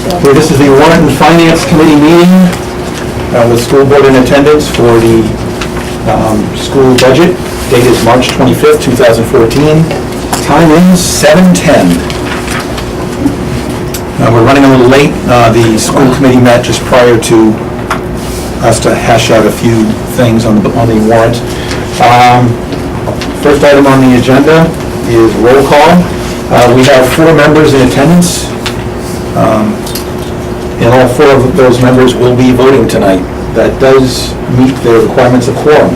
Okay, this is the Warrant and Finance Committee meeting with school board in attendance for the school budget. Date is March 25th, 2014. Time is 7:10. We're running a little late. The school committee met just prior to us to hash out a few things on the warrant. First item on the agenda is roll call. We have 4 members in attendance. And all 4 of those members will be voting tonight. That does meet the requirements of quorum.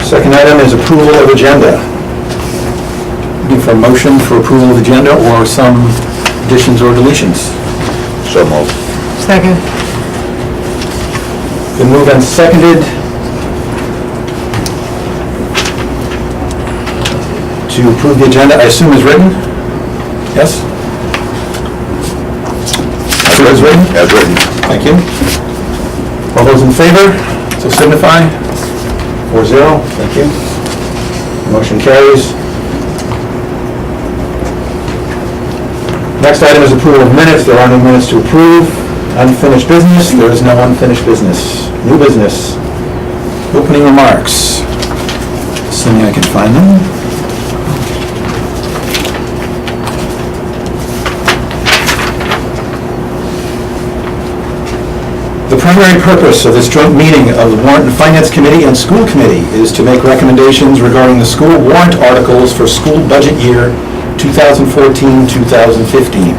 Second item is approval of agenda. Looking for a motion for approval of agenda or some additions or deletions. So moved. Second. Been moved and seconded to approve the agenda, I assume is written? Yes? As written? As written. Thank you. All those in favor, so signify. 4-0, thank you. Motion carries. Next item is approval of minutes. There are no minutes to approve. Unfinished business, there is no unfinished business. New business. Opening remarks. Assuming I can find them. The primary purpose of this joint meeting of the Warrant and Finance Committee and School Committee is to make recommendations regarding the school warrant articles for school budget year 2014-2015.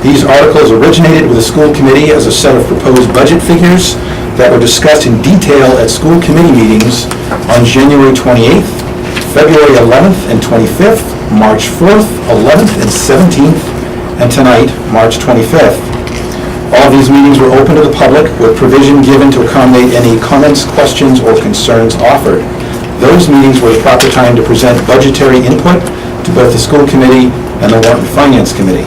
These articles originated with the school committee as a set of proposed budget figures that were discussed in detail at school committee meetings on January 28th, February 11th and 25th, March 4th, 11th and 17th, and tonight, March 25th. All of these meetings were open to the public with provision given to accommodate any comments, questions, or concerns offered. Those meetings were the proper time to present budgetary input to both the school committee and the Warrant and Finance Committee.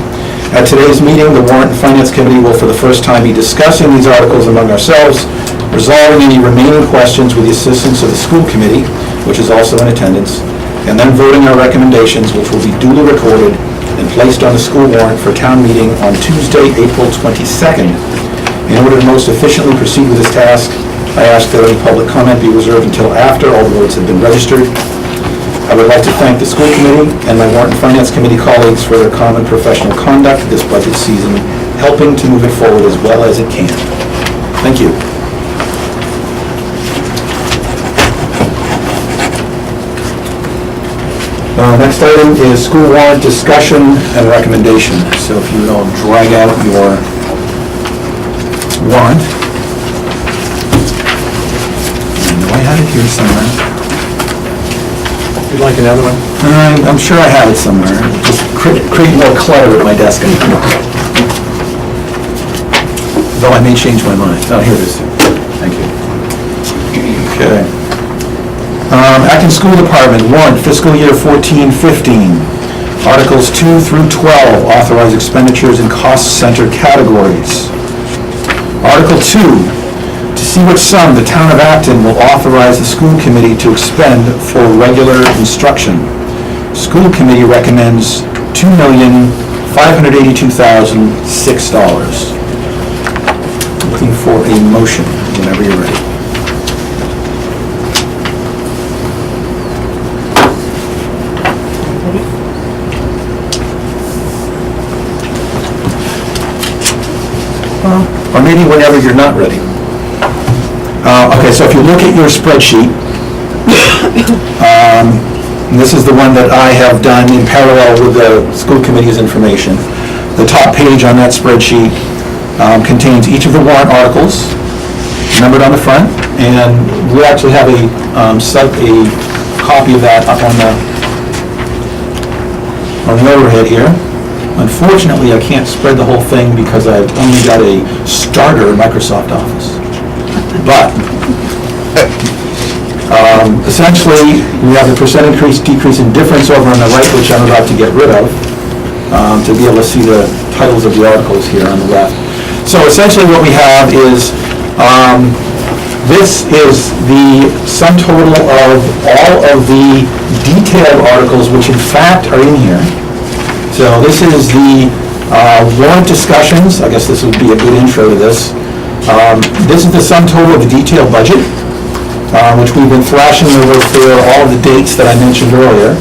At today's meeting, the Warrant and Finance Committee will for the first time be discussing these articles among ourselves, resolving any remaining questions with the assistance of the school committee, which is also in attendance, and then voting our recommendations, which will be duly recorded and placed on the school warrant for town meeting on Tuesday, April 22nd. In order to most efficiently proceed with this task, I ask that any public comment be reserved until after all the votes have been registered. I would like to thank the school committee and my Warrant and Finance Committee colleagues for their common professional conduct this budget season, helping to move it forward as well as it can. Thank you. Next item is school warrant discussion and recommendation. So if you will drag out your warrant. I know I had it here somewhere. You'd like another one? I'm sure I have it somewhere. Just create more clutter at my desk. Though I may change my mind. Oh, here it is. Thank you. Okay. Acton School Department, warrant fiscal year 14-15. Articles 2 through 12 authorize expenditures in cost center categories. Article 2, to see which sum the town of Acton will authorize the school committee to expend for regular instruction. School committee recommends $2,582,006. Looking for a motion whenever you're ready. Or maybe whenever you're not ready. Okay, so if you look at your spreadsheet, and this is the one that I have done in parallel with the school committee's information. The top page on that spreadsheet contains each of the warrant articles, numbered on the front, and we actually have a copy of that up on the overhead here. Unfortunately, I can't spread the whole thing because I've only got a starter Microsoft Office. But essentially, we have the percent increase, decrease, and difference over on the right, which I'm about to get rid of, to be able to see the titles of the articles here on the left. So essentially what we have is, this is the sum total of all of the detailed articles, which in fact are in here. So this is the Warrant discussions, I guess this would be a good intro to this. This is the sum total of the detailed budget, which we've been thrashing over for all of the dates that I mentioned earlier.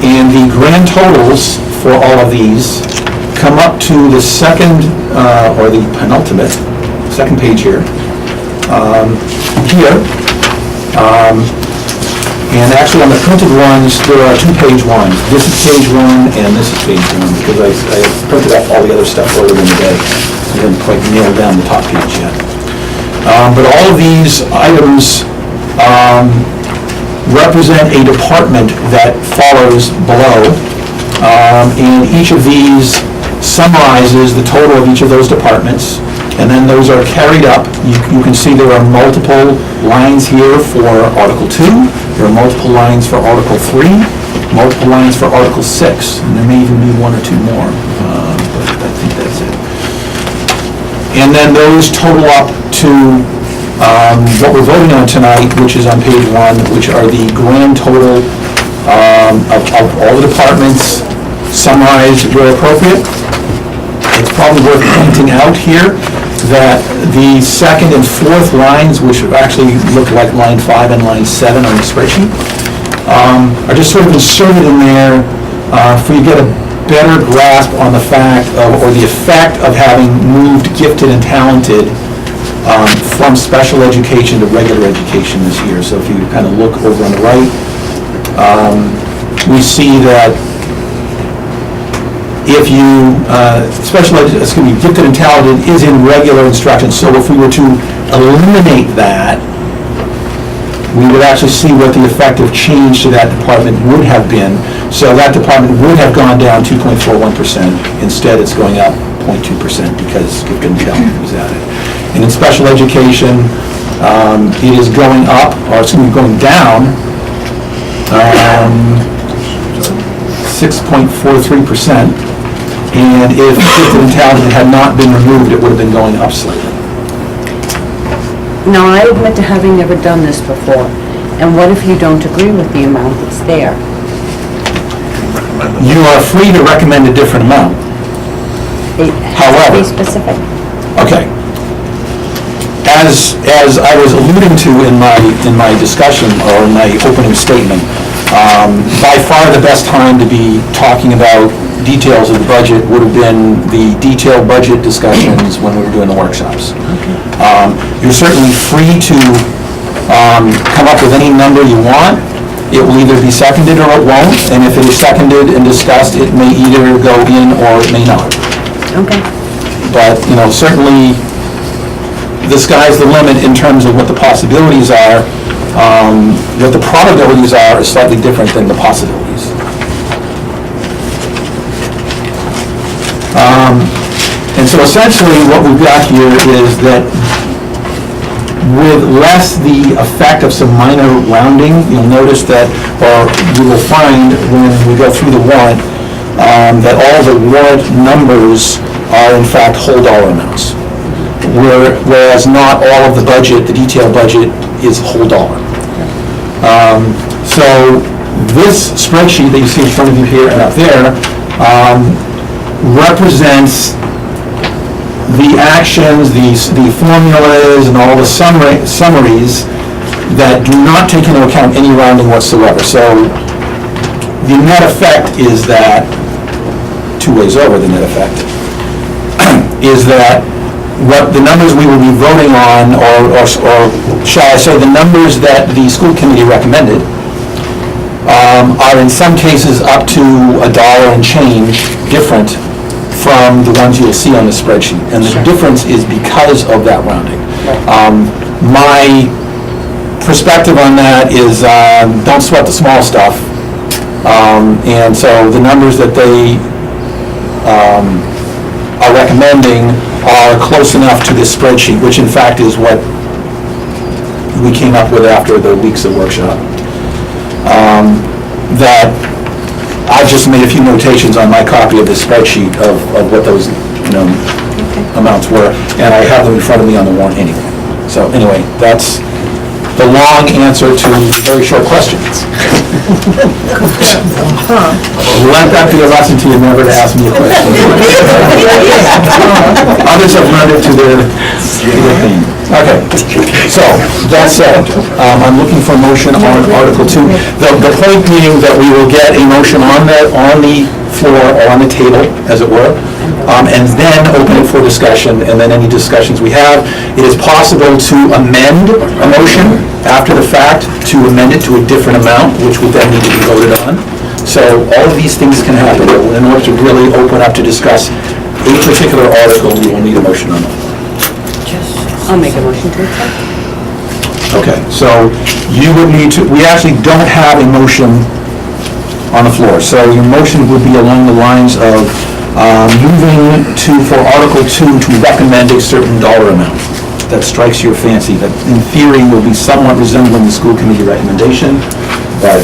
And the grand totals for all of these come up to the second, or the penultimate, second page here. And actually on the printed ones, there are 2 page ones. This is page 1 and this is page 1 because I printed up all the other stuff earlier in the day. I didn't quite nail down the top page yet. But all of these items represent a department that follows below. And each of these summarizes the total of each of those departments. And then those are carried up. You can see there are multiple lines here for Article 2. There are multiple lines for Article 3, multiple lines for Article 6. And there may even be 1 or 2 more, but I think that's it. And then those total up to what we're voting on tonight, which is on page 1, which are the grand total of all the departments summarized where appropriate. It's probably worth pointing out here that the second and fourth lines, which actually look like line 5 and line 7 on the spreadsheet, are just sort of inserted in there for you to get a better grasp on the fact of, or the effect of having moved gifted and talented from special education to regular education this year. So if you kind of look over on the right, we see that if you, gifted and talented is in regular instruction. So if we were to eliminate that, we would actually see what the effective change to that department would have been. So that department would have gone down 2.41%. Instead, it's going up 0.2% because gifted and talented was added. And in special education, it is going up, or going down 6.43%. And if gifted and talented had not been removed, it would have been going up slightly. Now, I admit to having never done this before. And what if you don't agree with the amount that's there? You are free to recommend a different amount. It has to be specific. Okay. As I was alluding to in my discussion or in my opening statement, by far the best time to be talking about details of the budget would have been the detailed budget discussions when we were doing the workshops. You're certainly free to come up with any number you want. It will either be seconded or it won't, and if it is seconded and discussed, it may either go in or it may not. Okay. But, certainly the sky's the limit in terms of what the possibilities are. What the probabilities are is slightly different than the possibilities. And so essentially what we've got here is that with less the effect of some minor rounding, you'll notice that, or you will find when we go through the warrant, that all the warrant numbers are in fact whole dollar amounts. Whereas not all of the budget, the detailed budget, is whole dollar. So this spreadsheet that you see in front of you here and up there represents the actions, the formulas, and all the summaries that do not take into account any rounding whatsoever. So the net effect is that, 2 ways over the net effect, is that what the numbers we will be voting on, or shall I say the numbers that the school committee recommended, are in some cases up to $1 and change different from the ones you'll see on the spreadsheet. And the difference is because of that rounding. My perspective on that is don't sweat the small stuff. And so the numbers that they are recommending are close enough to this spreadsheet, which in fact is what we came up with after the weeks of workshop. That I've just made a few notations on my copy of this spreadsheet of what those amounts were, and I have them in front of me on the warrant anyway. So anyway, that's the long answer to very short questions. Let that be a lesson to you never to ask me a question. Others have learned it to their pain. Okay, so, that said, I'm looking for a motion on Article 2. The point being that we will get a motion on the floor, or on the table, as it were, and then open it for discussion, and then any discussions we have. It is possible to amend a motion after the fact, to amend it to a different amount, which would then need to be voted on. So all of these things can happen, but in order to really open up to discuss a particular article, we will need a motion on it. I'll make a motion to accept. Okay, so you would need to, we actually don't have a motion on the floor, so your motion would be along the lines of moving for Article 2 to recommend a certain dollar amount that strikes your fancy, that in theory will be somewhat resembling the school committee recommendation, but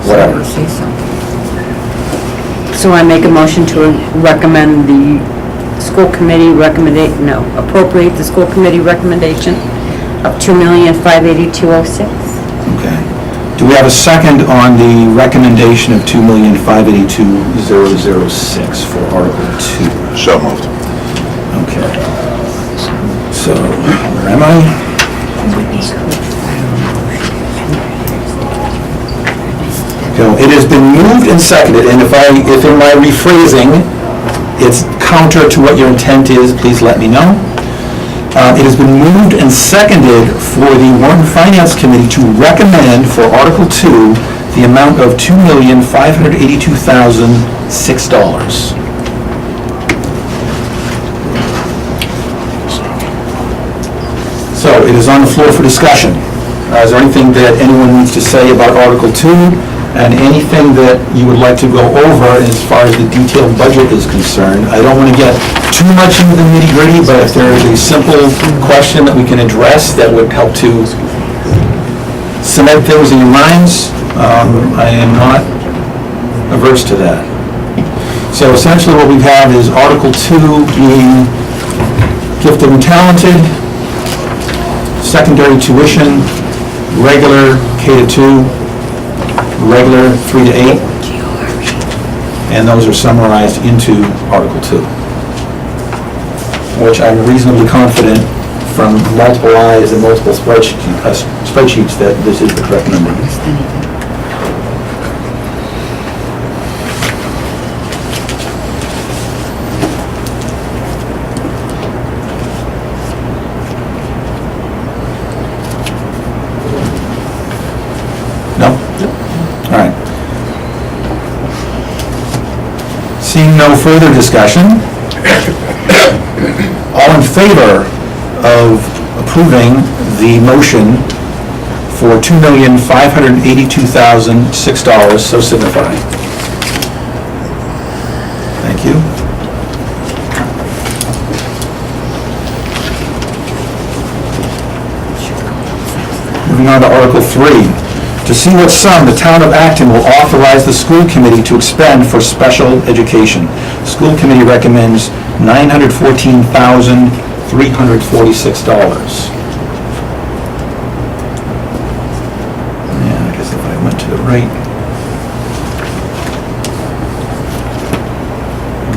whatever. So I make a motion to recommend the school committee appropriate the school committee recommendation of $2,582,006. Okay. Do we have a second on the recommendation of $2,582,006 for Article 2? So moved. Okay. So, where am I? So, it has been moved and seconded, and if in my rephrasing, it's counter to what your intent is, please let me know. It has been moved and seconded for the Warrant and Finance Committee to recommend for Article 2 the amount of $2,582,006. So it is on the floor for discussion. Is there anything that anyone needs to say about Article 2? And anything that you would like to go over as far as the detailed budget is concerned? I don't want to get too much into the nitty-gritty, but if there is a simple question that we can address that would help to cement things in your minds, I am not averse to that. So essentially what we have is Article 2 being gifted and talented, secondary tuition, regular K-2, regular 3 to 8, and those are summarized into Article 2, which I'm reasonably confident from multiple eyes and multiple spreadsheets that this is the correct number. No? All right. Seeing no further discussion, all in favor of approving the motion for $2,582,006, so signify. Thank you. Moving on to Article 3. To see what sum the town of Acton will authorize the school committee to expend for special education. School committee recommends $914,346. Yeah, I guess if I went to the right.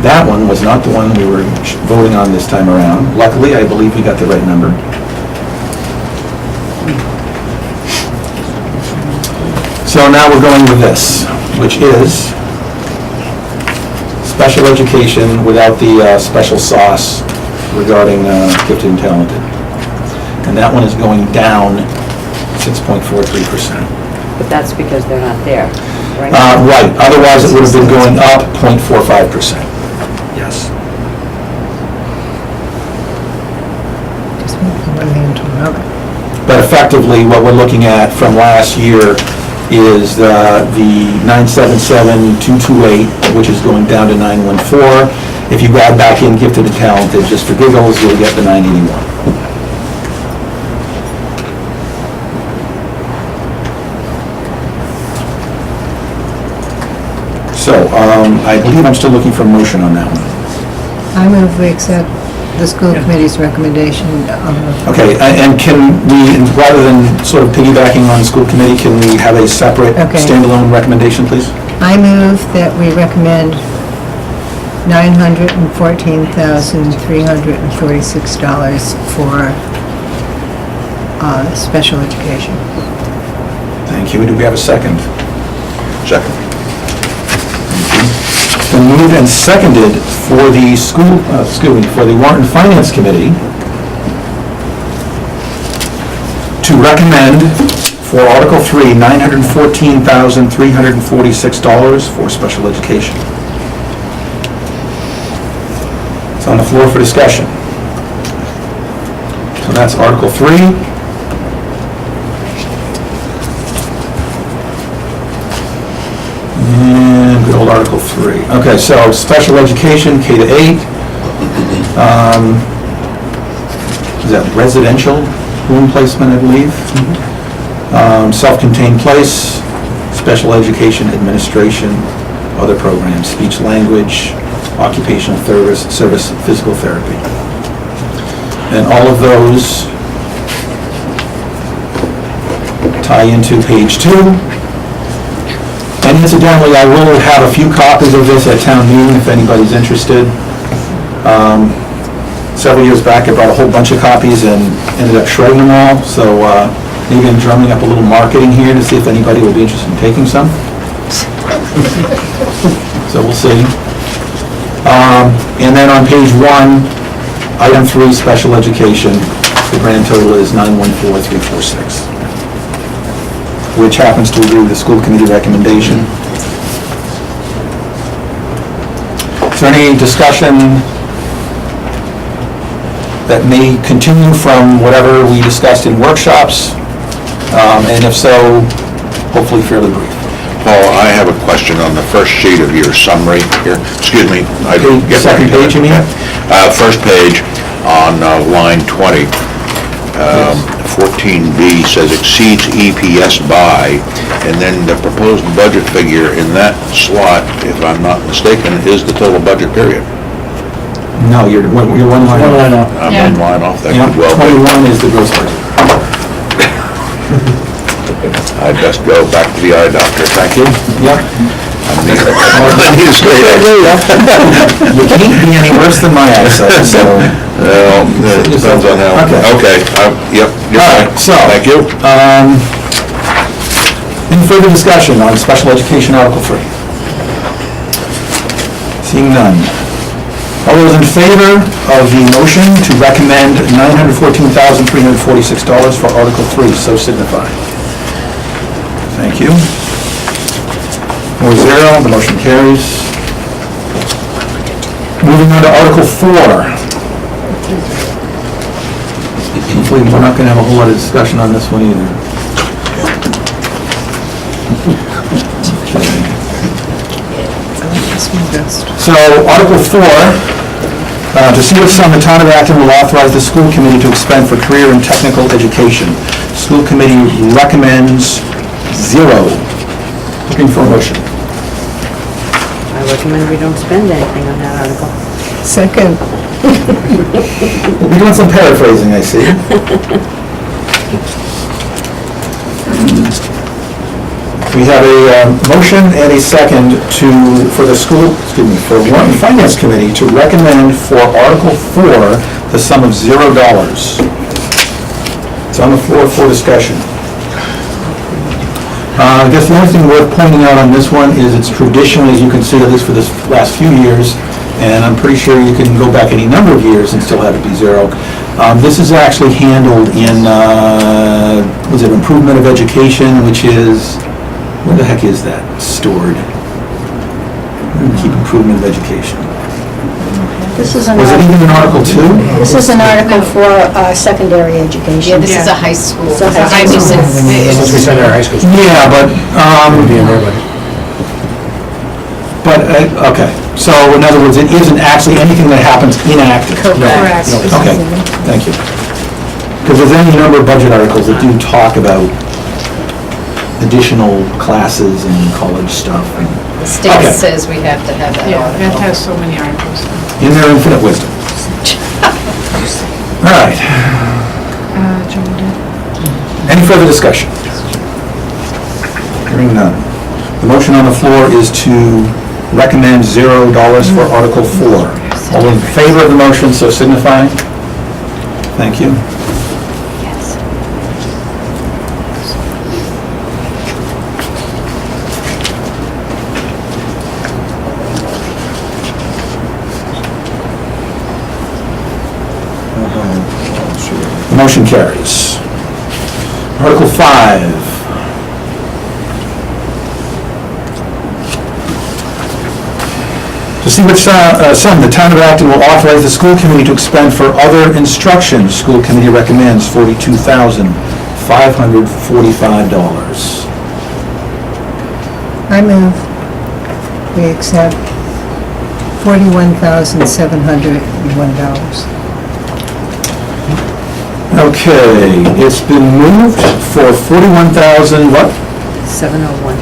That one was not the one we were voting on this time around. Luckily, I believe we got the right number. So now we're going with this, which is special education without the special sauce regarding gifted and talented. And that one is going down 6.43%. But that's because they're not there, right? Right, otherwise it would have been going up 0.45%. Yes. Just move from one name to another. But effectively, what we're looking at from last year is the 977,228, which is going down to 914. If you add back in gifted and talented, just for giggles, you'll get the 981. So, I believe I'm still looking for a motion on that one. I move we accept the school committee's recommendation. Okay, and can we, rather than sort of piggybacking on the school committee, can we have a separate Okay. standalone recommendation, please? I move that we recommend $914,346 for special education. Thank you. Do we have a second? Second. It's been moved and seconded for the for the Warrant and Finance Committee to recommend for Article 3, $914,346 for special education. It's on the floor for discussion. So that's Article 3. And good old Article 3. Okay, so special education, K to 8. Is that residential room placement, I believe? Self-contained place, special education administration, other programs, speech language, occupational service, physical therapy. And all of those tie into page 2. And incidentally, I will have a few copies of this at town meeting if anybody's interested. Several years back, I brought a whole bunch of copies and ended up shredding them all, so maybe I'm drumming up a little marketing here to see if anybody would be interested in taking some. So we'll see. And then on page 1, item 3, special education, the grand total is 914,346. Which happens to agree with the school committee recommendation. Is there any discussion that may continue from whatever we discussed in workshops? And if so, hopefully fairly brief. Paul, I have a question on the first sheet of your summary here. Excuse me. I didn't get Second right to page, it. you mean? First page on line 20. 14B says exceeds EPS by, and then the proposed budget figure in that slot, if I'm not mistaken, is the total budget period. No, you're one line off. I'm one line off. That Yeah, could well be. 21 is the gross budget. I'd best go back to the eye doctor. Thank you. Yep. I need to stay there. You can't be any worse than my eyesight, so. Well, it depends on how. Okay. Yep, you're All right. right, so, Thank you. Any further discussion on special education Article 3? Seeing none. All those in favor of the motion to recommend $914,346 for Article 3, so signify. Thank you. 4-0, the motion carries. Moving on to Article 4. Hopefully, we're not going to have a whole lot of discussion on this one either. So, Article 4, to see what sum the town of Acton will authorize the school committee to expend for career and technical education. School committee recommends 0. Looking for a motion. I recommend we don't spend anything on that article. Second. We'll be doing some paraphrasing, I see. We have a motion and a second for the Warrant and Finance Committee to recommend for Article 4 the sum of $0. It's on the floor for discussion. I guess the only thing worth pointing out on this one is it's traditionally, as you can see, at least for this last few years, and I'm pretty sure you can go back any number of years and still have it be 0. This is actually handled in, improvement of education, which is, where the heck is that stored? Keep improvement of education. This is an Was it article, even in Article 2? this is an article for secondary education. Yeah, this is a high school. It's a high school. Since we send our high school. Yeah, but, It'd be in there, okay. So in other words, it isn't actually anything that happens in Acton. Correct. Okay, thank you. Because there's any number of budget articles that do talk about additional classes and college stuff. The state Okay. says we have to have that Yeah, on. that has so many articles. In their infinite wisdom. All right. Any further discussion? Hearing none. The motion on the floor is to recommend $0 for Article 4. All in favor of the motion, so signify. Thank you. Yes. The motion carries. Article 5. To see which sum the town of Acton will authorize the school committee to expend for other instruction. School committee recommends $42,545. I move we accept $41,701. Okay, it's been moved for 41,000, what? 701.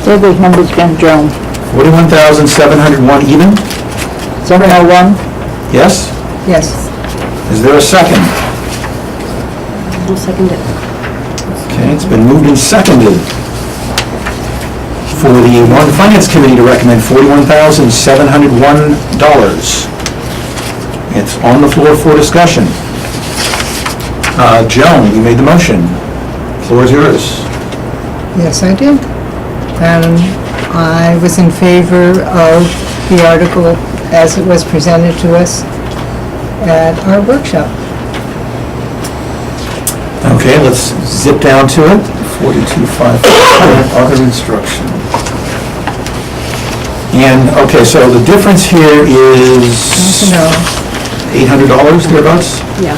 Say those numbers again, Joan. 41,701 even? 701? Yes? Yes. Is there a second? I'll second it. Okay, it's been moved and seconded for the Warrant and Finance Committee to recommend $41,701. It's on the floor for discussion. Joan, you made the motion. Floor is yours. Yes, I did. And I was in favor of the article as it was presented to us at our workshop. Okay, let's zip down to it. 42,500 other instruction. And, okay, so the difference here is No, $800 thereabouts? Yeah.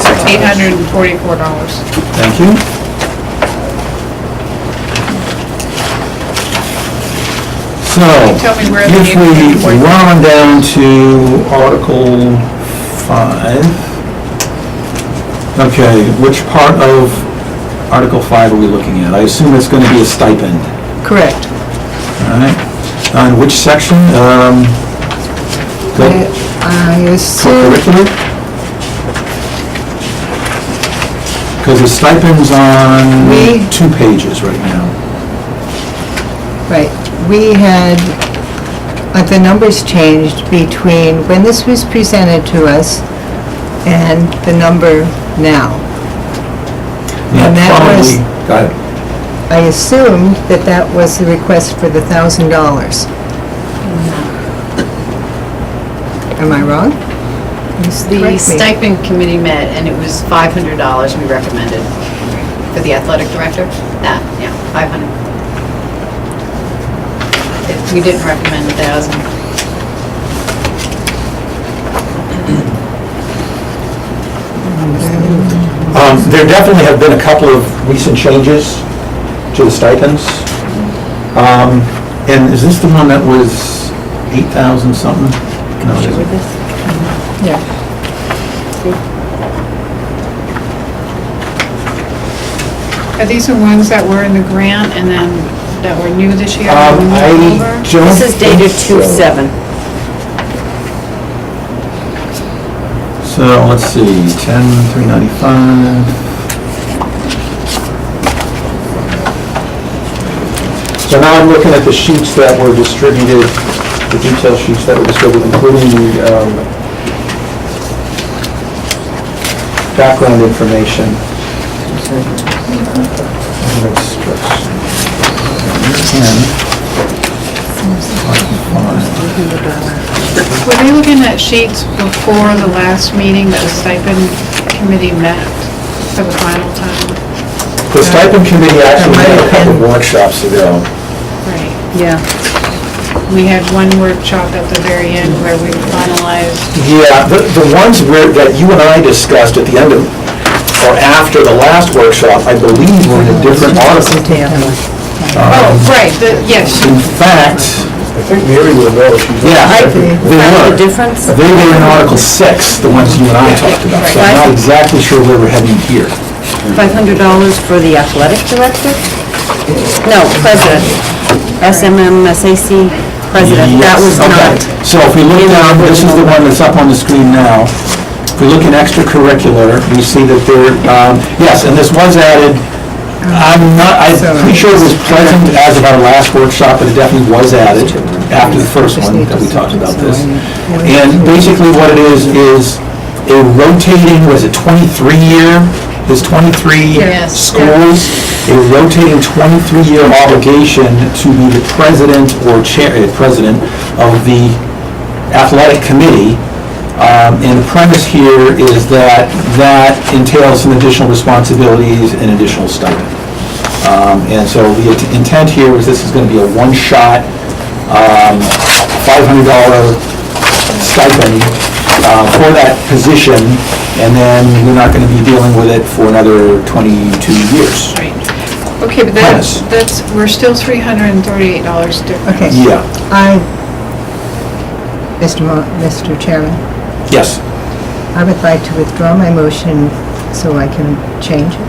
$844. Thank you. So, Tell me where the if we 844 run on down to Article 5. Okay, which part of Article 5 are we looking at? I assume it's going to be a stipend. correct. All right. On which section? I assume, Curricular? Because the stipend's on We- 2 pages right now. right, we had, the numbers changed between when this was presented to us and the number now. Yeah, And that was- probably- Got it. I assumed that that was the request for the $1,000. Am I wrong? The Correct me. stipend committee met, and it was $500 we recommended for the athletic director. That, yeah, 500. We didn't recommend 1,000. There definitely have been a couple of recent changes to the stipends. And is this the one that was 8,000 something? No, it isn't. Yeah. Are these the ones that were in the grant and then that were new this year? I Moved over? don't This is dated think so. 2/7. So, let's see, 10,395. So now I'm looking at the sheets that were distributed, the detail sheets that were distributed, including the background information. Were they looking at sheets before the last meeting that the stipend committee met for the final time? The stipend committee actually had a couple of workshops ago. Right. Yeah. We had one workshop at the very end where we finalized. Yeah, the ones that you and I discussed at the end of, or after the last workshop, I believe were in a different article. Oh, right, yes. In fact, I think Mary will know, she's. yeah, they Found the were. difference? They were in Article 6, the ones you and I talked about, so I'm not exactly sure where we're heading here. $500 for the athletic director? No, president. SMMSAC president. That was Yes, okay. not. So if we look down, this is the one that's up on the screen now. If we look in extracurricular, we see that there, yes, and this was added. I'm pretty sure it was present as of our last workshop, but it definitely was added after the first one that we talked about this. And basically what it is a rotating, was it 23-year? There's 23 Yes. schools, a rotating 23-year obligation to be the president or president of the athletic committee. And the premise here is that that entails some additional responsibilities and additional stipend. And so the intent here is this is going to be a one-shot, $500 stipend for that position, and then we're not going to be dealing with it for another 22 years. Right. Okay, but Yes. that's, we're still $338 different. Okay. Yeah, Mr. Chairman, yes. I would like to withdraw my motion so I can change it.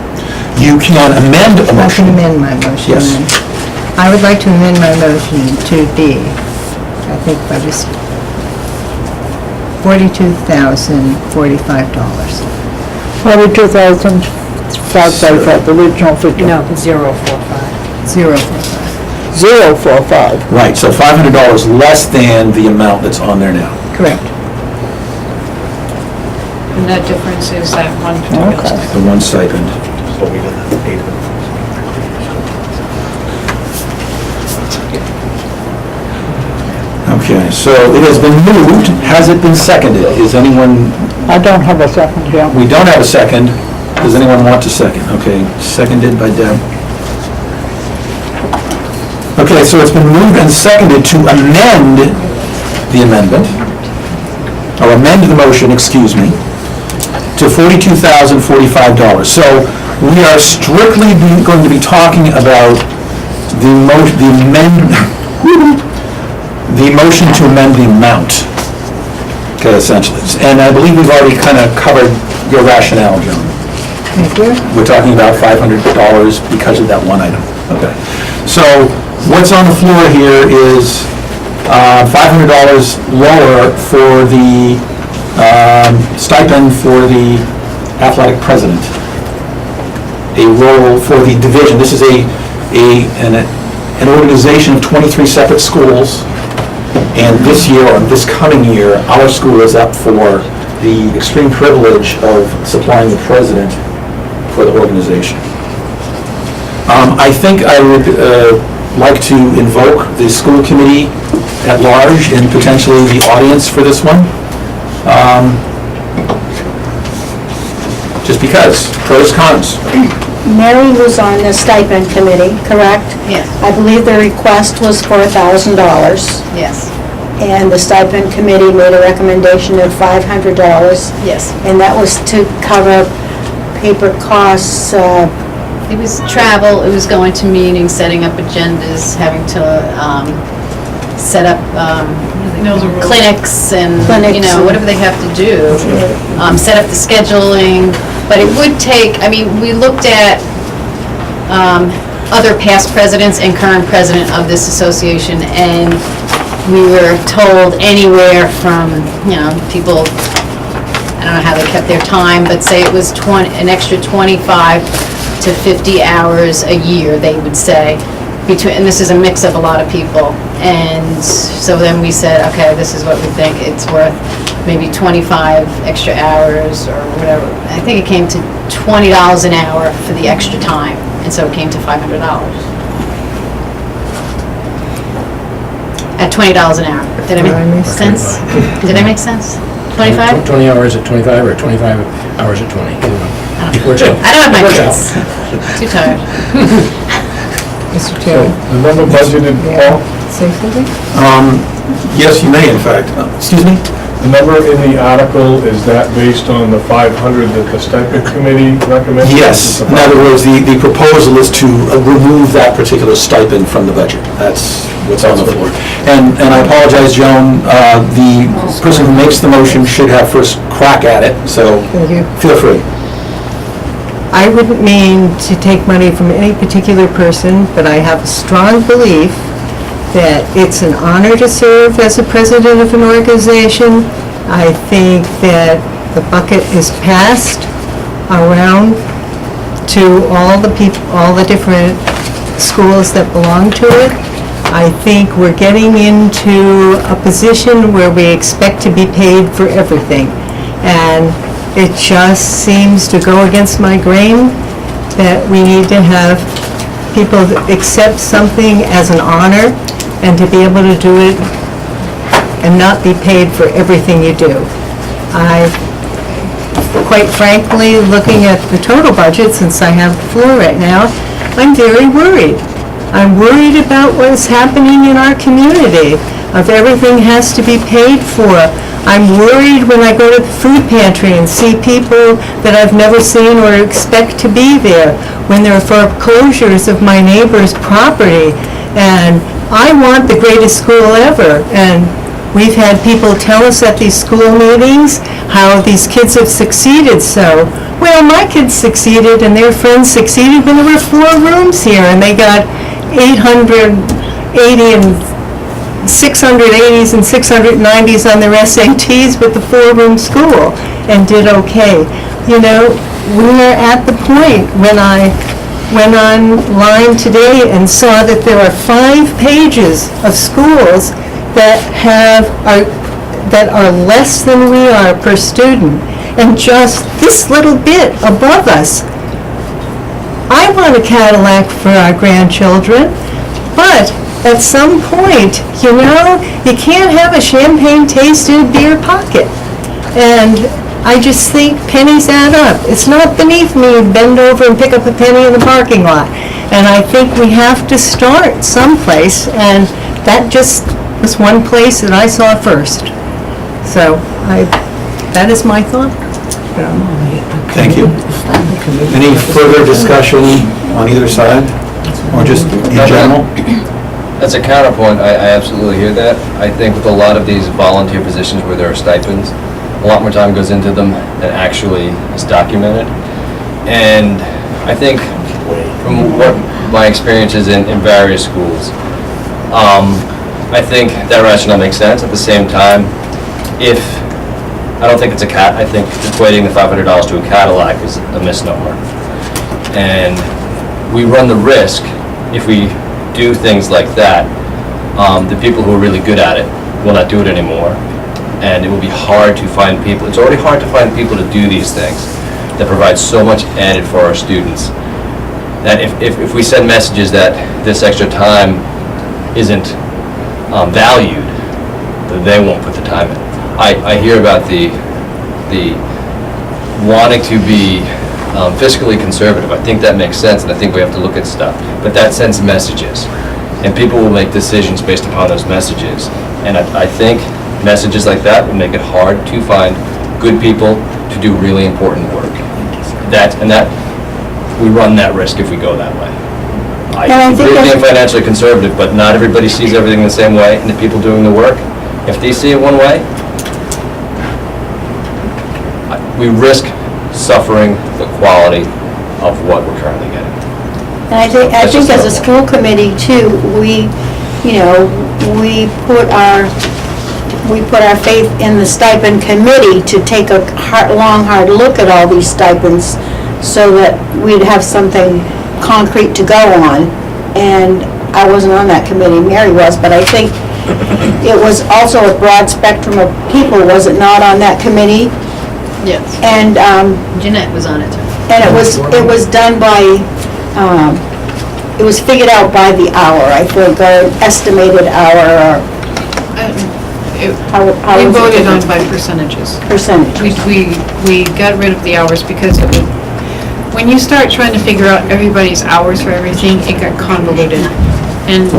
You can amend a I can motion. amend my motion Yes. then. I would like to amend my motion to be, I think by this, $42,045. 42,545, the original figure. No, 045. 045. Right, so $500 less than the amount that's on there now. Correct. And that difference is that one particular Okay. stipend. The one stipend. Okay, so it has been moved. Has it been seconded? Is anyone, I don't have a second, Joe. we don't have a second. Does anyone want to second? Okay, seconded by Deb. Okay, so it's been moved and seconded to amend the amendment, or amend the motion, excuse me, to $42,045. So we are strictly going to be talking about the motion to amend the amount, okay, essentially. And I believe we've already kind of covered your rationale, Joan. Thank you. We're talking about $500 because of that one item. Okay. So what's on the floor here is $500 lower for the stipend for the athletic president. A role for the division. This is an organization of 23 separate schools. And this year, or this coming year, our school is up for the extreme privilege of supplying the president for the organization. I think I would like to invoke the school committee at large and potentially the audience for this one. Just because, pros, cons. Mary was on the stipend committee, correct? Yes. I believe the request was for $1,000, Yes, and the stipend committee made a recommendation of $500, yes. and that was to cover paper costs, It was travel, it was going to meetings, setting up agendas, having to set up Those are rules. clinics and, Clinics and- whatever they have to do. Set up the scheduling, but it would take, we looked at other past presidents and current president of this association, and we were told anywhere from, people, I don't know how they kept their time, but say it was an extra 25 to 50 hours a year, they would say, and this is a mix of a lot of people. And so then we said, okay, this is what we think it's worth, maybe 25 extra hours or whatever. I think it came to $20 an hour for the extra time, and so it came to $500. At $20 an hour. Did I make sense? Did I make sense? 25? 20 hours at 25 or 25 hours at 20? Either one. Works out. I don't have my Works out. kids. Too tired. Mr. So, Chairman, the number budgeted, may Paul, I say something? Yes, you may, in fact. Excuse me? the number in the article, is that based on the 500 that the stipend committee recommended? Yes. In other words, the proposal is to remove that particular stipend from the budget. That's what's on the floor. And I apologize, Joan, the person who makes the motion should have first crack at it, so Thank you. feel free. I wouldn't mean to take money from any particular person, but I have a strong belief that it's an honor to serve as a president of an organization. I think that the bucket is passed around to all the people, all the different schools that belong to it. I think we're getting into a position where we expect to be paid for everything. And it just seems to go against my grain that we need to have people accept something as an honor and to be able to do it and not be paid for everything you do. Quite frankly, looking at the total budget, since I have the floor right now, I'm very worried. I'm worried about what is happening in our community, of everything has to be paid for. I'm worried when I go to the food pantry and see people that I've never seen or expect to be there, when there are foreclosures of my neighbor's property. And I want the greatest school ever, and we've had people tell us at these school meetings how these kids have succeeded so. Well, my kids succeeded and their friends succeeded when there were 4 rooms here and they got 880 and 680s and 690s on their SATs with the 4-room school and did okay. You know, we're at the point when I went online today and saw that there are 5 pages of schools that are less than we are per student, and just this little bit above us. I want a Cadillac for our grandchildren, but at some point, you know, you can't have a champagne-tasted beer pocket. And I just think pennies add up. It's not beneath me to bend over and pick up a penny in the parking lot. And I think we have to start someplace, and that just was one place that I saw first. So that is my thought. Thank you. Any further discussion on either side, or just in general? As a counterpoint, I absolutely hear that. I think with a lot of these volunteer positions where there are stipends, a lot more time goes into them than actually is documented. And I think from what my experience is in various schools, I think that rationale makes sense. At the same time, I don't think it's I think equating the $500 to a Cadillac is a misnomer. And we run the risk, if we do things like that, the people who are really good at it will not do it anymore. And it will be hard to find people. It's already hard to find people to do these things that provide so much added for our students. That if we send messages that this extra time isn't valued, they won't put the time in. I hear about the wanting to be fiscally conservative. I think that makes sense, and I think we have to look at stuff. But that sends messages, and people will make decisions based upon those messages. And I think messages like that will make it hard to find good people to do really important work. That we run that risk if we go that way. I agree with being financially conservative, but not everybody sees everything the same way, and the people doing the work, if they see it one way, we risk suffering the quality of what we're currently getting. And I think as a school committee too, we put our faith in the stipend committee to take a long, hard look at all these stipends so that we'd have something concrete to go on. And I wasn't on that committee, Mary was, but I think it was also a broad spectrum of people, was it not, on that committee? Yes. And Jeanette was on it too. and it was done by, it was figured out by the hour, I think, or estimated hour, or We voted on by percentages. percentage. We got rid of the hours because of it. When you start trying to figure out everybody's hours for everything, it got convoluted. And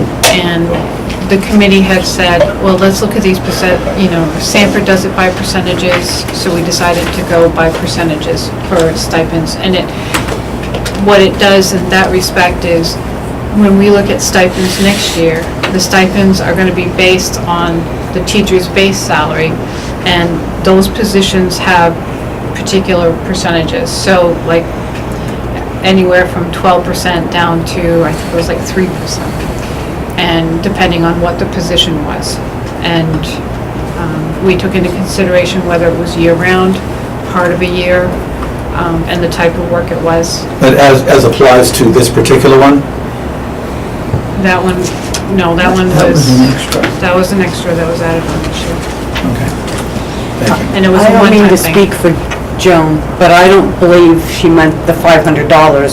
the committee had said, well, let's look at these Sanford does it by percentages, so we decided to go by percentages for stipends. And what it does in that respect is, when we look at stipends next year, the stipends are going to be based on the teacher's base salary, and those positions have particular percentages. So like anywhere from 12% down to, I think it was like 3%. And depending on what the position was. And we took into consideration whether it was year-round, part of a year, and the type of work it was. But as applies to this particular one? That one, no, that one That was was, an extra. that was an extra that was added on this year. Okay. Thank you. And it was I a don't mean one-time to thing. speak for Joan, but I don't believe she meant the $500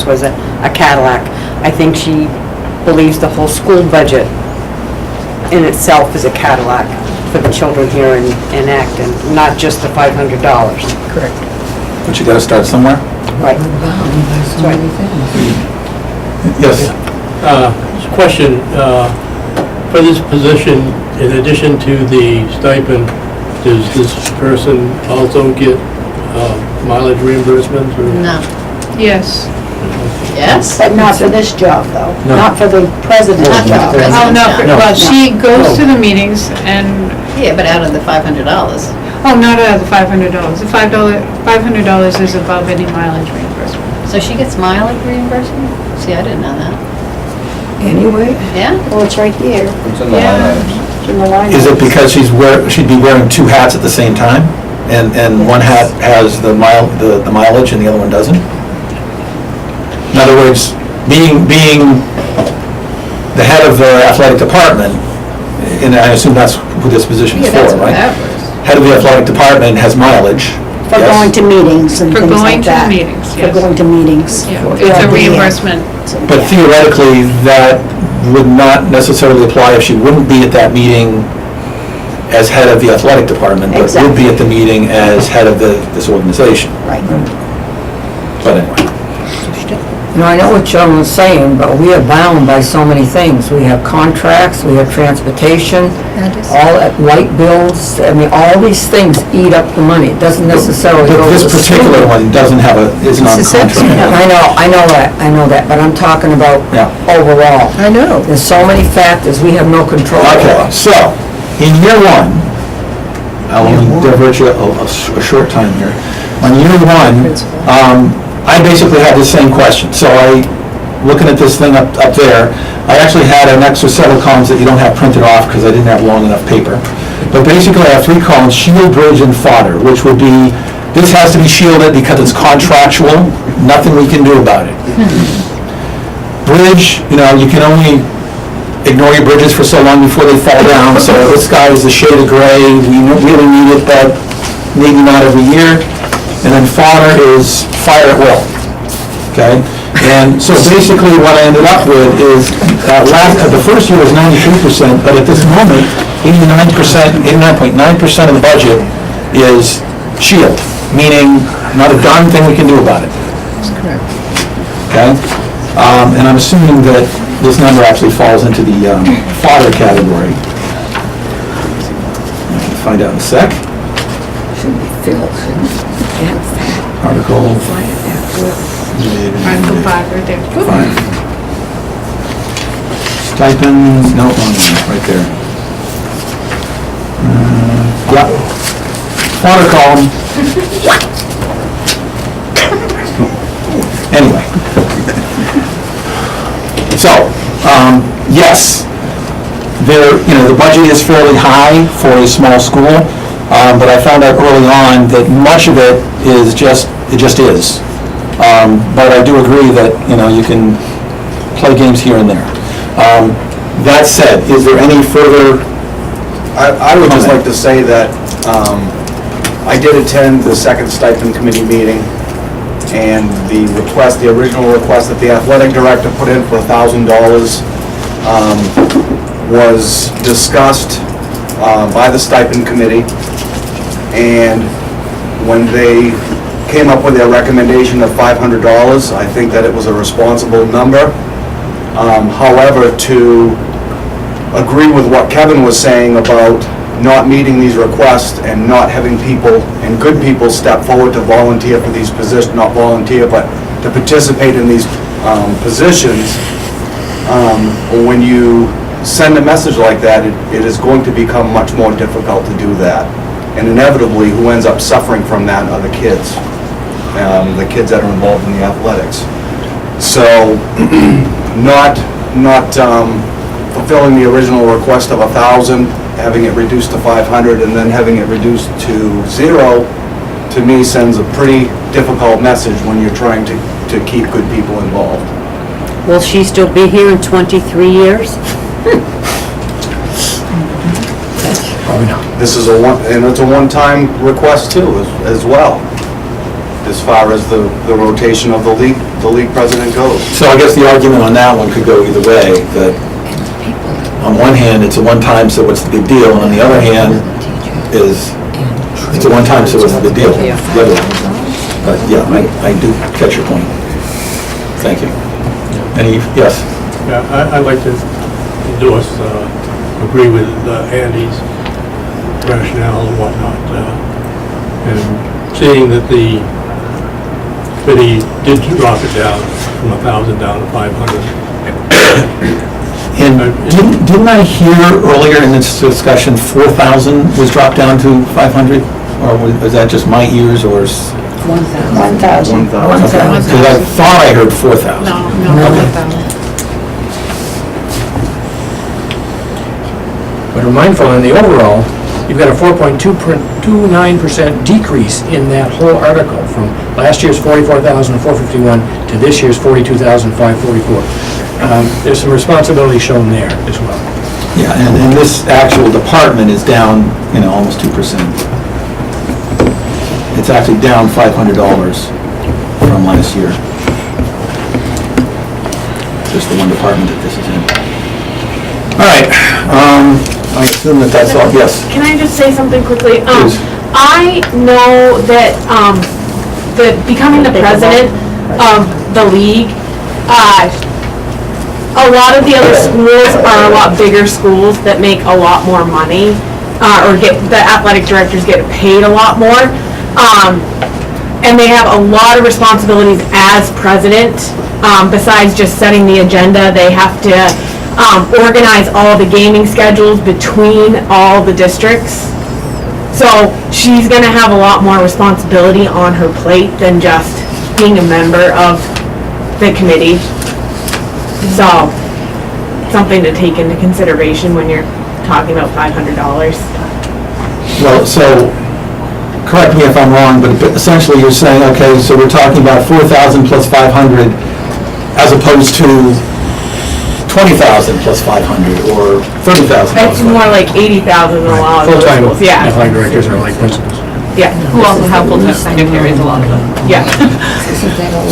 was a Cadillac. I think she believes the whole school budget in itself is a Cadillac for the children here in Acton, not just the $500. Correct. But you gotta start somewhere? Right. Yes. Question, for this position, in addition to the stipend, does this person also get mileage reimbursement? Or? No. Yes. Yes? But not for this job, though. Not for the president's Not for the job. president. Oh, no, No. well, she goes to the meetings and, Yeah, but out of the $500. oh, not out of the $500. The $500 is above any mileage reimbursement. So she gets mileage reimbursement? See, I didn't know that. Anyway, Yeah? Well, it's right here, It's in the line Yeah. items. it's in the line. Is it because she'd be wearing two hats at the same time? And one hat has the mileage and the other one doesn't? In other words, being the head of the athletic department, and I assume that's who this position is Yeah, that's for, right? whatever. Head of the athletic department has mileage. For yes? going to meetings and For things going like to the that. meetings, For yes. going to meetings. Yeah, for it's a being- reimbursement. But Yeah. theoretically, that would not necessarily apply if she wouldn't be at that meeting as head of the athletic department, but would be at the meeting as head of this organization. Right. But anyway. You know, I know what Joan was saying, but we are bound by so many things. We have contracts, we have transportation, all that light bills, I mean, all these things eat up the money. It doesn't necessarily go But to this the particular school. one isn't on contract. I know that, but I'm talking about Yeah. overall. I know. There's so many factors we have no control Okay, over. so, in year one, I'll only divert you a short time here. On year one, I basically had the same question. So looking at this thing up there, I actually had an extra set of columns that you don't have printed off because I didn't have long enough paper. But basically, I have 3 columns, shield, bridge, and fodder, which would be, this has to be shielded because it's contractual, nothing we can do about it. Bridge, you can only ignore your bridges for so long before they fall down, so this guy is a shade of gray, we really need it, but maybe not every year. And then fodder is fire at will, okay? And so basically what I ended up with is, the first year was 93%, but at this moment, 89.9% of the budget is shield, meaning not a darn thing we can do about it. That's correct. Okay? And I'm assuming that this number actually falls into the fodder category. I'll find out in a sec. Should be filled, shouldn't it? Article Article 5 right there. 5. Stipends, no, right there. Yeah. Fodder column. Anyway. So, yes, the budget is fairly high for a small school, but I found out early on that much of it is it just is. But I do agree that, you can play games here and there. That said, is there any further? I would just like to say that I did attend the second stipend committee meeting, and the original request that the athletic director put in for $1,000 was discussed by the stipend committee, and when they came up with their recommendation of $500, I think that it was a responsible number. However, to agree with what Kevin was saying about not meeting these requests and not having people, and good people, step forward to volunteer for these positions, not volunteer, but to participate in these positions, when you send a message like that, it is going to become much more difficult to do that. And inevitably, who ends up suffering from that are the kids that are involved in the athletics. So, not fulfilling the original request of 1,000, having it reduced to 500, and then having it reduced to 0, to me sends a pretty difficult message when you're trying to keep good people involved. Will she still be here in 23 years? This is it's a one-time request too, as well, as far as the rotation of the league president goes. So I guess the argument on that one could go either way, that on one hand, it's a one-time, so what's the big deal? And on the other hand, it's a one-time, so what's the big deal? The other one. But yeah, I do catch your point. Thank you. Yes? Yeah, I'd like to endorse, agree with Andy's rationale and whatnot. And seeing that the committee did drop it down from 1,000 down to 500. And didn't I hear earlier in this discussion, 4,000 was dropped down to 500? Or was that just my ears, or? 1,000. Because I thought I heard 4,000. No, Okay. 1,000. But we're mindful in the overall, you've got a 4.29% decrease in that whole article from last year's 44,451 to this year's 42,544. There's some responsibility shown there as well. Yeah, and this actual department is down, almost 2%. It's actually down $500 from last year. Just the one department that this is in. All right, I assume that's all, yes. Can I just say something quickly? Please. I know that, becoming the president of the league, a lot of the other schools are a lot bigger schools that make a lot more money, or the athletic directors get paid a lot more. And they have a lot of responsibilities as president. Besides just setting the agenda, they have to organize all the gaming schedules between all the districts. So she's gonna have a lot more responsibility on her plate than just being a member of the committee. So, something to take into consideration when you're talking about $500. Well, so, correct me if I'm wrong, but essentially you're saying, okay, so we're talking about 4,000 plus 500 as opposed to 20,000 plus 500 or 30,000 plus It's more like 80,000 in a lot of those Full-time schools, yeah. athletic directors are like principals. Yeah, who also have full-time secretaries, a lot of them. Yeah.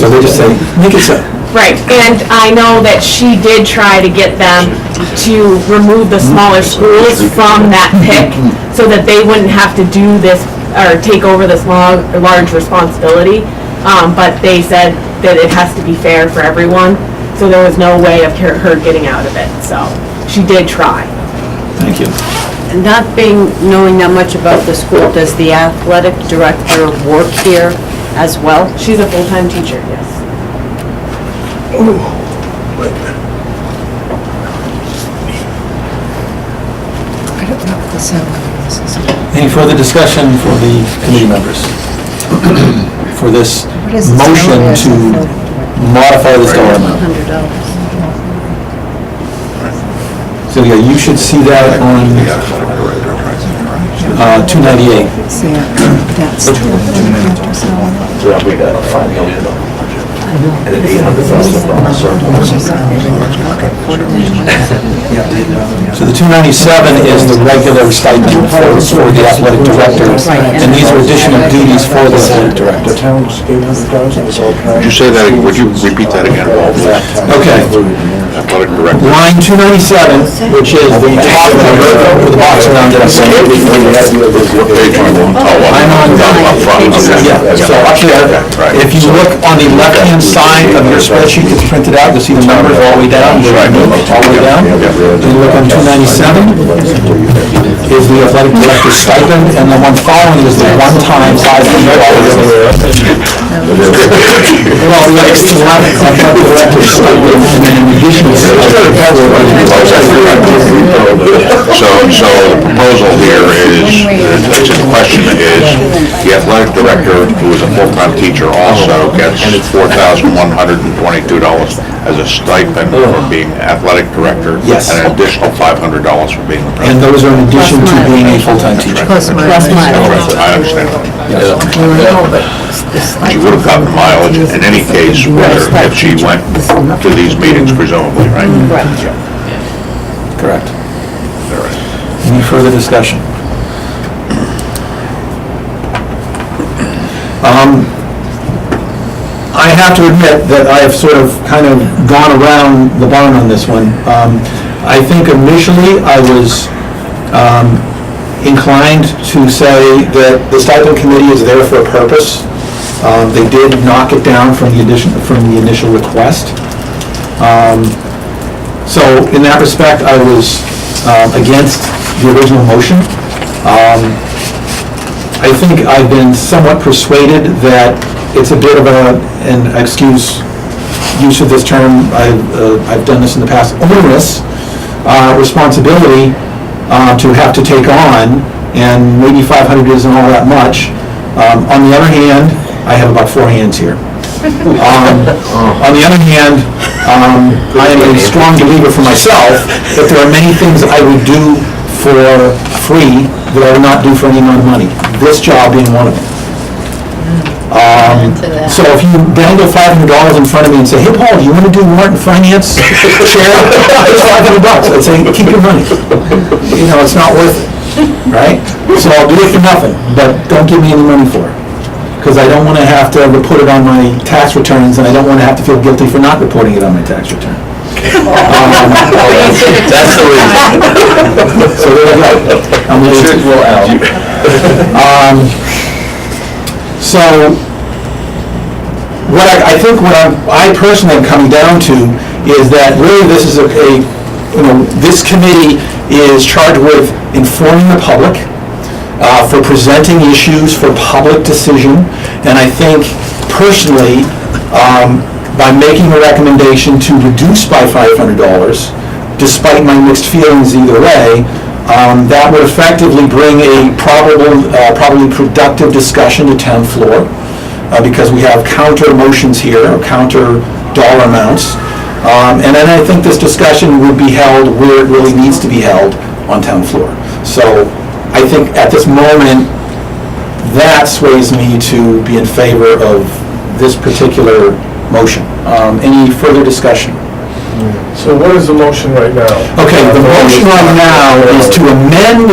So they just say, make it so. Right, and I know that she did try to get them to remove the smaller schools from that pick so that they wouldn't have to do this or take over this large responsibility. But they said that it has to be fair for everyone, so there was no way of her getting out of it. So she did try. Thank you. Not knowing that much about the school, does the athletic director work here as well? She's a full-time teacher, yes. Any further discussion for the committee members? For this motion to modify this dollar amount? So yeah, you should see that on 298. And at 800,000 So the 297 is the regular stipend for the athletic director, and these are additional duties for the athletic director. Would you say that, would you repeat that again? Okay. Athletic director. Line 297, which is the top number with the box around it. What page are you on? I'm on, yeah, so up there, if you look on the left-hand side of your spreadsheet, it's printed out, you'll see the numbers all the way down, all the way down. Then you look on 297, is the athletic director's stipend, and the one following is the one-time $500. Well, the athletic director's stipend, and then in addition to So the proposal here is, that's in question, is the athletic director, who is a full-time teacher, also gets $4,122 as a stipend for being athletic director. Yes. And an additional $500 for being the and president. those are in addition to being a full-time teacher. Plus mileage. I understand. She would have gotten mileage in any case, whether, if she went to these meetings presumably, right? Correct. Any further discussion? I have to admit that I have sort of kind of gone around the barn on this one. I think initially I was inclined to say that the stipend committee is there for a purpose. They did knock it down from the initial request. So in that respect, I was against the original motion. I think I've been somewhat persuaded that it's a bit of and excuse use of this term, I've done this in the past, onerous responsibility to have to take on, and maybe 500 isn't all that much. On the other hand, I have about 4 hands here. On the other hand, I am a strong believer for myself that there are many things that I would do for free that I would not do for any amount of money. This job being one of them. So if you dangle $500 in front of me and say, hey, Paul, do you want to do Warrant and Finance chair? It's $500. I'd say, keep your money. You know, it's not worth it, right? So I'll do it for nothing, but don't give me any money for it. Because I don't want to have to report it on my tax returns, and I don't want to have to feel guilty for not reporting it on my tax return. That's the reason. So there we go. Truth will out. So, what I think what I personally am coming down to is that really this is this committee is charged with informing the public, for presenting issues for public decision, and I think personally, by making a recommendation to reduce by $500, despite my mixed feelings either way, that would effectively bring a probably productive discussion to town floor, because we have counter motions here, or counter dollar amounts, and then I think this discussion would be held where it really needs to be held on town floor. So I think at this moment, that sways me to be in favor of this particular motion. Any further discussion? So what is the motion right now? Okay, the motion right now is to amend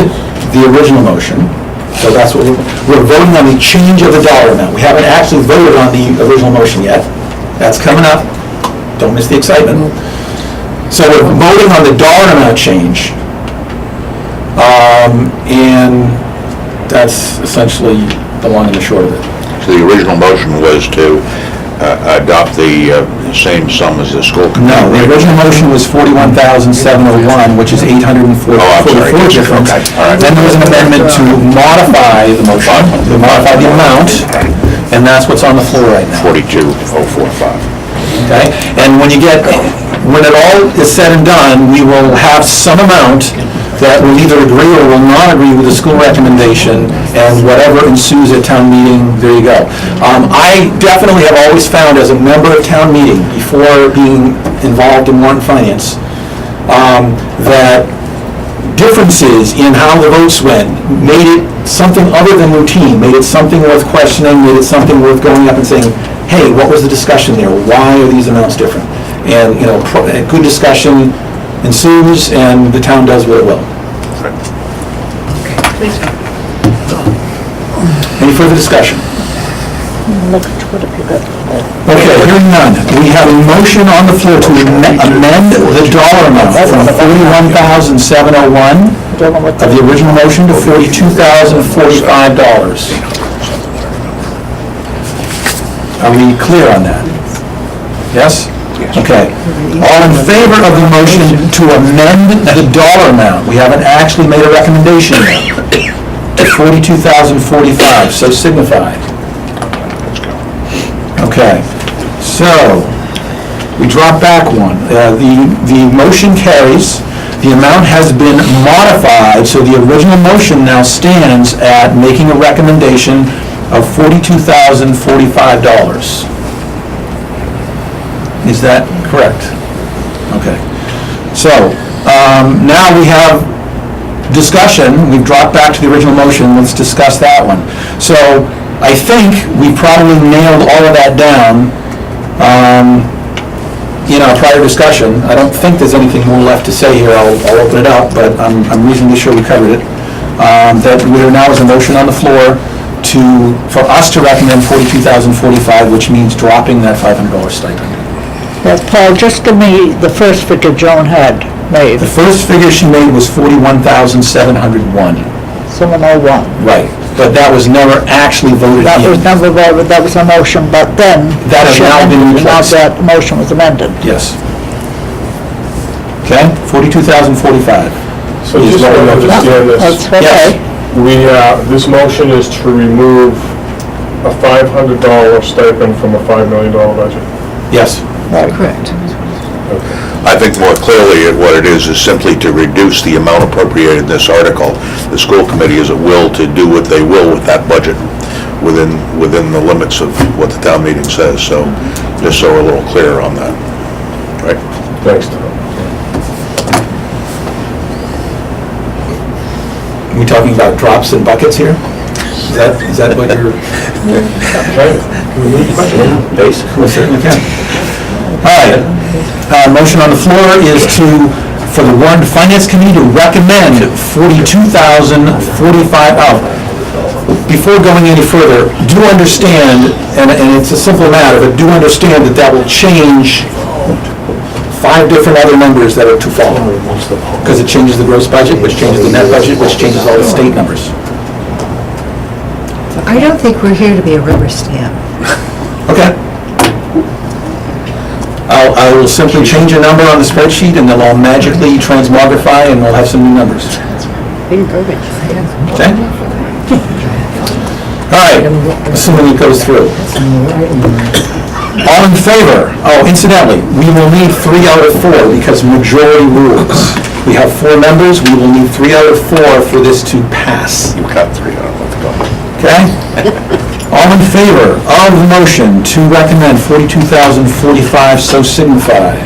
the original motion. So that's what we're voting on, the change of the dollar amount. We haven't actually voted on the original motion yet. That's coming up. Don't miss the excitement. So we're voting on the dollar amount change. And that's essentially the long and the short of it. So the original motion was to adopt the same sum as the school committee? No, the original motion was $41,701, which is $844 difference. Then there was an amendment to modify the motion, to modify the amount, and that's what's on the floor right now. 42,045. Okay? And when it all is said and done, we will have some amount that will either agree or will not agree with the school recommendation, and whatever ensues at town meeting, there you go. I definitely have always found, as a member of town meeting, before being involved in Warrant and Finance, that differences in how the votes went made it something other than routine, made it something worth questioning, made it something worth going up and saying, hey, what was the discussion there? Why are these amounts different? And, a good discussion ensues, and the town does what it will. Any further discussion? Okay, hearing none. We have a motion on the floor to amend the dollar amount from $41,701 of the original motion to $42,045. Are we clear on that? Yes? Okay. All in favor of the motion to amend the dollar amount? We haven't actually made a recommendation yet. To $42,045, so signify. Okay. So, we drop back one. The motion carries. The amount has been modified, so the original motion now stands at making a recommendation of $42,045. Is that correct? Okay. So, now we have discussion. We've dropped back to the original motion. Let's discuss that one. So, I think we probably nailed all of that down in our prior discussion. I don't think there's anything more left to say here. I'll open it up, but I'm reasonably sure we covered it. That there now is a motion on the floor for us to recommend $42,045, which means dropping that $500 stipend. Well, Paul, just give me the first figure Joan had made, The first figure she made was $41,701. 701. Right, but that was never actually voted That was in. never voted, that was a motion, but then... That has now been Now replaced. that motion was amended. Yes. Okay, $42,045. So just what to we understand this, That's okay. this motion is to remove a $500 stipend from a $5 million budget. Yes. Correct. I think more clearly what it is simply to reduce the amount appropriated in this article. The school committee is at will to do what they will with that budget within the limits of what the town meeting says. So just so we're a little clearer on that. Right? Thanks, Tom. Are we talking about drops and buckets here? Is that what you're... Basically, we certainly can. All right. Motion on the floor is for the Warrant and Finance Committee to recommend $42,045. Before going any further, do understand, and it's a simple matter, but do understand that will change 5 different other numbers that are to follow. Because it changes the gross budget, which changes the net budget, which changes all the state numbers. I don't think we're here to be a rubber stamp. Okay. I will simply change a number on the spreadsheet and they'll all magically transmogrify and we'll have some new numbers. Okay? All right, assuming it goes through. All in favor? Oh, incidentally, we will need 3 out of 4 because majority rules. We have 4 members, we will need 3 out of 4 for this to pass. You got 3 out of what to go. Okay? All in favor of the motion to recommend $42,045, so signify.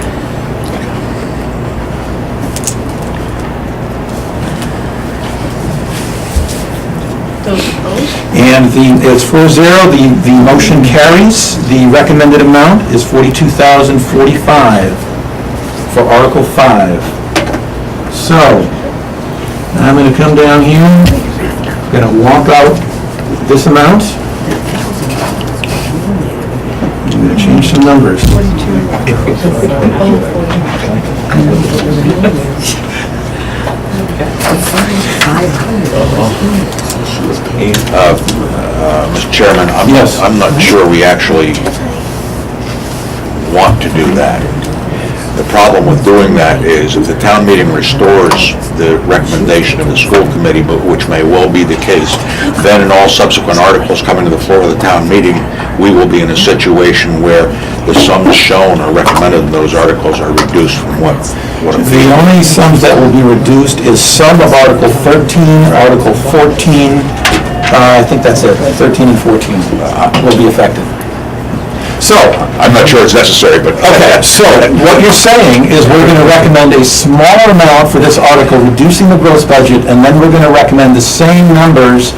And it's 4-0, the motion carries. The recommended amount is $42,045 for Article 5. So, I'm going to come down here, I'm going to walk out this amount. I'm going to change some numbers. Mr. Chairman, Yes. I'm not sure we actually want to do that. The problem with doing that is if the town meeting restores the recommendation of the school committee, but which may well be the case, then in all subsequent articles coming to the floor of the town meeting, we will be in a situation where the sums shown or recommended in those articles are reduced from what The only sums that will be reduced is sum of Article 13, Article 14, I think that's it, 13 and 14 will be affected. So, I'm not sure it's necessary, but... okay, so what you're saying is we're going to recommend a smaller amount for this article, reducing the gross budget, and then we're going to recommend the same numbers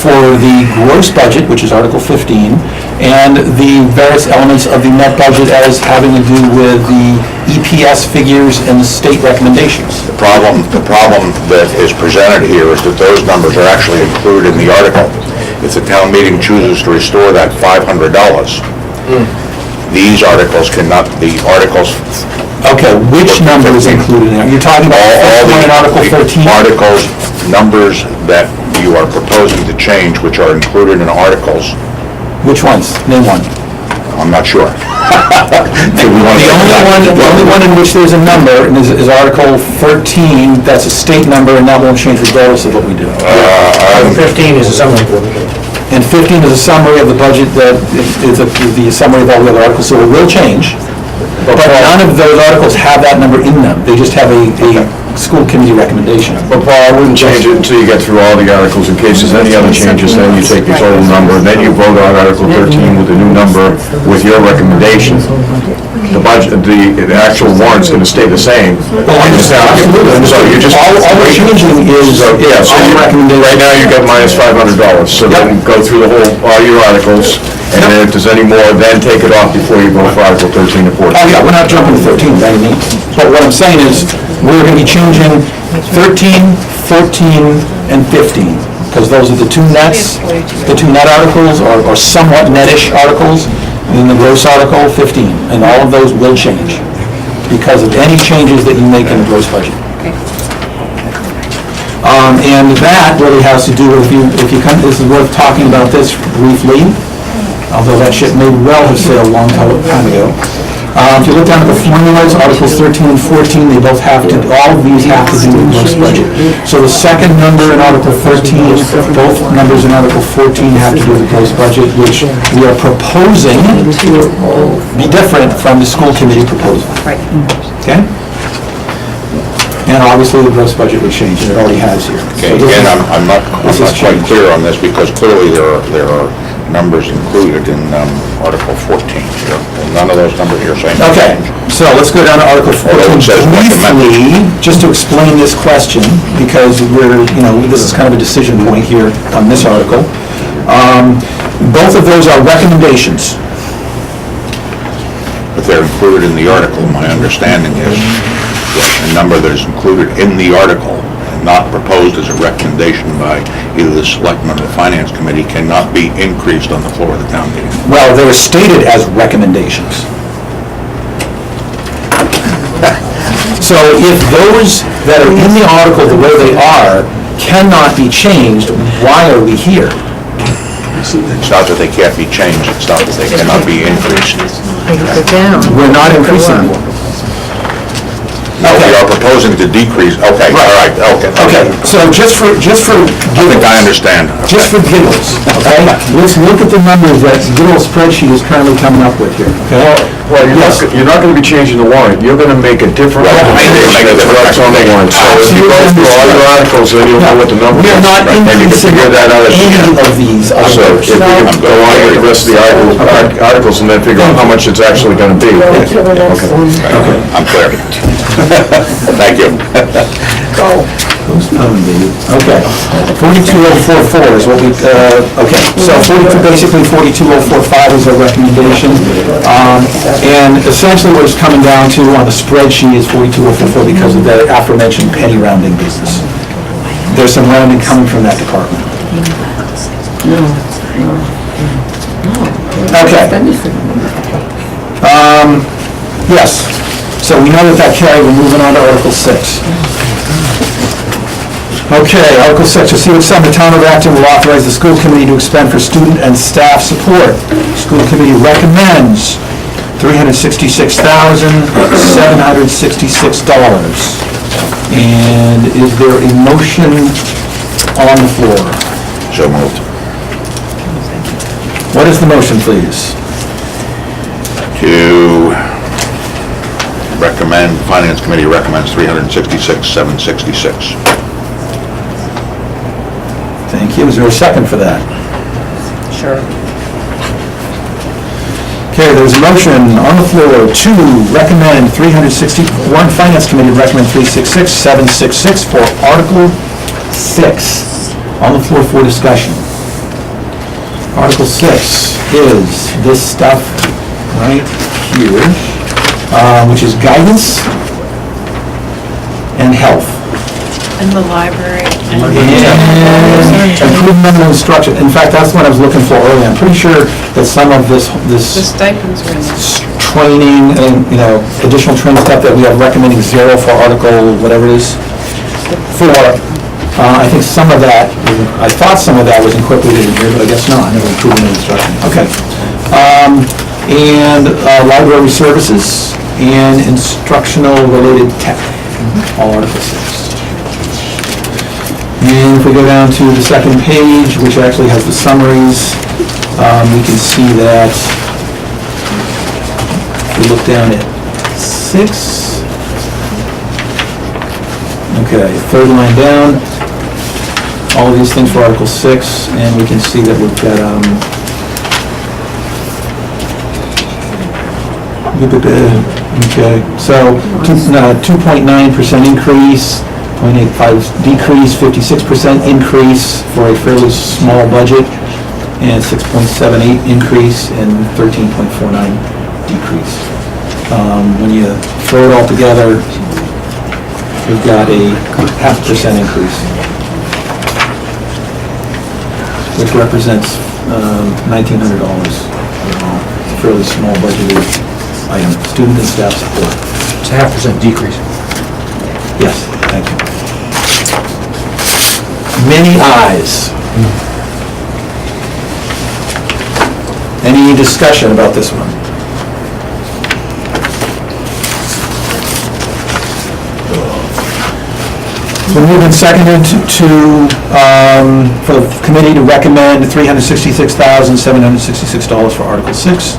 for the gross budget, which is Article 15, and the various elements of the net budget as having to do with the EPS figures and the state recommendations. The problem that is presented here is that those numbers are actually included in the article. If the town meeting chooses to restore that $500, these articles cannot, the articles... Okay, which number is included in there? You're talking about all in Article 13? Articles, numbers that you are proposing to change, which are included in articles. Which ones? Name one. I'm not sure. The only one in which there's a number is Article 13, that's a state number, and that won't change regardless of what we do. Article 15 is a summary. And 15 is a summary of the budget, that is the summary of all the other articles, so it will change. But none of those articles have that number in them. They just have a school committee recommendation. But Paul, I wouldn't change it until you get through all the articles. In case there's any other changes, then you take the total number, and then you vote on Article 13 with the new number with your recommendation. The budget, the actual warrant's gonna stay the same. Absolutely. So you just... All we're changing is Yeah, so our recommendation. right now you got minus $500, so then go through all your articles, and then if there's any more, then take it off before you go for Article 13 and 14. Oh, yeah, we're not jumping to 13 by any means. But what I'm saying is, we're going to be changing 13, 14, and 15, because those are the two nets, the two net articles, or somewhat netish articles, and then the gross article, 15, and all of those will change because of any changes that you make in the gross budget. And that really has to do with, if you come, this is worth talking about this briefly, although that ship may well have sailed a long time ago. If you look down at the formulas, Articles 13 and 14, they both have to, all of these have to do with gross budget. So the second number in Article 13, both numbers in Article 14 have to do with the gross budget, which we are proposing be different from the school committee proposal. Right. Okay? And obviously, the gross budget would change, and it already has here. Okay, So this again, is- I'm not this is quite changed. clear on this, because clearly there are numbers included in Article 14 here. And none of those numbers here say. Okay, so let's go down to Article 14 Although it says briefly, just to explain this question, because this is kind of a decision point here on this article. Both of those are recommendations. But they're included in the article. My understanding is that the number that is included in the article and not proposed as a recommendation by either the selectmen or the finance committee cannot be increased on the floor of the town meeting. Well, they're stated as recommendations. So if those that are in the article the way they are cannot be changed, why are we here? It's not that they can't be changed, it's not that they cannot be increased. We're not increasing them. No, we are proposing to decrease, okay, all right, okay. Okay, so just for I think giggles, I understand. just for giggles, okay? Let's look at the numbers that the little spreadsheet is currently coming up with here, okay? Well, you're not gonna be changing the warrant, you're gonna make a different recommendation that's what's on the warrant. So if you go through all your articles, then you'll know what the number is. We are not And you can increasing figure that out at the any end. of these. So if you can go on with the rest of the articles and then figure out how much it's actually gonna be. Okay. I'm clear. Thank you. Okay, 42044 is what we, okay, so 42045 is our recommendation. And essentially what it's coming down to on the spreadsheet is 42044 because of the aforementioned penny rounding business. There's some rounding coming from that department. Okay. Yes, so we know that carried, we're moving on to Article 6. Okay, Article 6, to see what sum the town of Acton will authorize the school committee to expend for student and staff support. School committee recommends $366,766. And is there a motion on the floor? So moved. What is the motion, please? To recommend, Finance Committee recommends $366,766. Thank you. Is there a second for that? Sure. Okay, there's a motion on the floor to recommend Finance Committee recommend 366,766 for Article 6. On the floor for discussion. Article 6 is this stuff right here, which is guidance and health. And the library. And improvement and instruction. In fact, that's what I was looking for earlier. I'm pretty sure that some of this The stipends were in there. training and, additional training stuff that we have recommending 0 for Article, whatever it is, 4. I think some of that, I thought some of that was incorporated in here, but I guess not. Improvement and instruction. Okay. and library services, and instructional-related tech, all Article 6. And if we go down to the second page, which actually has the summaries, we can see that, if we look down at 6, okay, third line down, all of these things for Article 6, and we can see that we've got, okay, so 2.9% increase, 0.85 decrease, 56% increase for a fairly small budget, and 6.78 increase and 13.49 decrease. When you throw it all together, we've got a 0.5% increase, which represents $1,900. It's a fairly small budgeted item, student and staff support. It's a 0.5% decrease. Yes, thank you. Many ayes. Any discussion about this one? So moved and seconded for the committee to recommend $366,766 for Article 6.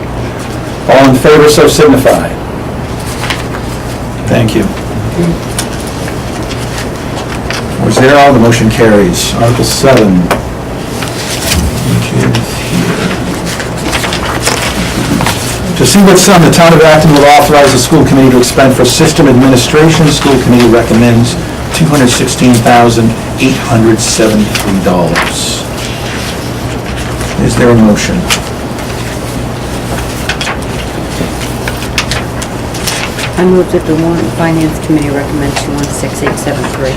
All in favor, so signify. Thank you. 4-0, the motion carries. Article 7, which is here. To see what sum the town of Acton will authorize the school committee to expend for system administration, school committee recommends $216,873. Is there a motion? I move that the Warrant and Finance Committee recommend 216,873.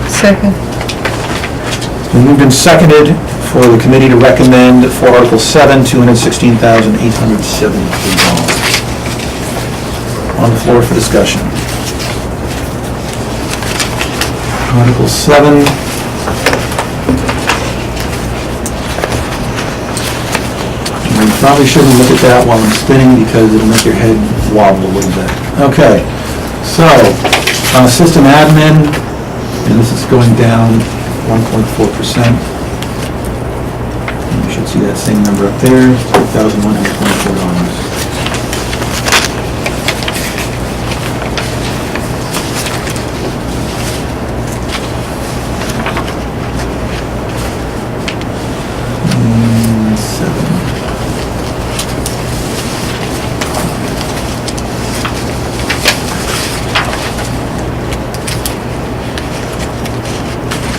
Second. It's been moved and seconded for the committee to recommend for Article 7, $216,873. On the floor for discussion. Article 7. You probably shouldn't look at that while I'm spinning because it'll make your head wobble a little bit. Okay, so, system admin, and this is going down 1.4%. You should see that same number up there, $2,124.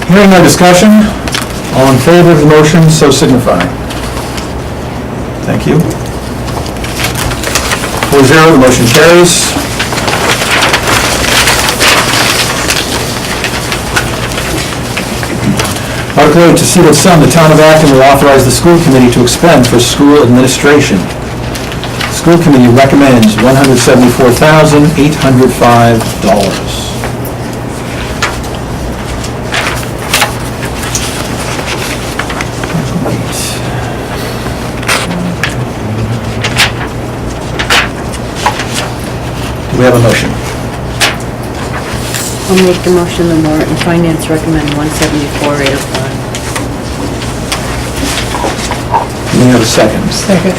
Hearing no discussion, all in favor of the motion, so signify. Thank you. 4-0, the motion carries. Article 8, to see what sum the town of Acton will authorize the school committee to expend for school administration. School committee recommends $174,805. We have a motion. I'll make the motion, the Warrant and Finance recommend 174,805. We have a second. Second.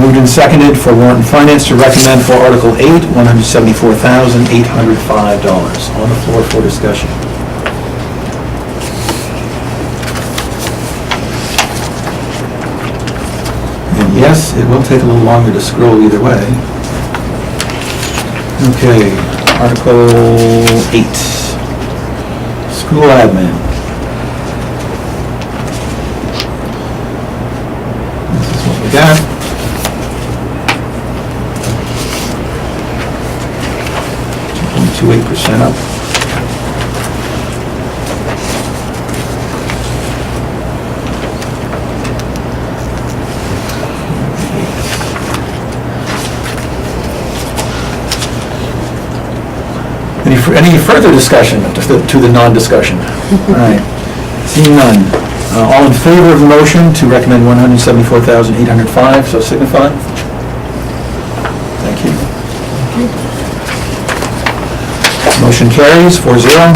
Moved and seconded for Warrant and Finance to recommend for Article 8, $174,805. On the floor for discussion. And yes, it will take a little longer to scroll either way. Okay, Article 8, school admin. This is what we got. $2.28% up. Any further discussion to the non-discussion? All right, seeing none. All in favor of the motion to recommend $174,805, so signify. Thank you. Motion carries 4-0.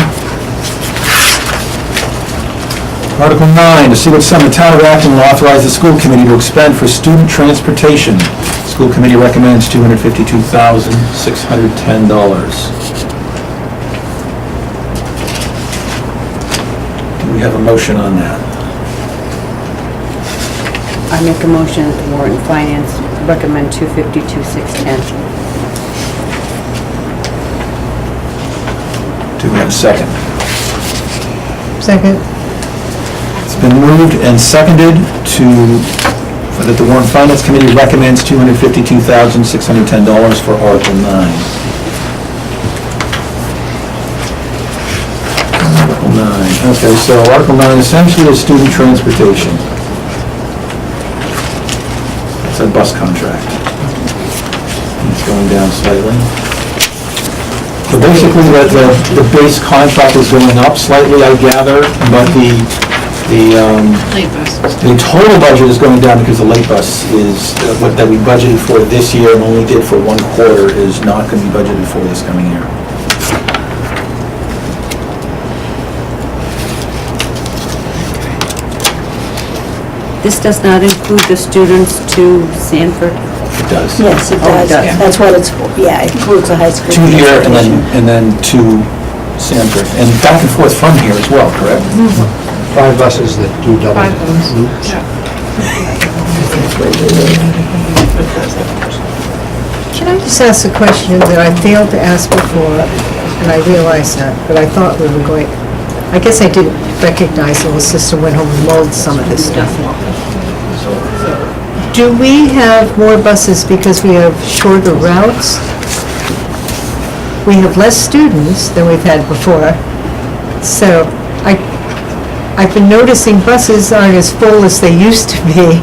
Article 9, to see what sum the town of Acton will authorize the school committee to expend for student transportation. School committee recommends $252,610. Do we have a motion on that? I make a motion that the Warrant and Finance recommend 252,610. Do we have a second? Second. It's been moved and seconded that the Warrant and Finance Committee recommends $252,610 for Article 9. Article 9, okay, so Article 9 essentially is student transportation. It's a bus contract. It's going down slightly. So basically, the base contract is going up slightly, I gather, but the Late bus. the total budget is going down because the late bus is, what that we budgeted for this year and only did for one quarter is not going to be budgeted for this coming year. This does not include the students to Sanford? It does. Yes, it Oh, it does. does. That's what it's for. Yeah, it includes the high school. To here and then to Sanford, and back and forth from here as well, correct? 5 buses that do double 5 buses. loops. Can I just ask a question that I failed to ask before, and I realize that, but I thought we were going, I guess I didn't recognize the sister went home and mulled some of this stuff. Do we have more buses because we have shorter routes? We have less students than we've had before, so I've been noticing buses aren't as full as they used to be.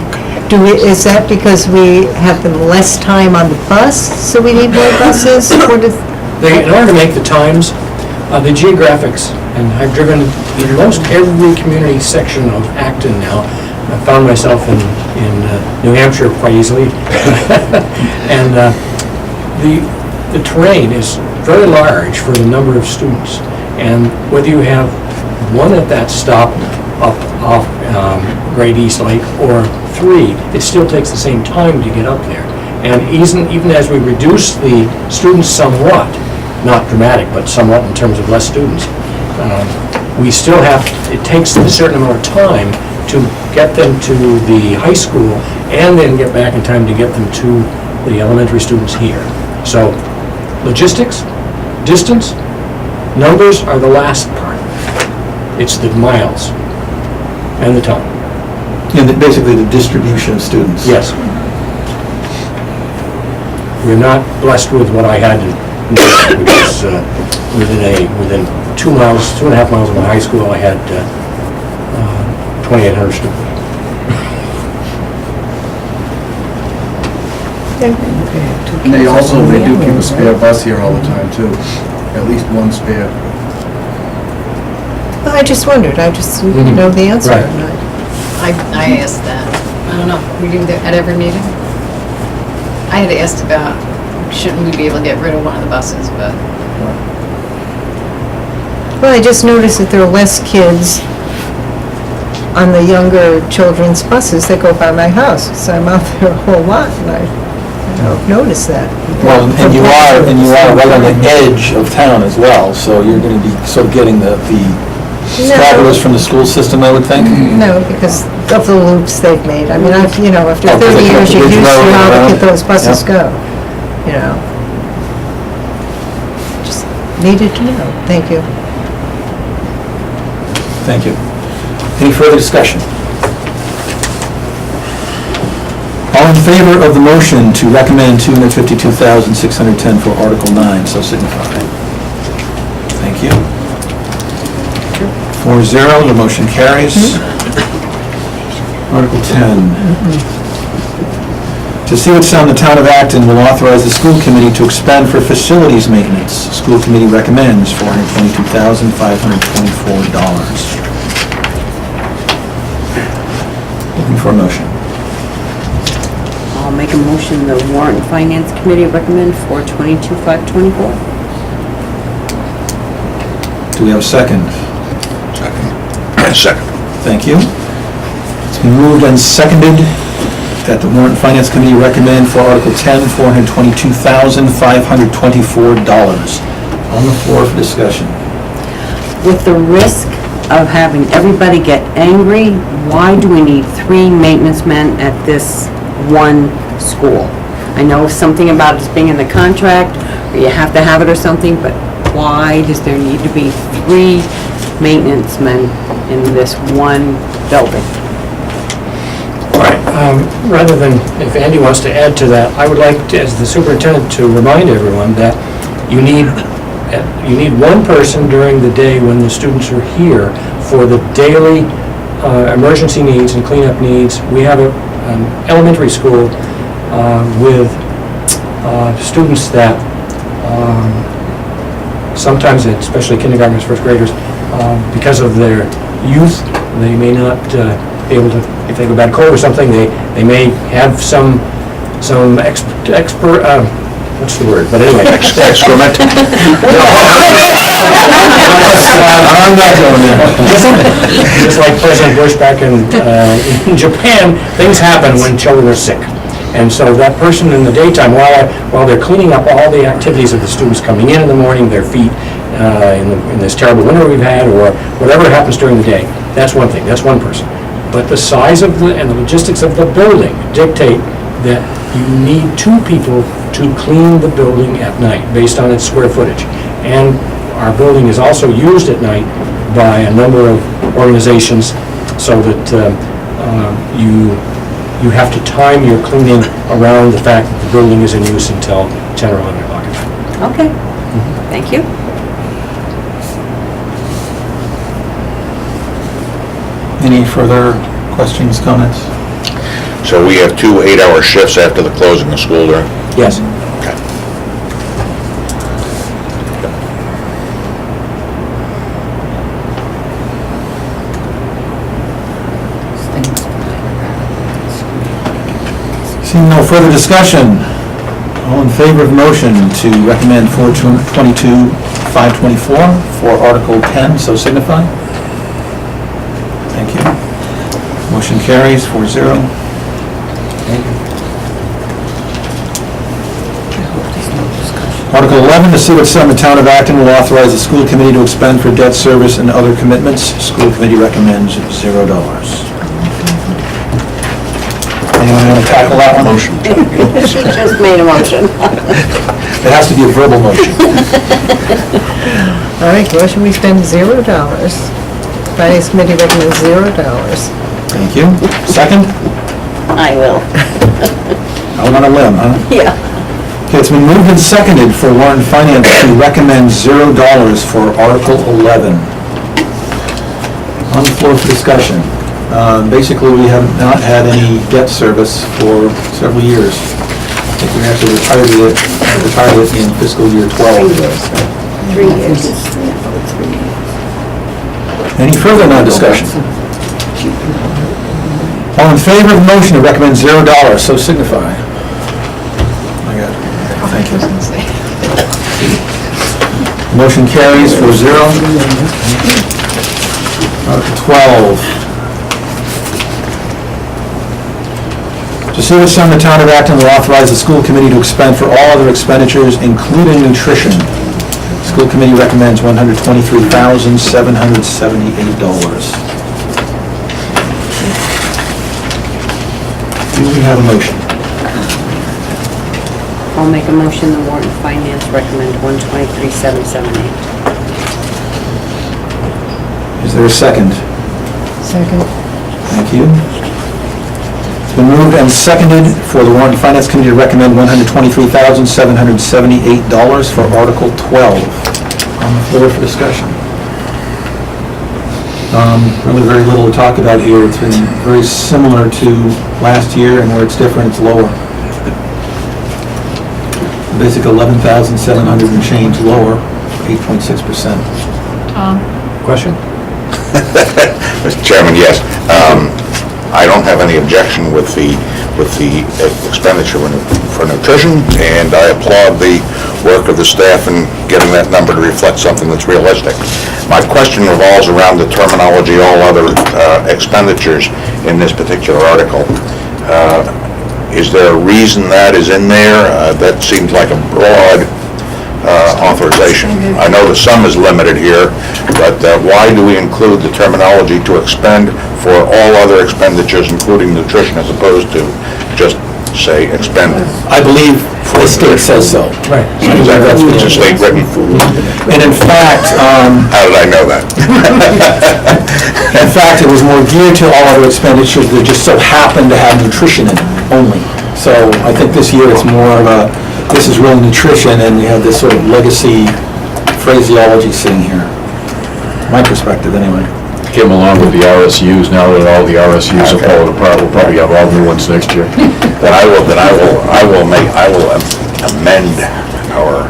Is that because we have them less time on the bus, so we need more buses? Or does- In order to make the times, the geographics, and I've driven in most every community section of Acton now. I found myself in New Hampshire quite easily. And the terrain is very large for the number of students. And whether you have one at that stop up off Great East Lake or 3, it still takes the same time to get up there. And even as we reduce the students somewhat, not dramatic, but somewhat in terms of less students, we still have, it takes a certain amount of time to get them to the high school and then get back in time to get them to the elementary students here. So logistics, distance, numbers are the last part. It's the miles and the time. And basically the distribution of students. Yes. We're not blessed with what I had to do, which is within 2.5 miles of my high school, I had 2,800 students. They also, they do keep a spare bus here all the time too, at least one spare. Well, I just wondered, I just didn't know the answer. Right. I asked that. I don't know, we do that at every meeting? I had asked about, shouldn't we be able to get rid of one of the buses, but Well, I just noticed that there are less kids on the younger children's buses that go by my house, so I'm out there a whole lot, and I noticed that. Well, and you are right on the edge of town as well, so you're going to be sort of getting the stragglers from the school system, I would think. No, because of the loops they've made. I mean, after Oh, 'cause 30 they years, kept the you're bridge used road to how around. those buses Yep. go, you know. Just needed to know. Thank you. Thank you. Any further discussion? All in favor of the motion to recommend $252,610 for Article 9, so signify. Thank you. 4-0, the motion carries. Article 10. To see what sum the town of Acton will authorize the school committee to expend for facilities maintenance. School committee recommends $422,524. for a motion? I'll make a motion, the Warrant and Finance Committee recommend for 22,524. Do we have a second? Second. Thank you. It's been moved and seconded that the Warrant and Finance Committee recommend for Article 10, $422,524. On the floor for discussion. With the risk of having everybody get angry, why do we need 3 maintenance men at this one school? I know something about it being in the contract, or you have to have it or something, but why does there need to be 3 maintenance men in this one building? Rather than, if Andy wants to add to that, I would like, as the superintendent, to remind everyone that you need one person during the day when the students are here for the daily emergency needs and cleanup needs. We have an elementary school with students that sometimes, especially kindergartners, first graders, because of their youth, they may not be able to, if they have a bad cold or something, they may have some expert, what's the word, but anyway. Excrement. I'm not going there. Just like President Bush back in Japan, things happen when children are sick. And so that person in the daytime, while they're cleaning up all the activities of the students coming in the morning, their feet, in this terrible winter we've had, or whatever happens during the day, that's one thing, that's one person. But the size of and the logistics of the building dictate that you need 2 people to clean the building at night, based on its square footage. And our building is also used at night by a number of organizations, so that you have to time your cleaning around the fact that the building is in use until 10 or 11 o'clock at night. Okay, thank you. Any further questions, comments? So we have 2 8-hour shifts after the closing of school there? Yes. Okay. Seeing no further discussion, all in favor of motion to recommend 422,524 for Article 10, so signify. Thank you. Motion carries 4-0. Article 11, to see what sum the town of Acton will authorize the school committee to expend for debt service and other commitments. School committee recommends $0. Anyone want to tackle that one? Motion. She just made a motion. It has to be a verbal motion. All right, motion, we spend $0. Finance Committee recommends $0. Thank you. Second? I will. Out on a limb, huh? Yeah. Okay, it's been moved and seconded for Warrant and Finance to recommend $0 for Article 11. On the floor for discussion. Basically, we have not had any debt service for several years. I think we actually retired it in fiscal year 12. 3 years. Any further non-discussion? All in favor of the motion to recommend $0, so signify. I got it. Thank you. Motion carries 4-0. Article 12. To see what sum the town of Acton will authorize the school committee to expend for all other expenditures, including nutrition. School committee recommends $123,778. Do we have a motion? I'll make a motion, the Warrant and Finance recommend 123,778. Is there a second? Second. Thank you. It's been moved and seconded for the Warrant and Finance Committee to recommend $123,778 for Article 12. On the floor for discussion. Really very little to talk about here. It's been very similar to last year, and where it's different, it's lower. Basic 11,700 and change lower, 8.6%. Tom? Question? Mr. Chairman, yes. I don't have any objection with the expenditure for nutrition, and I applaud the work of the staff in getting that number to reflect something that's realistic. My question revolves around the terminology, all other expenditures in this particular article. Is there a reason that is in there? That seems like a broad authorization. I know the sum is limited here, but why do we include the terminology to expend for all other expenditures, including nutrition, as opposed to just say expend? I believe the state says so. Right. It's a state written. And in fact, How did I know that? in fact, it was more geared to all other expenditures that just so happened to have nutrition in it only. So I think this year it's more of a, this is real nutrition, and you have this sort of legacy phraseology sitting here. My perspective, anyway. Came along with the RSUs, now that all the RSUs are falling apart, we'll probably have all new ones next year. Then I will amend our,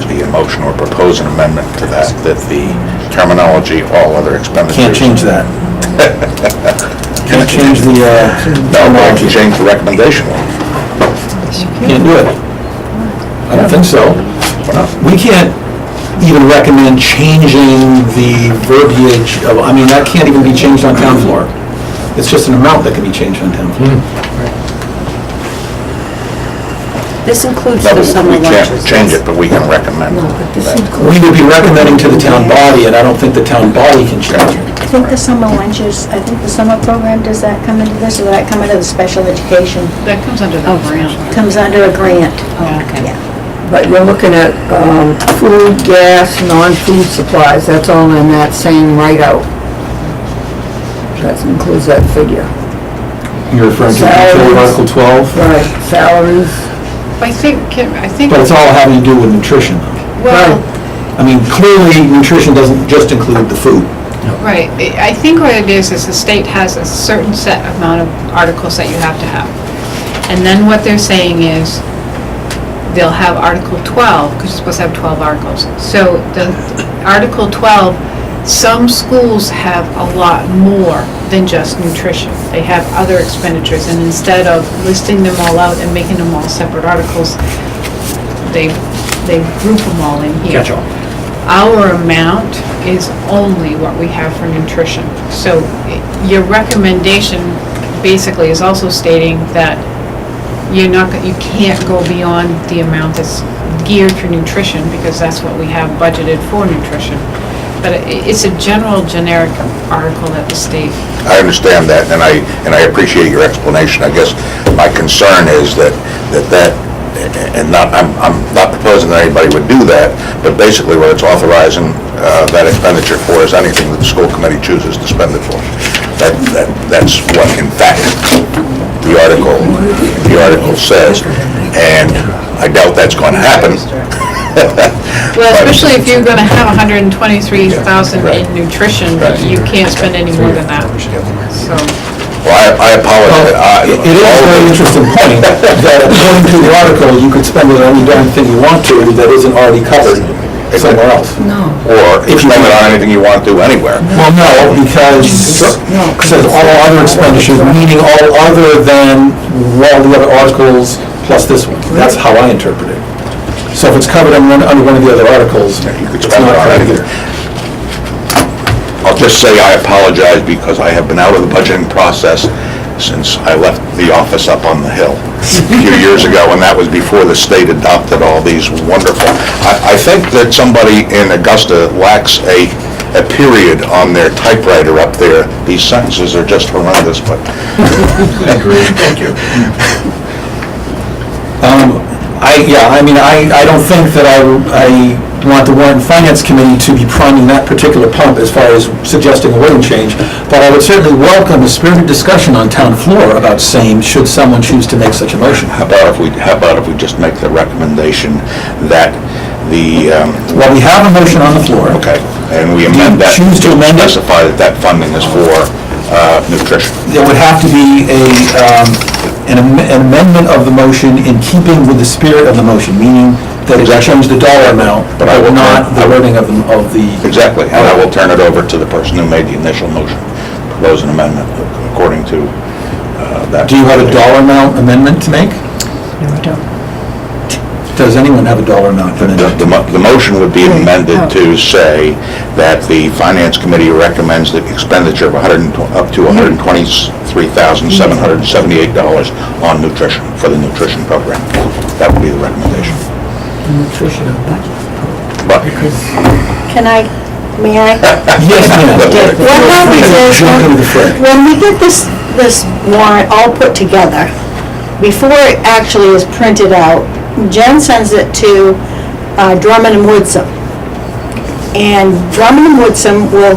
the motion, or propose an amendment to that the terminology, all other expenditures. Can't change that. Can't change the No, I can change the recommendation. Can't do it. I don't think so. We can't even recommend changing the verbiage of, I mean, that can't even be changed on town floor. It's just an amount that can be changed on town floor. This includes No, the summer we can't lunches. change it, but we can recommend that. We would be recommending to the town body, and I don't think the town body can change it. I think the summer lunches, I think the summer program, does that come into this, or does that come into the special education? That comes under the grant. Comes under a grant. Okay. Yeah. But you're looking at food, gas, non-food supplies, that's all in that same write-out. That includes that figure. You're referring to Salaries. Article 12? Right, salaries. I think, But it's all having to do with nutrition. well, I mean, clearly, nutrition doesn't just include the food. right, I think what it is the state has a certain set amount of articles that you have to have. And then what they're saying is, they'll have Article 12, because you're supposed to have 12 articles. So the Article 12, some schools have a lot more than just nutrition. They have other expenditures, and instead of listing them all out and making them all separate articles, they group them all in here. Catch all. Our amount is only what we have for nutrition. So your recommendation basically is also stating that you can't go beyond the amount that's geared for nutrition, because that's what we have budgeted for nutrition. But it's a generic article that the state. I understand that, and I appreciate your explanation. I guess my concern is that, and I'm not proposing that anybody would do that, but basically what it's authorizing that expenditure for is anything that the school committee chooses to spend it for. That's what, in fact, the article says, and I doubt that's going to happen. Well, especially if you're gonna have 123,000 in nutrition, you can't spend any more than that, so. Well, I apologize. It is a very interesting point, that according to the article, you could spend it on any darn thing you want to that isn't already covered somewhere else. No. Or if you spend it on anything you want to anywhere. Well, no, because it says all other expenditures, meaning all other than all the other articles plus this one. That's how I interpret it. So if it's covered under one of the other articles, You could it's spend not it on covered anything. either. I'll just say I apologize because I have been out of the budgeting process since I left the office up on the hill a few years ago, and that was before the state adopted all these wonderful. I think that somebody in Augusta lacks a period on their typewriter up there. These sentences are just horrendous, but. Thank you. I don't think that I want the Warrant and Finance Committee to be priming that particular pump as far as suggesting a wording change, but I would certainly welcome a spirited discussion on town floor about same, should someone choose to make such a motion. How about if we just make the recommendation that the, Well, we have a motion on the floor. okay, and we amend that. choose to amend it? Specify that funding is for nutrition. There would have to be an amendment of the motion in keeping with the spirit of the motion, meaning that it would change the dollar amount, but not the wording of the... Exactly, and I will turn it over to the person who made the initial motion, propose an amendment according to that. Do you have a dollar amount amendment to make? No, I don't. Does anyone have a dollar amount amendment? The motion would be amended to say that the Finance Committee recommends the expenditure of up to $123,778 on nutrition, for the nutrition program. That would be the recommendation. Nutrition budget. But Can I, may I? Yes, ma'am. What happens is, Jump into the fray. when we get this warrant all put together, before it actually is printed out, Jen sends it to Drummond and Woodson. And Drummond and Woodson will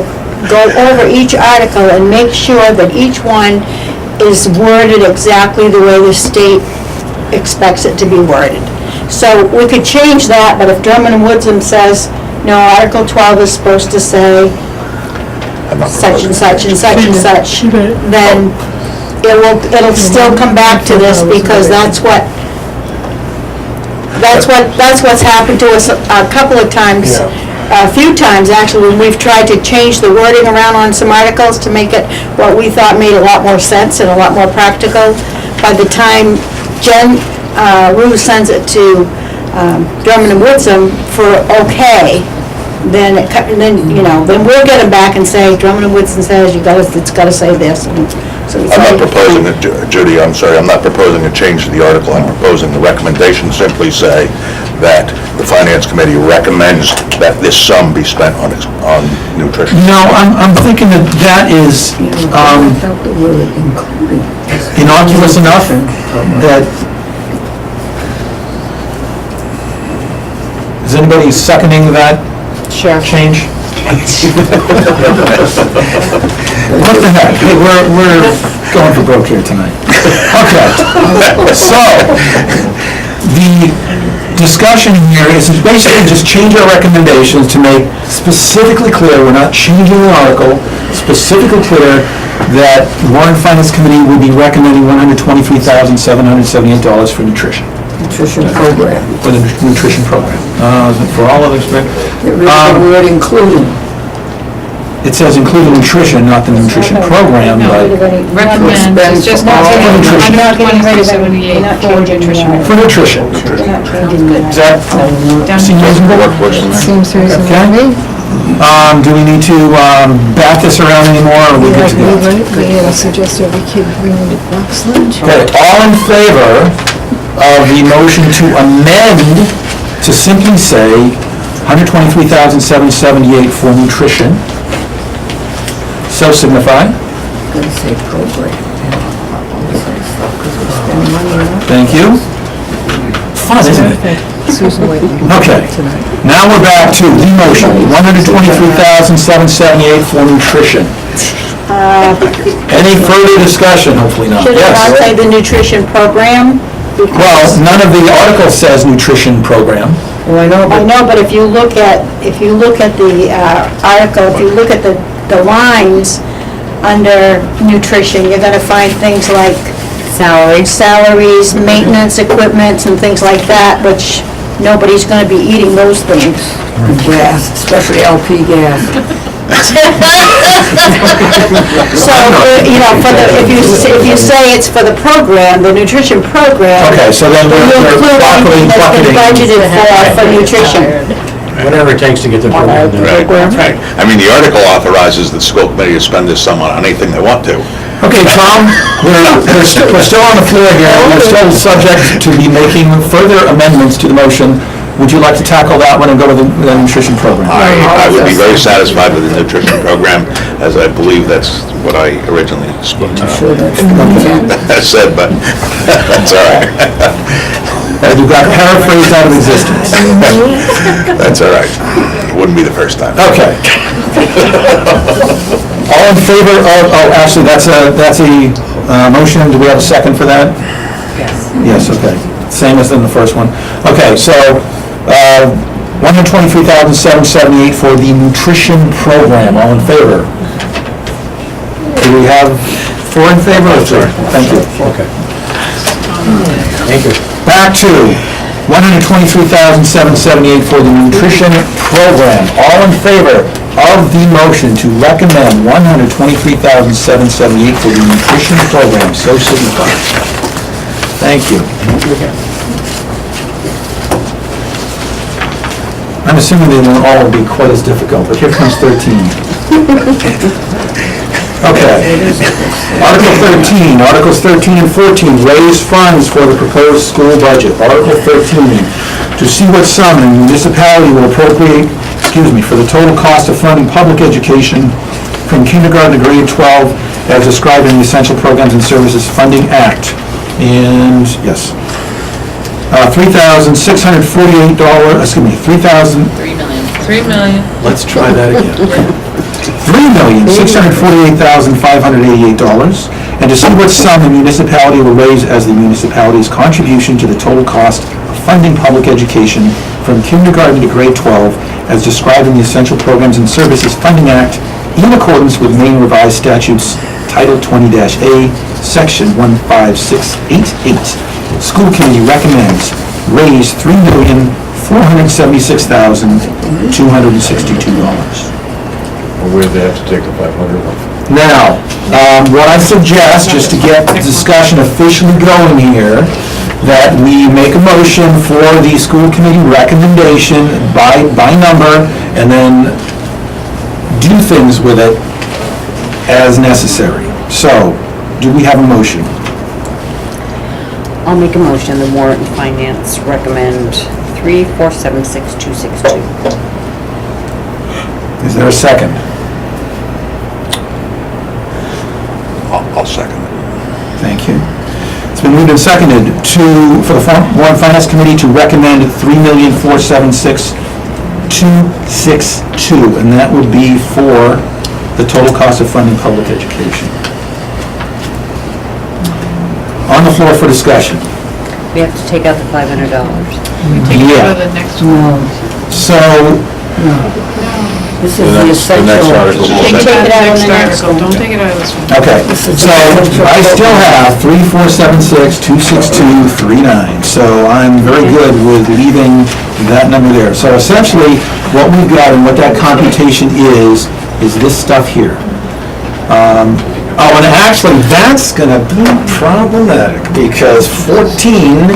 go over each article and make sure that each one is worded exactly the way the state expects it to be worded. So we could change that, but if Drummond and Woodson says, no, Article 12 is supposed to say such and such and such and such, then it'll still come back to this, because that's what's happened to us a couple of times, a few times actually, when we've tried to change the wording around on some articles to make it what we thought made a lot more sense and a lot more practical. By the time Jen Rue sends it to Drummond and Woodson for okay, then we'll get them back and say, Drummond and Woodson says it's got to say this. And so we I'm say, not proposing it, Judy, I'm sorry, I'm not proposing a change to the article. I'm proposing the recommendation simply say that the Finance Committee recommends that this sum be spent on nutrition. No, I'm thinking that is innocuous enough that... Is anybody seconding that change? What the heck? Hey, we're going for broke here tonight. Okay. So, the discussion here is basically just change our recommendations to make specifically clear, we're not changing the article, specifically clear that the Warrant and Finance Committee would be recommending $123,778 for nutrition. Nutrition program. For the nutrition program. For all others, Get rid of the word including. it says including nutrition, not the nutrition program, but Recommend, it's just not For getting nutrition. $123,778 for nutrition. for nutrition. Is that seem reasonable? Seems reasonable to me. Do we need to bat this around anymore, or are we good to go? Yeah, suggest every kid bring a box lunch. Okay, all in favor of the motion to amend to simply say $123,778 for nutrition, so signify. Gonna say program. Because we're spending money on it. Thank you. Fun, isn't it? Susan White. Okay, now we're back to the motion, $123,778 for nutrition. Any further discussion? Hopefully not. should it not Yes. say the nutrition program? Well, none of the article says nutrition program. Well, I know, I but know, but if you look at the article, if you look at the lines under nutrition, you're gonna find things like salaries, maintenance, equipment, and things like that, which nobody's gonna be eating those things. gas, especially LP gas. So, if you say it's for the program, the nutrition program, Okay, so then you we're include properly anything that's been bucketing. budgeted for nutrition. Whatever it takes to get the program done. Right. I mean, the article authorizes the school committee to spend this sum on anything they want to. Okay, Tom, we're still on the floor here, we're still subject to be making further amendments to the motion. Would you like to tackle that one and go to the nutrition program? I would be very satisfied with the nutrition program, as I believe that's what I originally Sure, that's said, but that's all right. You got paraphrased out of existence. That's all right. It wouldn't be the first time. Okay. All in favor of, actually, that's a motion. Do we have a second for that? Yes. Yes, okay. Same as in the first one. Okay, so, $123,778 for the nutrition program. All in favor? Do we have 4 in favor or 3? Thank you. Okay. Thank you. Back to $123,778 for the nutrition program. All in favor? of the motion to recommend $123,778 for the nutrition program, so signified. Thank you. I'm assuming they won't all be quite as difficult, but here comes 13. Okay. Article 13, Articles 13 and 14, raise funds for the proposed school budget. Article 13, to see what sum a municipality will appropriate, for the total cost of funding public education from kindergarten to grade 12 as described in the Essential Programs and Services Funding Act. And, yes, $3,648, $3 million. let's try that again. $3,648,588, and to see what sum the municipality will raise as the municipality's contribution to the total cost of funding public education from kindergarten to grade 12 as described in the Essential Programs and Services Funding Act in accordance with Maine Revised Statutes Title 20-A, Section 15688. School Committee recommends raise $3,476,262. Where they have to take the 500 off. Now, what I suggest, just to get the discussion officially going here, that we make a motion for the school committee recommendation by number, and then do things with it as necessary. So, do we have a motion? I'll make a motion, the Warrant and Finance recommend 3,476,262. Is there a second? I'll second it. Thank you. It's been moved and seconded for the Warrant and Finance Committee to recommend $3,476,262, and that would be for the total cost of funding public education. On the floor for discussion. We have to take out the $500. Take it out of the next one. So, This is the essential. The next article. Take it out of the next next article, one. don't take it out of this one. okay, so I still have 3,476,262,39, so I'm very good with leaving that number there. So essentially, what we've got and what that computation is this stuff here. And actually, that's gonna be problematic, because 14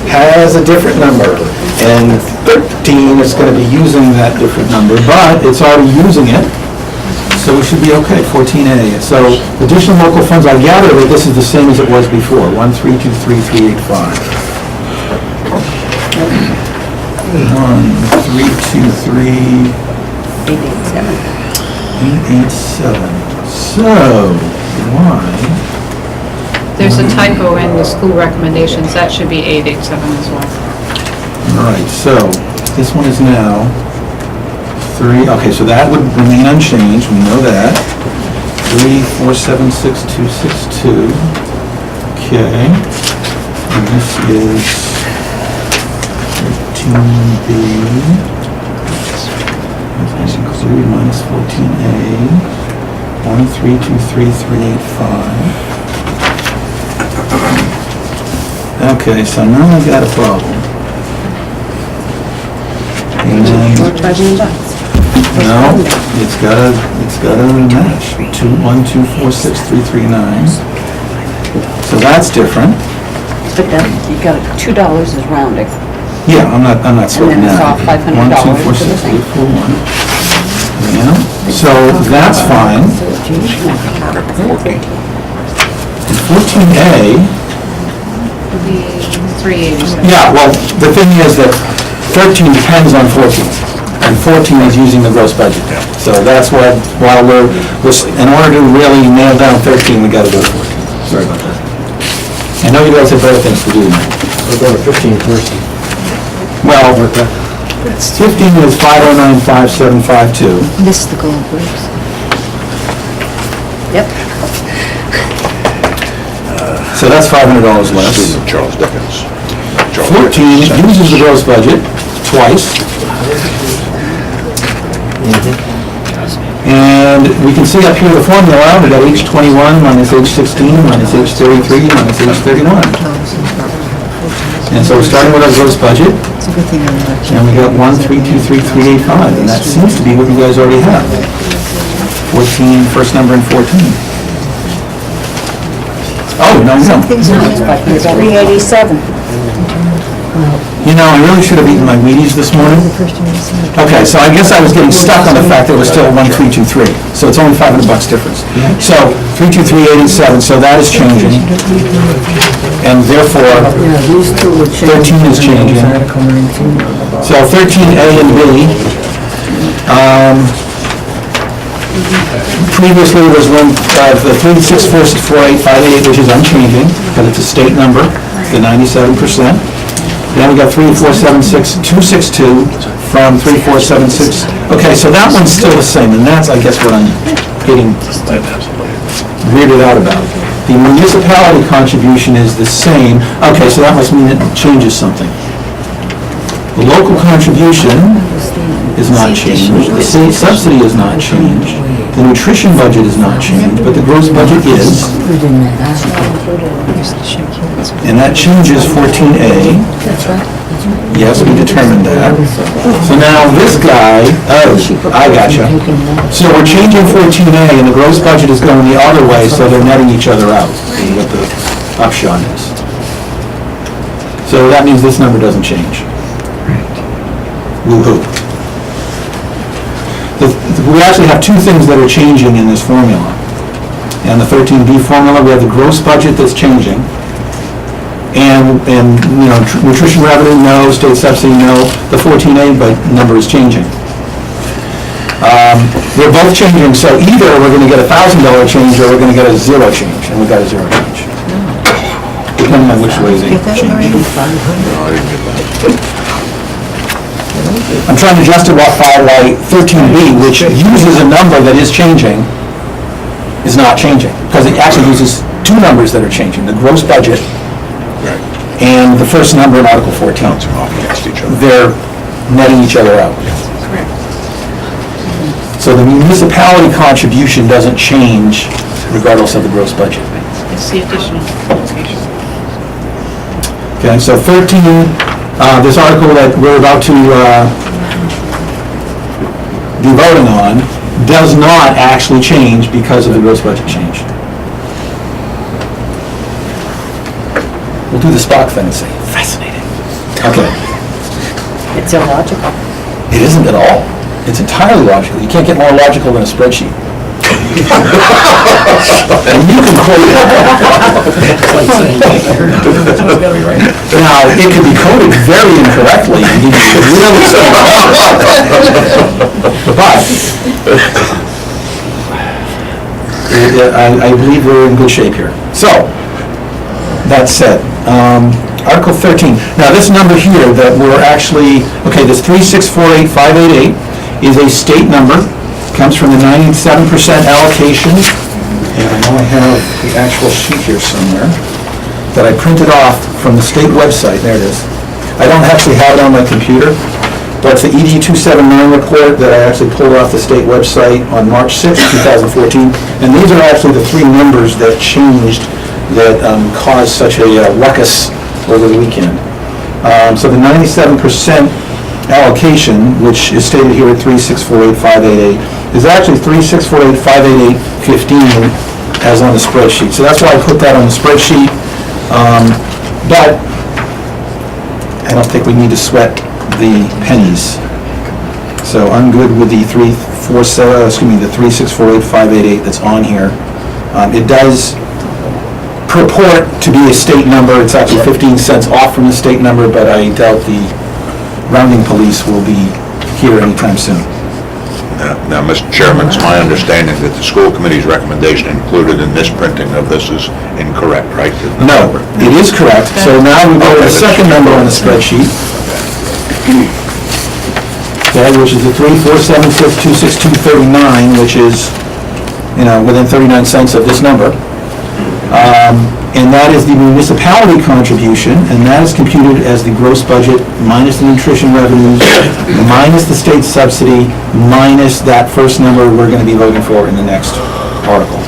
has a different number, and 13 is gonna be using that different number, but it's already using it, so we should be okay, 14A. So additional local funds, I gather that this is the same as it was before, 1323385. 1323887. 887. So, why? There's a typo in the school recommendations, that should be 887 as well. All right, so this one is now 3, okay, so that would remain unchanged, we know that. 3,476,262. Okay. And this is 13B. That's include minus 14A. 1323385. Okay, so now I've got a problem. And then, no, it's gotta match, 1246339. So that's different. But then you got $2 is rounding. Yeah, I'm not splitting And then that. it's off $500 for the thing. 1246341. Yeah, so that's fine. And 14A, Would be 387. yeah, well, the thing is that 13 depends on 14, and 14 is using the gross budget. So that's why, while we're, in order to really nail down 13, we gotta go to 14. Sorry about that. I know you guys have better things to do than that. We'll go to 15 first. Well, 15 is 5095752. Missed the gold bricks. Yep. So that's $500 less. Student Charles Dickens. Charles 14 Dickens. uses the gross budget twice. And we can see up here the formula, we got age 21 minus age 16 minus age 33 minus age 31. And so we're starting with our gross budget. It's a good thing I'm not And we got 1,323,385, and that seems to be what you guys already have. 14, first number in 14. Oh, no, no. 387. You know, I really should have eaten my Wheaties this morning. Okay, so I guess I was getting stuck on the fact that it was still 1,323, so it's only $500 difference. So 323,87, so that is changing, and therefore 13 is changing. So 13A and B. Previously was one the 364,648,588, which is unchanging because it's a state number, the 97%. Then we got 3476262 from 3476. Okay, so that one's still the same, and that's, I guess, what I'm getting weirded out about. The municipality contribution is the same. Okay, so that must mean it changes something. The local contribution is not changed. The state subsidy is not changed. The nutrition budget is not changed, but the gross budget is. And that changes 14A. Yes, we determined that. So now this guy, oh, I gotcha. So we're changing 14A and the gross budget is going the other way, so they're netting each other out, is what the upshot is. So that means this number doesn't change. Woo-hoo. We actually have two things that are changing in this formula. In the 13B formula, we have the gross budget that's changing, and you know, nutrition revenue, no, state subsidy, no. The 14A number is changing. They're both changing, so either we're going to get a $1,000 change or we're going to get a zero change, and we've got a zero change. Depending on which way they change. I'm trying to justify why 13B, which uses a number that is changing, is not changing, because it actually uses two numbers that are changing, the gross budget and the first number in Article 14. They're netting each other out. So the municipality contribution doesn't change regardless of the gross budget. It's the additional allocation. Okay, so 13, this article that we're about to be voting on does not actually change because of the gross budget change. We'll do the Spock thing and say, fascinating. Okay. It's illogical. It isn't at all. It's entirely logical. You can't get more logical than a spreadsheet. And you can quote it. Now, it can be coded very incorrectly and give you really but I believe we're in good shape here. So, that said, Article 13. Now, this number here that we're actually, okay, this 3648588 is a state number. Comes from the 97% allocation, and I know I have the actual sheet here somewhere that I printed off from the state website. There it is. I don't actually have it on my computer, but it's the ED 279 report that I actually pulled off the state website on March 6, 2014, and these are actually the three numbers that changed that caused such a ruckus over the weekend. So the 97% allocation, which is stated here at 3648588, is actually 3648588.15 as on the spreadsheet. So that's why I put that on the spreadsheet. But I don't think we need to sweat the pennies. So I'm good with the 3648588 that's on here. It does purport to be a state number. It's actually 15 cents off from the state number, but I doubt the rounding police will be here anytime soon. Now, Mr. Chairman, it's my understanding that the school committee's recommendation included in this printing of this is incorrect, right? No, it is correct. So now we go to the second number on the spreadsheet. Okay, which is the 347626239, which is, you know, within 39 cents of this number. And that is the municipality contribution, and that is computed as the gross budget minus the nutrition revenues, minus the state subsidy, minus that first number we're going to be voting for in the next article.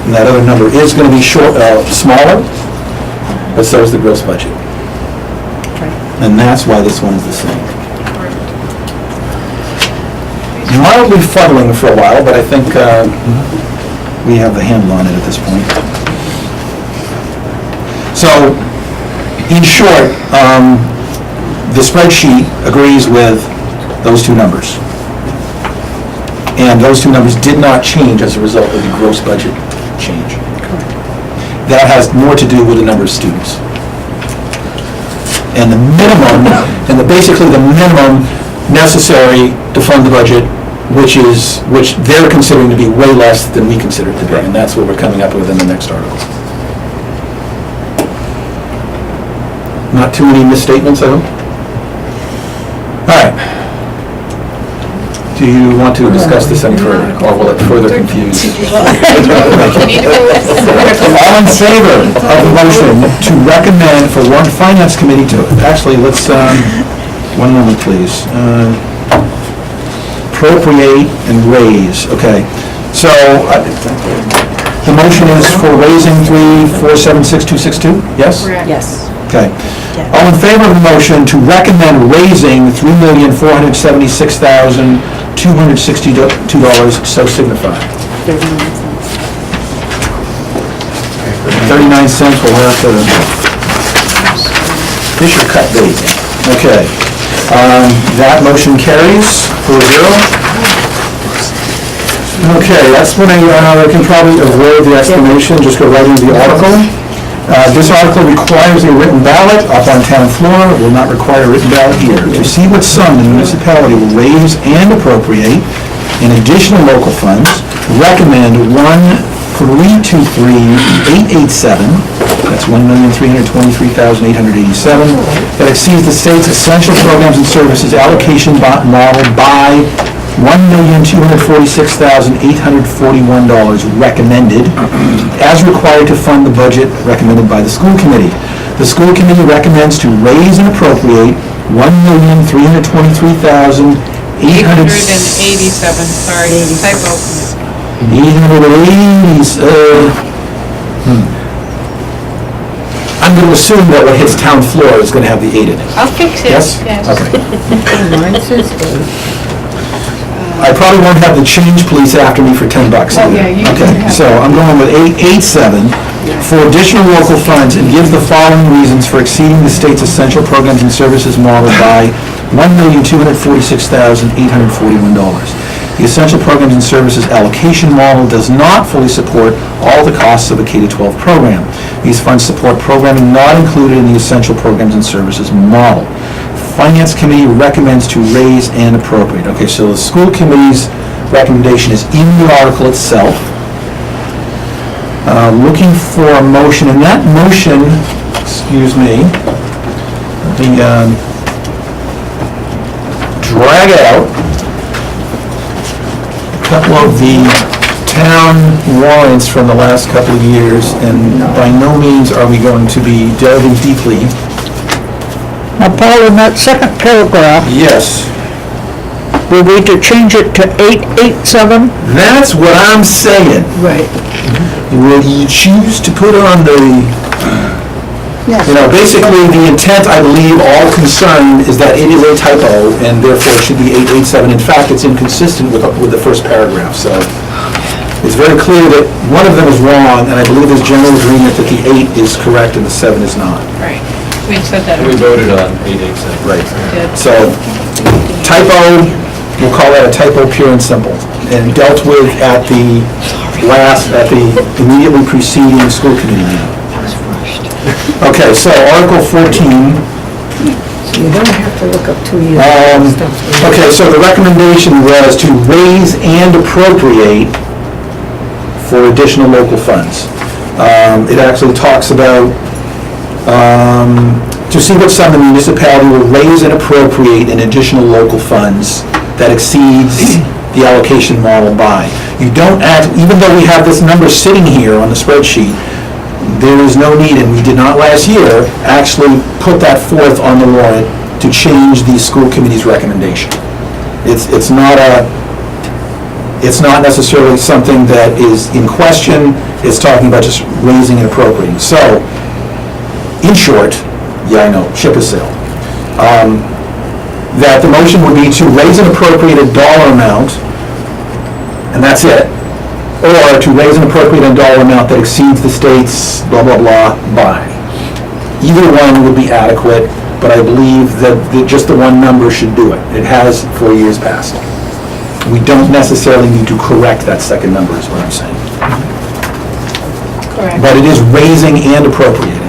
And that other number is going to be smaller, but so is the gross budget. And that's why this one's the same. Mildly fuddling for a while, but I think we have the handle on it at this point. So, in short, the spreadsheet agrees with those two numbers. And those two numbers did not change as a result of the gross budget change. That has more to do with the number of students. And the minimum, basically the minimum necessary to fund the budget, which they're considering to be way less than we consider it to be, and that's what we're coming up with in the next article. Not too many misstatements, I hope? All right. Do you want to discuss this any further, or will it further confuse? All in favor of the motion to recommend for Warrant and Finance Committee to, actually, let's, one moment, please. Appropriate and raise, okay. So, the motion is for raising 3476262, yes? Yes. Okay. All in favor of the motion to recommend raising $3,476,262, so signify. 39 cents, we'll have to, this should cut bait. Okay. That motion carries 4-0. Okay, that's when I can probably avoid the explanation, just go right into the article. This article requires a written ballot up on town floor. It will not require a written ballot here. To see what sum the municipality will raise and appropriate in additional local funds, recommend 1,323,887, that's 1,323,887, that exceeds the state's essential programs and services allocation model by $1,246,841 recommended, as required to fund the budget recommended by the school committee. The school committee recommends to raise and appropriate $1,323,887. 887, sorry, typo. 880, I'm going to assume that what hits town floor is going to have the 8 in it. I'll fix it. Yes? Yes. Okay. Mine says 8. I probably won't have the change police after me for $10 either. Yeah, you Okay, can have so I'm going with 887 for additional local funds, and gives the following reasons for exceeding the state's essential programs and services model by $1,246,841. The essential programs and services allocation model does not fully support all the costs of a K-12 program. These funds support programming not included in the essential programs and services model. Finance Committee recommends to raise and appropriate. Okay, so the school committee's recommendation is in the article itself. Looking for a motion, and that motion, excuse me, let me drag out a couple of the town warrants from the last couple of years, and by no means are we going to be delving deeply. Now, Paul, in that second paragraph, Yes. we need to change it to 887? That's what I'm saying. Right. Will you choose to put on the, basically the intent, I believe, all concerned is that it is a typo and therefore it should be 887. In fact, it's inconsistent with the first paragraph, so it's very clear that one of them is wrong, and I believe there's general agreement that the 8 is correct and the 7 is not. Right, we said that. We voted on 887. Right. Did. So, typo, we'll call that a typo pure and simple, and dealt with at the immediately preceding school committee meeting. Okay, so Article 14. You don't have to look up 2 years. Okay, so the recommendation was to raise and appropriate for additional local funds. It actually talks about to see what sum the municipality will raise and appropriate in additional local funds that exceeds the allocation model by. You don't act, even though we have this number sitting here on the spreadsheet, there is no need, and we did not last year, actually put that forth on the warrant to change the school committee's recommendation. It's not necessarily something that is in question, it's talking about just raising and appropriating. So, in short, yeah, I know, ship has sailed. that the motion would be to raise an appropriated dollar amount, and that's it, or to raise an appropriated dollar amount that exceeds the state's blah, blah, blah by. Either one would be adequate, but I believe that just the one number should do it. It has for years past. We don't necessarily need to correct that second number, is what I'm saying. Correct. But it is raising and appropriating.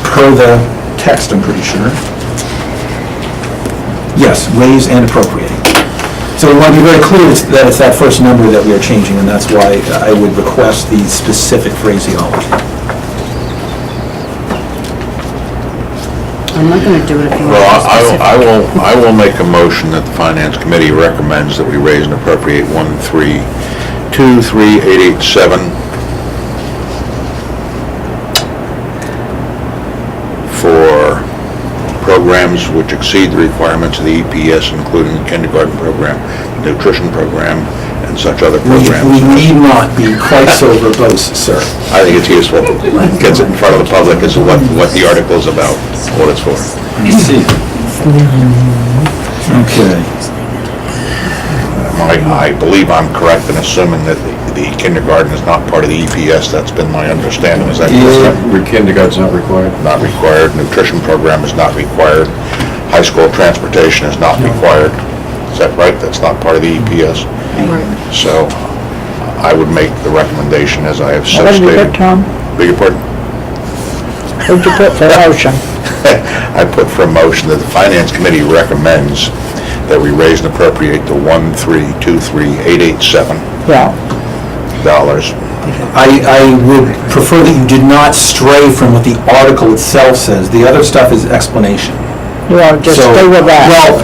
Per the text, I'm pretty sure. Yes, raise and appropriating. So we want to be very clear that it's that first number that we are changing, and that's why I would request the specific phraseology. I'm not gonna do it if you want Well, to be specific. I will make a motion that the Finance Committee recommends that we raise and appropriate 1323887 for programs which exceed the requirements of the EPS, including the kindergarten program, the nutrition program, and such other We programs. need not be quite so verbose, sir. I think it's useful. Gets it in front of the public as to what the article is about, what it's for. Okay. I believe I'm correct in assuming that the kindergarten is not part of the EPS. That's been my understanding. Is that correct? Kindergarten's not required? Not required. Nutrition program is not required. High school transportation is not required. Is that right? That's not part of the EPS? So I would make the recommendation as I have so What did you stated. put, Tom? Beg your pardon? What'd you put for motion? I put for a motion that the Finance Committee recommends that we raise and appropriate the 1323887 Yeah. dollars. I would prefer that you did not stray from what the article itself says. The other stuff is explanation. You want to just So, stay with that? Well,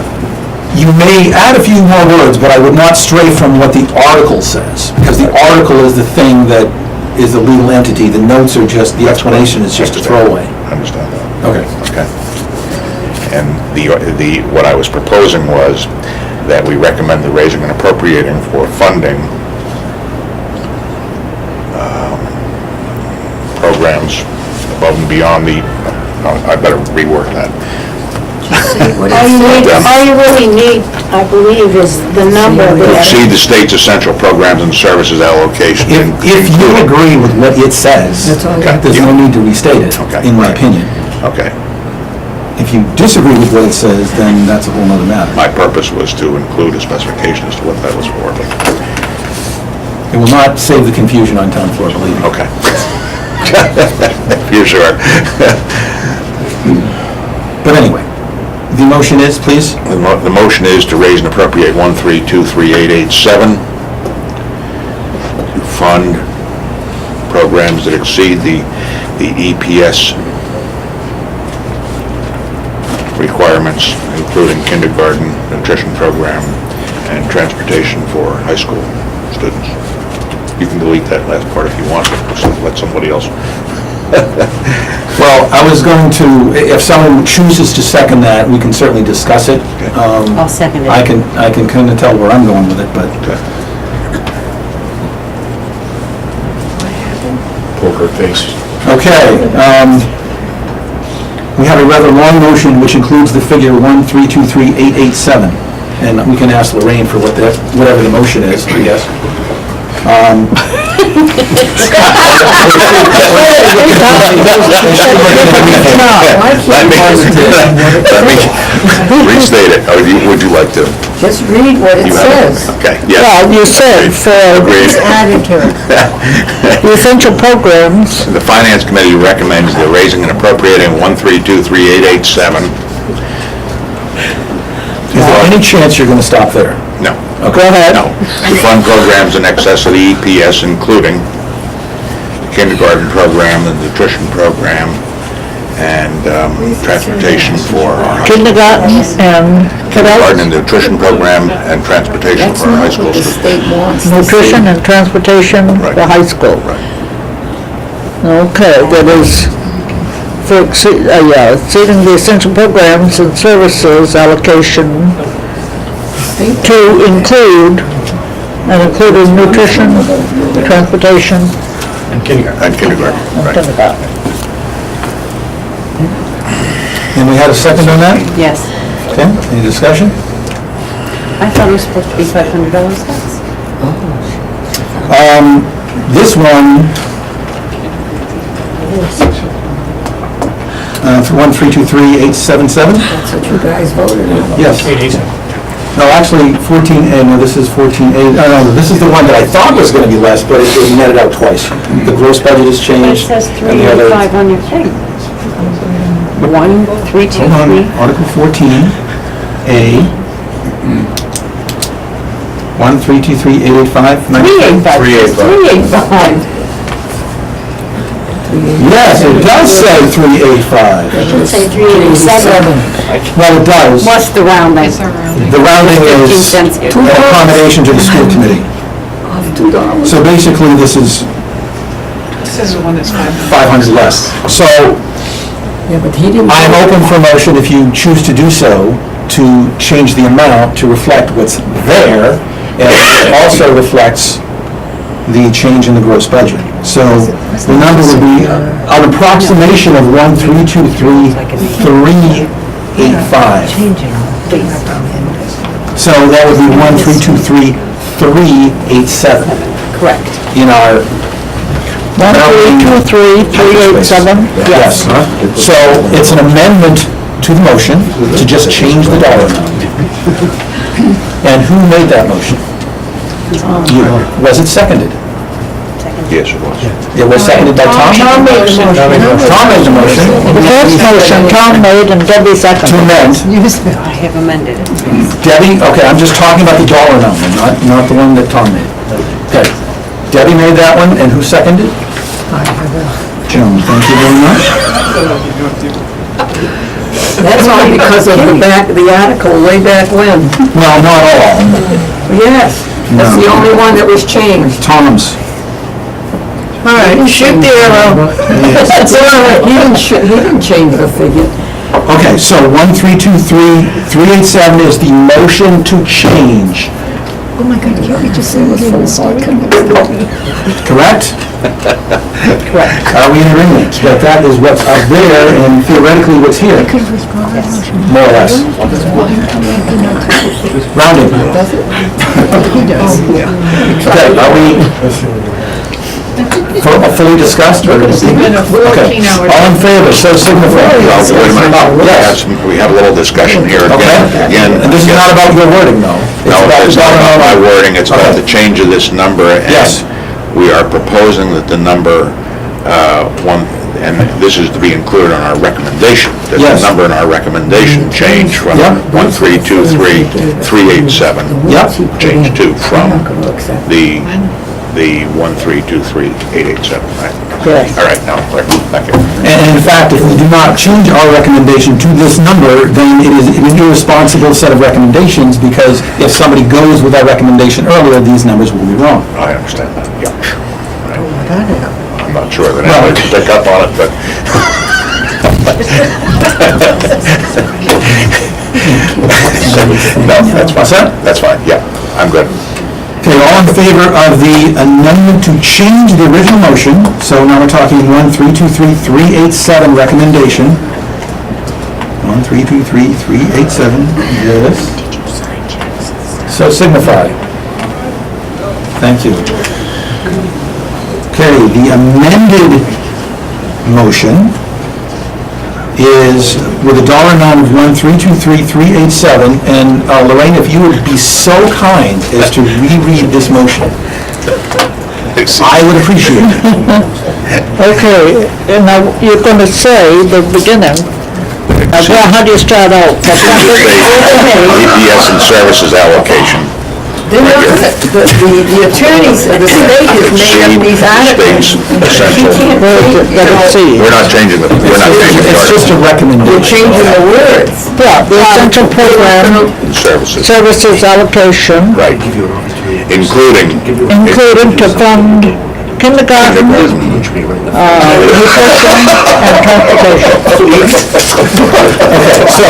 you may add a few more words, but I would not stray from what the article says, because the article is the thing that is the legal entity. The notes are just, the explanation is just a throwaway. I understand that. Okay. Okay. And what I was proposing was that we recommend the raising and appropriating for funding programs above and beyond I better reword that. All you really need, I believe, is the number To there. exceed the state's essential programs and services allocation. If you agree with what it says, That's all. Okay. there's no need to restate it, Okay. in my opinion. Okay. If you disagree with what it says, then that's a whole other matter. My purpose was to include a specification as to what that was for, but, It will not save the confusion on town floor, believe me. okay. You're sure? But anyway, the motion is, please? The motion is to raise and appropriate 1323887 to fund programs that exceed the EPS requirements, including kindergarten, nutrition program, and transportation for high school students. You can delete that last part if you want, or let somebody else. Well, I was going to, if someone chooses to second that, we can certainly discuss it. I'll second it. I can kind of tell where I'm going with it, but Poker face. okay. We have a rather long motion which includes the figure 1323887, and we can ask Lorraine for whatever the motion is, I guess. Let me restate it, or would you like to? Just read what it You have says. Okay, yes. Well, you said for Agreed. Added to it. the essential programs, The Finance Committee recommends the raising and appropriating 1323887. Is there any chance you're going to stop there? No. go ahead. No. To fund programs in excess of the EPS, including the kindergarten program, the nutrition program, and transportation for our Kindergarten and kindergarten and cadet, nutrition program and transportation That's for our high not school what the students. state wants. to nutrition see. and transportation Right. for high school. Right. Okay, that is for exceeding the essential programs and services allocation to include, and including nutrition, transportation, And kindergarten, and right. kindergarten. And we had a second on that? Yes. Okay, any discussion? I thought it was supposed to be $500 less. This one, for 1323877? That's what you guys voted on. Yes. No, actually, 14A, no, this is 14A, no, this is the one that I thought was gonna be less, but it netted out twice. The gross budget has But it changed. says and the other- 385 on your thing. Hold on, 1323. Article 14A. 1323885. 385. Yes, it does say 385. It should say 387. Well, it does. What's the rounding? It's our rounding. The rounding 15 is cents here. an accommodation to the school committee. $2. So basically, this is This is the one that's 500. 500 less. So Yeah, but he didn't. I'm open for motion if you choose to do so, to change the amount to reflect what's there, and it also reflects the change in the gross budget. So the number would be an approximation of 1323385. So that would be 1323387 Correct. in our 1323387? Yes. So it's an amendment to the motion to just change the dollar amount. And who made that motion? You. Was it seconded? Yes, it was. It was seconded by Tom? Tom made the motion. Tom made the motion. The first motion Tom made and Debbie To seconded. amend. I have amended it. Debbie, okay, I'm just talking about the dollar number, not the one that Tom made. Okay. Debbie made that one, and who seconded? Joan, thank you very much. That's only because of the article way back when. Well, not all. Yes, that's the only one that was changed. Tom's. All right, shoot the arrow. That's all right, he didn't change the figure. Okay, so 1323387 is the motion to change. Oh my God, can't we just say it was full cycle? Correct? Correct. Are we in agreement that that is what's up there and theoretically what's here? More or less. Rounding. Okay, are we fully discussed? Or- It's been a 14 Okay, hour. all in favor, so signify. Wait a minute. Yes. We have a little discussion here again. Okay, Again, and this is not about your wording, though. No, it's not about my wording, it's about the change of this number. Yes. And we are proposing that the number, and this is to be included on our recommendation, that Yes. the number in our recommendation change from Yep. 1323387. Yep. Change to from the 1323887, right? Yes. All right, now, back here. And in fact, if we do not change our recommendation to this number, then it is an irresponsible set of recommendations, because if somebody goes with our recommendation earlier, these numbers will be wrong. I understand that, yeah. Right. I'm not sure that anybody can pick up on it, but... No, that's fine. What's that? That's fine, yeah, I'm good. Okay, all in favor of the amendment to change the original motion, so now we're talking 1323387 recommendation. 1323387, yes. So signify. Thank you. Okay, the amended motion is with a dollar amount of 1323387, and Lorraine, if you would be so kind as to reread this motion, I would appreciate it. Okay, and now you're going to say the beginning. Well, how do you start out? EPS and services allocation. They're not gonna- The attorneys, the state has made up these articles. Essential. We're not changing the, It's just a You're recommendation. changing the words. Yeah, the essential program services, services allocation, right, including including to fund kindergarten, nutrition, and transportation. Okay, So,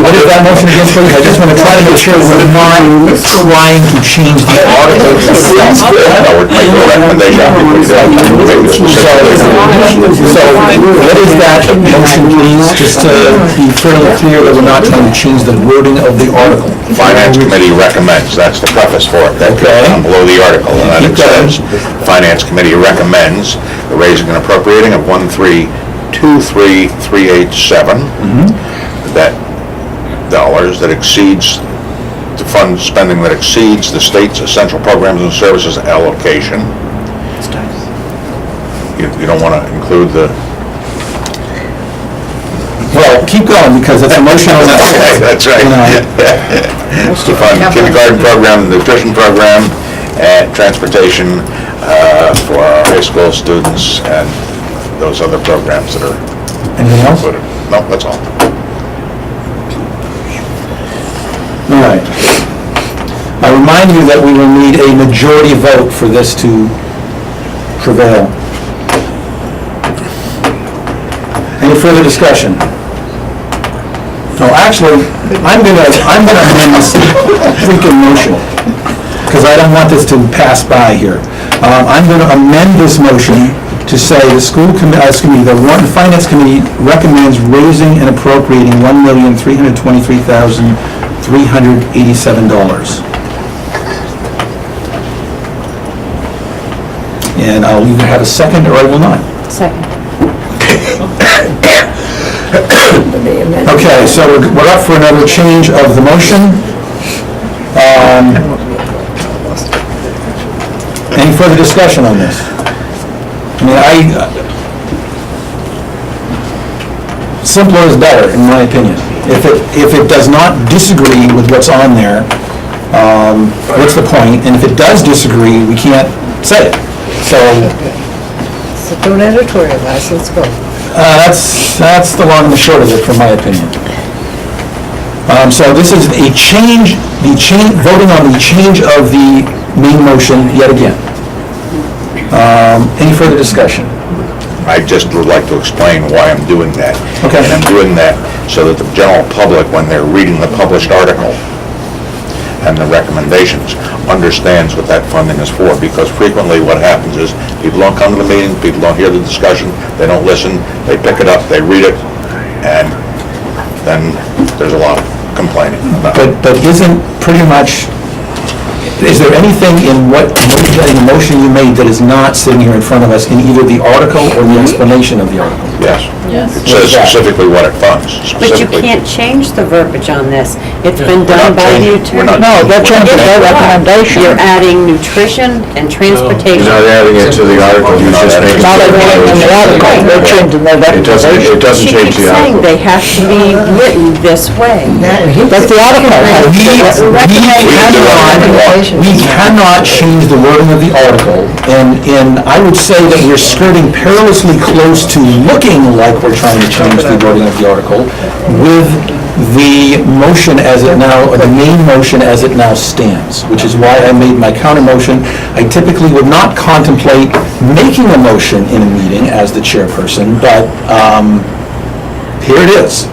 what is that motion again, please? I just want to try to make sure we're not trying to change the article itself. No, we're making a recommendation. So, what is that motion, please, just to be fairly clear that we're not trying to change the wording of the article? Finance Committee recommends, that's the preface for it, that Okay. down below the article, and then it Keep going. says, Finance Committee recommends the raising and appropriating of 1323387, that dollars that exceeds, to fund spending that exceeds the state's essential programs and services allocation. You don't want to include the... Well, keep going, because it's emotional. Okay, that's right. To fund kindergarten program, nutrition program, and transportation for our high school students, and those other programs that are Anything else? included. No, that's all. All right. I remind you that we will need a majority vote for this to prevail. Any further discussion? No, actually, I'm gonna amend this freaking motion, because I don't want this to pass by here. I'm gonna amend this motion to say the the Warrant and Finance Committee recommends raising and appropriating $1,323,387. And I'll either have a second or I will not. Second. Okay, so we're up for another change of the motion. Any further discussion on this? I mean, simpler is better, in my opinion. If it does not disagree with what's on there, what's the point? And if it does disagree, we can't say it. So, don't editorialize, let's go. that's the long and the short of it, from my opinion. So this is a change, voting on the change of the main motion yet again. Any further discussion? I just would like to explain why I'm doing that. Okay. And I'm doing that so that the general public, when they're reading the published article and the recommendations, understands what that funding is for, because frequently what happens is people don't come to the meeting, people don't hear the discussion, they don't listen, they pick it up, they read it, and then there's a lot of complaining about it. But isn't pretty much, is there anything in the motion you made that is not sitting here in front of us in either the article or the explanation of the article? Yes. It says specifically what it funds. But you specifically. can't change the verbiage on this. It's been done by you two. We're not No, they're changing their recommendation. You're adding nutrition and transportation. You're not adding it to the article, you're just making... Not everything in the article, they're changing their recommendation. It doesn't She change keeps the saying article. they have to be written this way. But the article has We cannot change the wording of the article, and I would say that we're skirting perilously close to looking like we're trying to change the wording of the article with the motion as it now, or the main motion as it now stands, which is why I made my counter motion. I typically would not contemplate making a motion in a meeting as the chairperson, but here it is.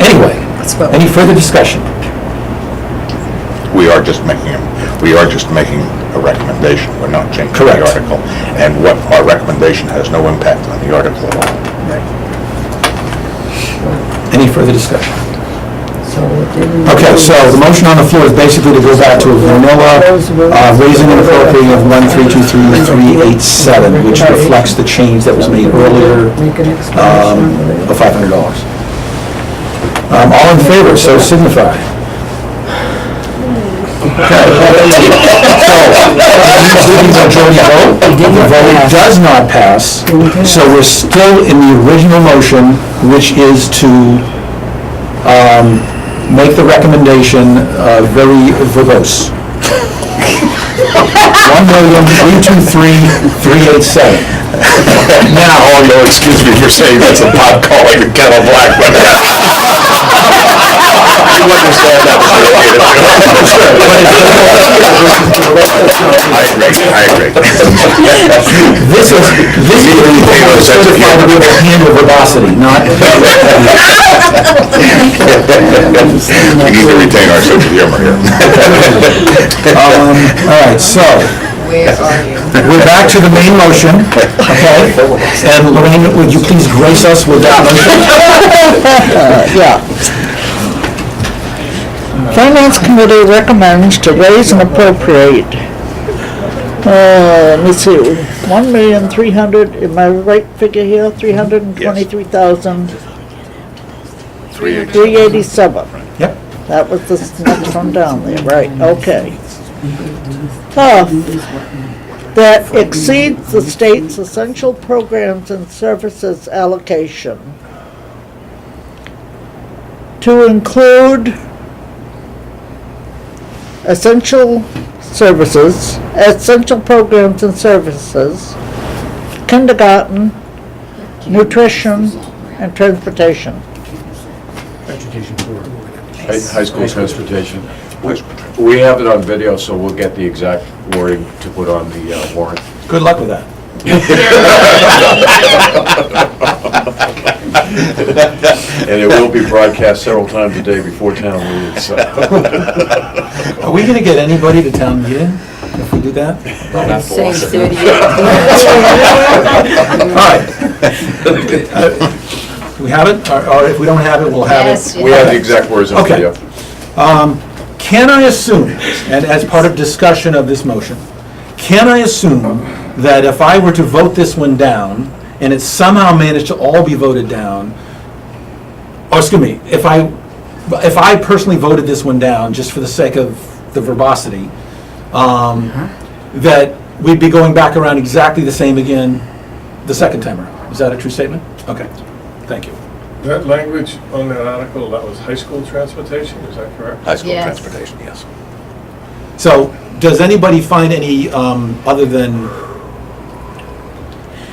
Anyway, any further discussion? We are just making a recommendation, we're not changing the Correct. article. And what our recommendation has no impact on the article at all. Any further discussion? Okay, so the motion on the floor is basically to go back to a vanilla raising and appropriating of 1323387, which reflects the change that was made earlier of $500. All in favor, so signify. Okay. So, majority vote, the vote does not pass, so we're still in the original motion, which is to make the recommendation very verbose. 1,323,387. Now, oh, no, excuse me for saying that's a pot calling the kettle black, but... You understand that, Mr. I agree. This is certified with a hand of verbosity, not... We need to retain our sense of humor here. All right, so, Where are you? we're back to the main motion, okay? And Lorraine, would you please grace us with that motion? Yeah. Finance Committee recommends to raise and appropriate, let me see, 1,300,000, am I right figure here? 323,387. Yep. That was the next one down there, right, okay. That exceeds the state's essential programs and services allocation to include essential services, essential programs and services, kindergarten, nutrition, and transportation. Education for. High school transportation. We have it on video, so we'll get the exact wording to put on the warrant. Good luck with that. And it will be broadcast several times a day before town meeting, so. Are we gonna get anybody to town meeting if we do that? Say 38. All right. Do we have it? Or if we don't have it, we'll have Yes, it. We have the exact words on Okay. video. Can I assume, and as part of discussion of this motion, can I assume that if I were to vote this one down, and it somehow managed to all be voted down, or excuse me, if I personally voted this one down, just for the sake of the verbosity, that we'd be going back around exactly the same again the second time around? Is that a true statement? Okay, thank you. That language on that article, that was high school transportation, is that correct? High school Yes. transportation, yes. So, does anybody find any, other than,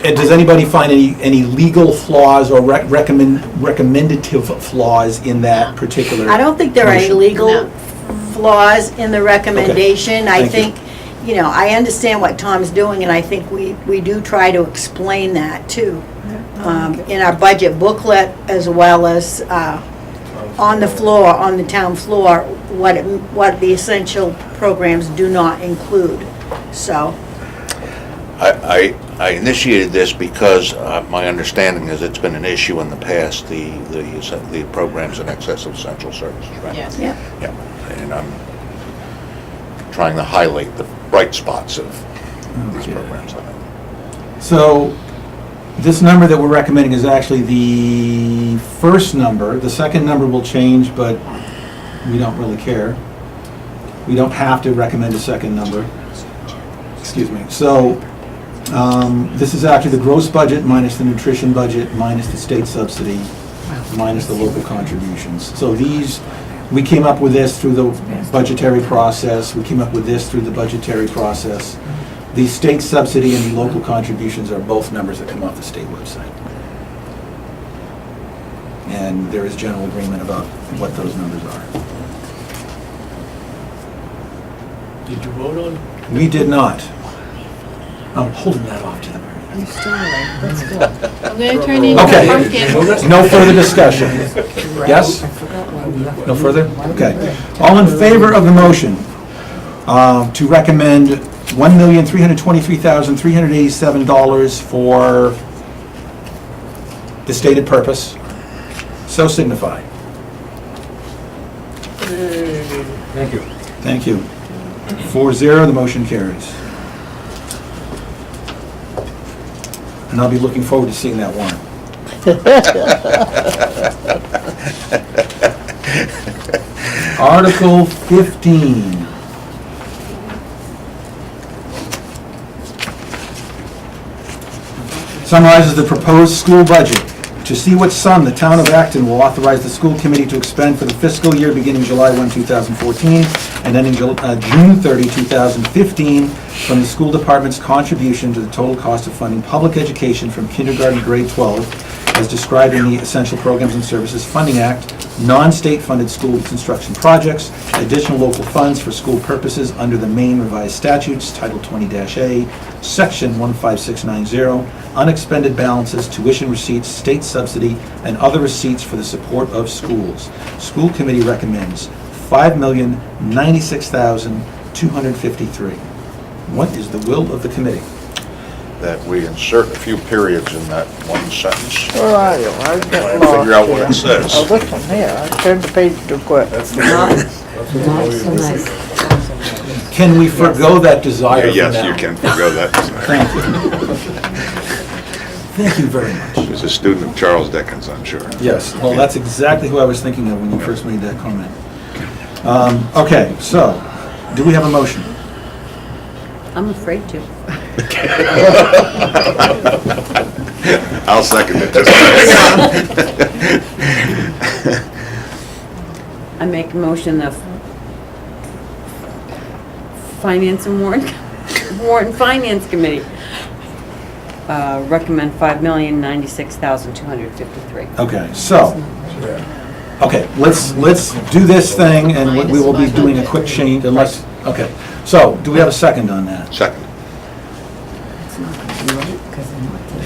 does anybody find any legal flaws or recommendative flaws in that particular? I don't think there are any motion? legal No. flaws in the recommendation. I Thank you. think, I understand what Tom's doing, and I think we do try to explain that too. In our budget booklet, as well as on the floor, on the town floor, what the essential programs do not include, so. I initiated this because my understanding is it's been an issue in the past, the programs in excess of essential services, right? Yes. Yeah. Yeah, and I'm trying to highlight the bright spots of these programs. So, this number that we're recommending is actually the first number. The second number will change, but we don't really care. We don't have to recommend a second number. Excuse me. So, this is actually the gross budget minus the nutrition budget minus the state subsidy minus the local contributions. So these, we came up with this through the budgetary process. We came up with this through the budgetary process. The state subsidy and the local contributions are both numbers that come off the state website. And there is general agreement about what those numbers are. Did you vote on? We did not. I'm holding that off to the very end. I'm starving, let's go. I'm gonna turn into Okay. a pumpkin. No further discussion. Yes? No further? Okay. All in favor of the motion to recommend $1,323,387 for the stated purpose, so signify. Thank you. Thank you. 4-0, the motion carries. And I'll be looking forward to seeing that warrant. Article 15. Summarizes the proposed school budget. To see what sum the town of Acton will authorize the school committee to expend for the fiscal year beginning July 1, 2014, and ending June 30, 2015, from the school department's contribution to the total cost of funding public education from kindergarten to grade 12, as described in the Essential Programs and Services Funding Act, non-state funded school construction projects, additional local funds for school purposes under the Maine Revised Statutes, Title 20-A, Section 15690, unexpended balances, tuition receipts, state subsidy, and other receipts for the support of schools. School Committee recommends $5,096,253. What is the will of the committee? That we insert a few periods in that one sentence. Where are you? I Try get and lost. figure out what it says. Oh, this one here, I turned the page too quick. Not so nice. Can we forego that desire for Yes, now? you can forgo that. Thank you. Thank you very much. He was a student of Charles Dickens, I'm sure. Yes, well, that's exactly who I was thinking of when you first made that comment. Okay, so, do we have a motion? I'm afraid to. I'll second it. I make a motion of Finance and Warrant and Finance Committee. Recommend $5,096,253. Okay, so, okay, let's do this thing, and we will be doing a quick change unless, okay. So, do we have a second on that? Second.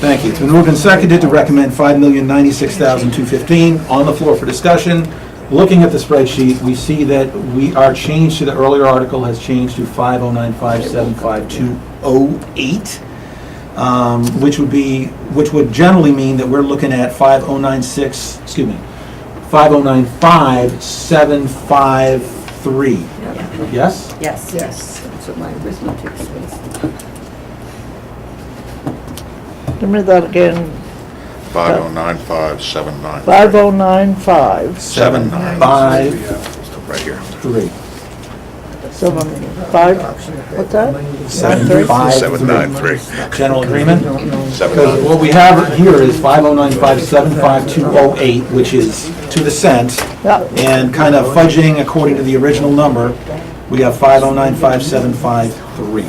Thank you. It's been moved and seconded to recommend $5,096,215 on the floor for discussion. Looking at the spreadsheet, we see that our change to the earlier article has changed to 509575208, which would generally mean that we're looking at 5095753. Yes? Yes. Yes, that's what my arithmetic says. Give me that again. 5095793. 5095, 753. Right here. 75, what's that? 793. General agreement? Because 79. what we have here is 509575208, which is to the cent, Yeah, and kind of fudging according to the original number, we have 5095753,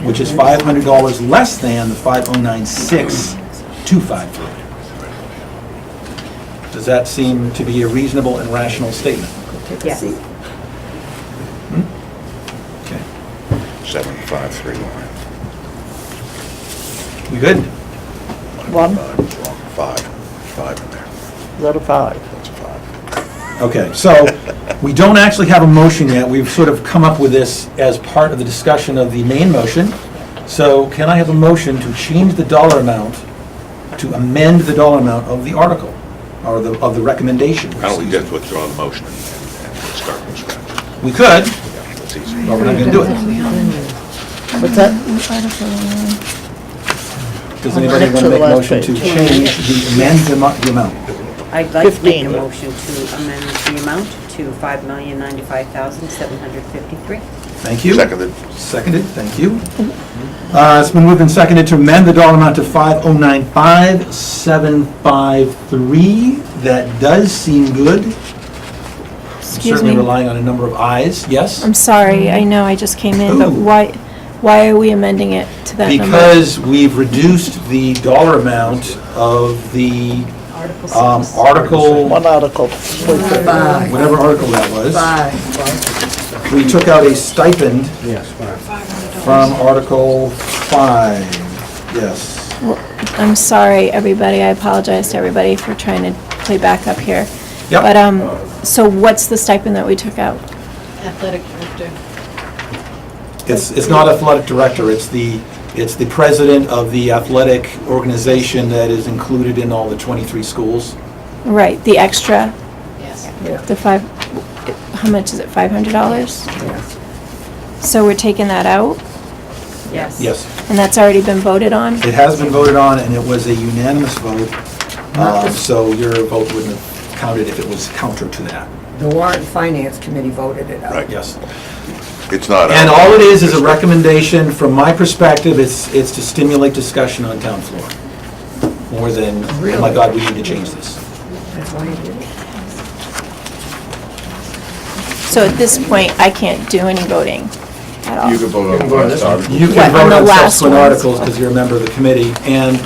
which is $500 less than the 5096253. Does that seem to be a reasonable and rational statement? Yes. Okay. 7531. We good? one, Five in there. is that a 5? That's a 5. Okay, so we don't actually have a motion yet. We've sort of come up with this as part of the discussion of the main motion. So can I have a motion to change the dollar amount, to amend the dollar amount of the article, or of the recommendation? Why don't we just withdraw the motion and start from scratch? We could, That's easy. but we're not gonna do it. What's that? Does anybody want to make a motion to change amend the amount? I'd like to make a 15. motion to amend the amount to $5,095,753. Thank you. Seconded. Seconded, thank you. It's been moved and seconded to amend the dollar amount to 5095753. That does seem good. Excuse Certainly me. relying on a number of ayes. Yes? I'm sorry, I know I just came in, but Ooh. why are we amending it to that number? Because we've reduced the dollar amount of the article, One article. whatever article that was. 5. We took out a stipend Yes, 5. from Article 5. Yes. I'm sorry, everybody, I apologize to everybody for trying to play back up here. Yep. But, so what's the stipend that we took out? Athletic director. It's not athletic director, it's the president of the athletic organization that is included in all the 23 schools. Right, the extra, Yes. the how much is it, $500? So we're taking that out, Yes. Yes. and that's already been voted on? It has been voted on, and it was a unanimous vote, so your vote wouldn't have counted if it was counter to that. The Warrant and Finance Committee voted it out. Right. Yes. It's not. And all it is a recommendation, from my perspective, it's to stimulate discussion on town floor. More than, oh my God, we need to change this. That's why you did it. So at this point, I can't do any voting at all? You can vote on the last article. You What, can on vote the on last subsequent ones? articles because you're a member of the committee, and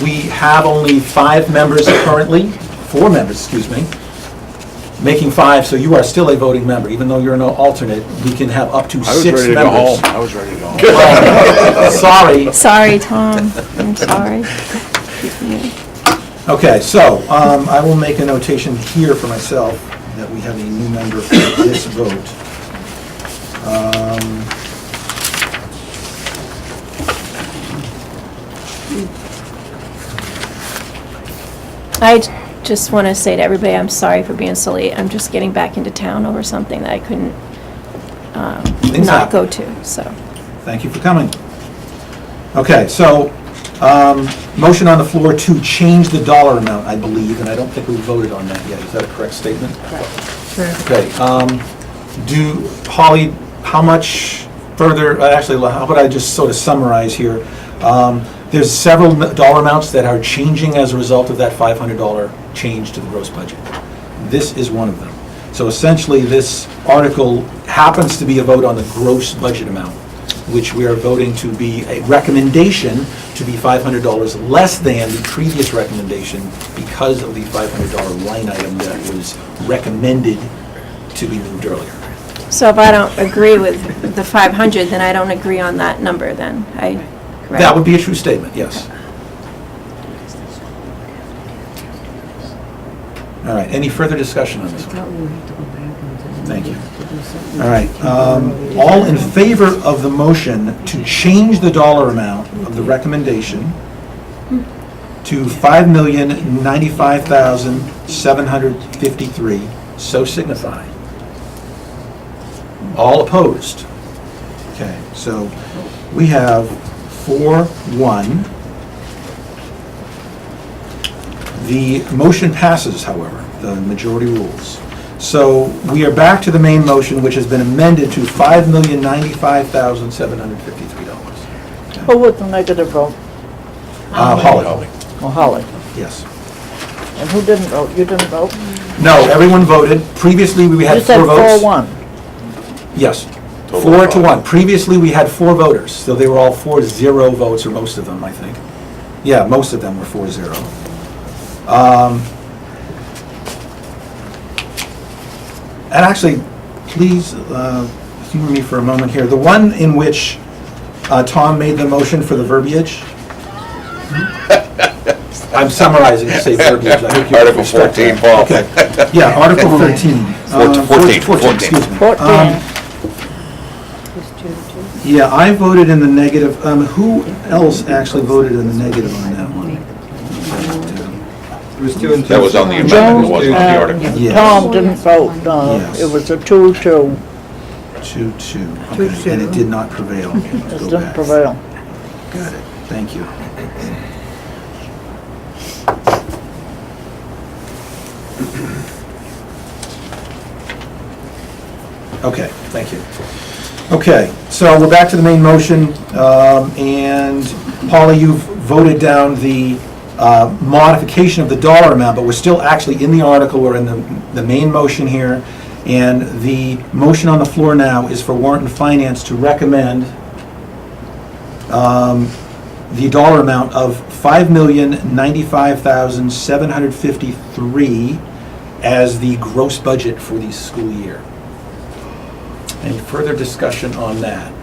We have only 5 members currently, 4 members, excuse me, making 5, so you are still a voting member. Even though you're an alternate, we can have up to 6 I was members. ready to go home. I was ready to go home. Sorry. Sorry, Tom, I'm sorry. Okay, so I will make a notation here for myself that we have a new member for this vote. I just want to say to everybody, I'm sorry for being so late. I'm just getting back into town over something that I couldn't Things not happen. go to, so. Thank you for coming. Okay, so, motion on the floor to change the dollar amount, I believe, and I don't think we voted on that yet. Is that a correct statement? Okay, Holly, how much further, actually, how about I just sort of summarize here? There's several dollar amounts that are changing as a result of that $500 change to the gross budget. This is one of them. So essentially, this article happens to be a vote on the gross budget amount, which we are voting to be a recommendation to be $500 less than the previous recommendation because of the $500 line item that was recommended to be moved earlier. So if I don't agree with the 500, then I don't agree on that number then, correct? That would be a true statement, yes. All right, any further discussion on this one? Thank you. All right, all in favor of the motion to change the dollar amount of the recommendation to $5,095,753, so signify. All opposed? Okay, so we have 4-1. The motion passes, however, the majority rules. So we are back to the main motion, which has been amended to $5,095,753. Who was the negative vote? Holly. Oh, Holly. Yes. And who didn't vote? You didn't vote? No, everyone voted. Previously, we had You said 4 votes. 4-1. Yes, 4-1. Previously, we had 4 voters, so they were all 4-0 votes, or most of them, I think. Yeah, most of them were 4-0. And actually, please humor me for a moment here. The one in which Tom made the motion for the verbiage, I'm summarizing to say verbiage. I hope you Article respect 14, that. Paul. Okay. Yeah, Article 13. 14, excuse me. 14. Yeah, I voted in the negative. Who else actually voted in the negative on that one? That was on the amendment, it wasn't on the article. Yes. Tom didn't vote, Yes. it was a 2-2. 2-2. Okay. And it did not prevail. It didn't prevail. Got it. Thank you. Okay, thank you. Okay, so we're back to the main motion, and Paula, you've voted down the modification of the dollar amount, but we're still actually in the article, we're in the main motion here, and the motion on the floor now is for Warrant and Finance to recommend the dollar amount of $5,095,753 as the gross budget for the school year. Any further discussion on that?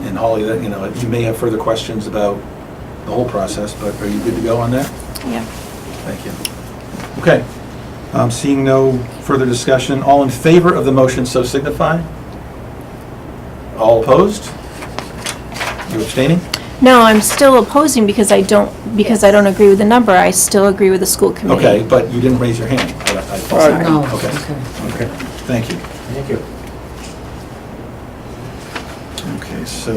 And Holly, you may have further questions about the whole process, but are you good to go on that? Yeah. Thank you. Okay. Seeing no further discussion, all in favor of the motion, so signify. All opposed? You abstaining? No, I'm still opposing because I don't agree with the number. I still agree with the school committee. Okay, but you didn't raise your hand. Sorry. No. Okay. Okay. Thank you. Thank you. Okay, so.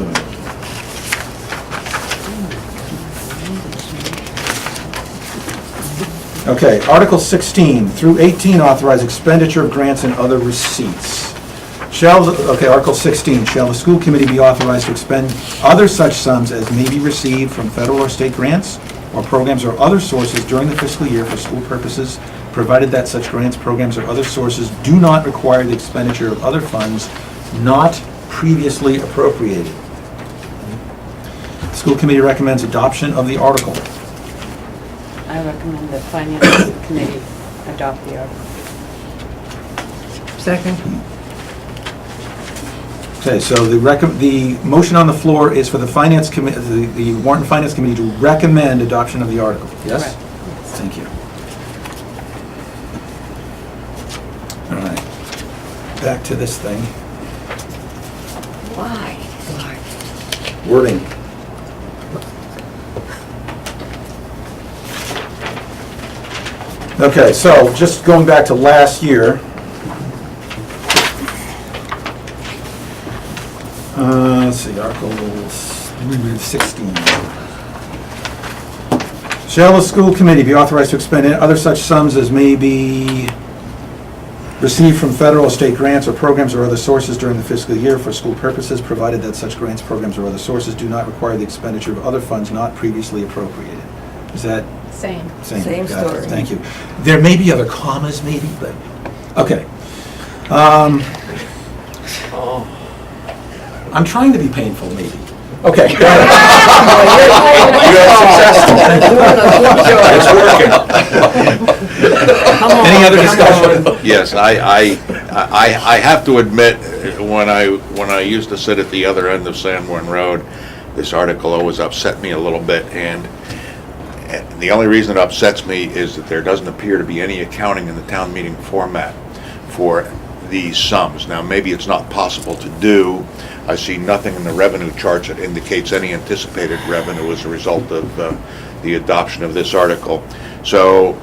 Okay, Article 16 through 18 authorize expenditure of grants and other receipts. Article 16, shall the school committee be authorized to expend other such sums as may be received from federal or state grants or programs or other sources during the fiscal year for school purposes, provided that such grants, programs, or other sources do not require the expenditure of other funds not previously appropriated. The school committee recommends adoption of the article. I recommend the Finance Committee adopt the article. Second. Okay, so the motion on the floor is for the Finance Committee, the Warrant and Finance Committee to recommend adoption of the article, yes? Correct. Thank you. All right, back to this thing. Why? Wording. Okay, so just going back to last year. Let's see, Article 16. Shall the school committee be authorized to expend other such sums as may be received from federal or state grants or programs or other sources during the fiscal year for school purposes, provided that such grants, programs, or other sources do not require the expenditure of other funds not previously appropriated? Is that? Same. Same Got it. story. Thank you. There may be other commas, maybe, but, okay. I'm trying to be painful, maybe. Okay. You had success. It's working. Any other discussion? Yes, I have to admit, when I used to sit at the other end of Sanborn Road, this article always upset me a little bit, and the only reason it upsets me is that there doesn't appear to be any accounting in the town meeting format for these sums. Now, maybe it's not possible to do. I see nothing in the revenue charts that indicates any anticipated revenue as a result of the adoption of this article. So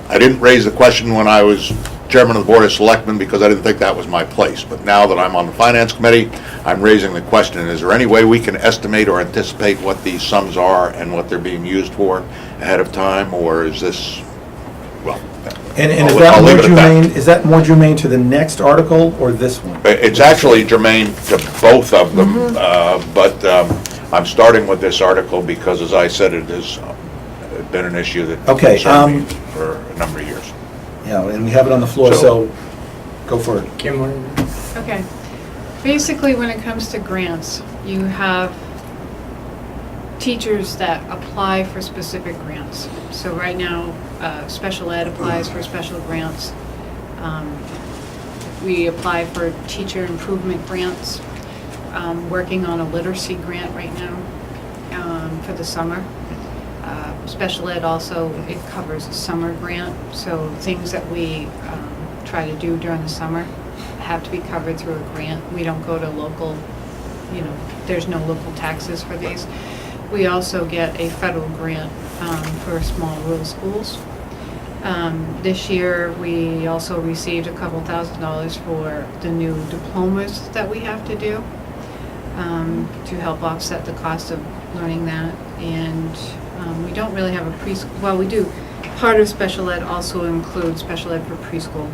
I didn't raise the question when I was chairman of the Board of Selectmen because I didn't think that was my place. But now that I'm on the Finance Committee, I'm raising the question, is there any way we can estimate or anticipate what these sums are and what they're being used for ahead of time? Or is this, well... And is that more germane, is that more germane to the next article or this one? It's actually germane to both of them, but I'm starting with this article because, as I said, it has been an issue that concerned me for a number of years. Yeah, and we have it on the floor, so go for it. Kim, Okay. Basically, when it comes to grants, you have teachers that apply for specific grants. So right now, special ed applies for special grants. We apply for teacher improvement grants. Working on a literacy grant right now for the summer. Special ed also, it covers a summer grant, so things that we try to do during the summer have to be covered through a grant. We don't go to local, there's no local taxes for these. We also get a federal grant for small rural schools. This year, we also received a couple $1,000s for the new diplomas that we have to do to help offset the cost of learning that. And we don't really have a preschool, well, we do. Part of special ed also includes special ed for preschool,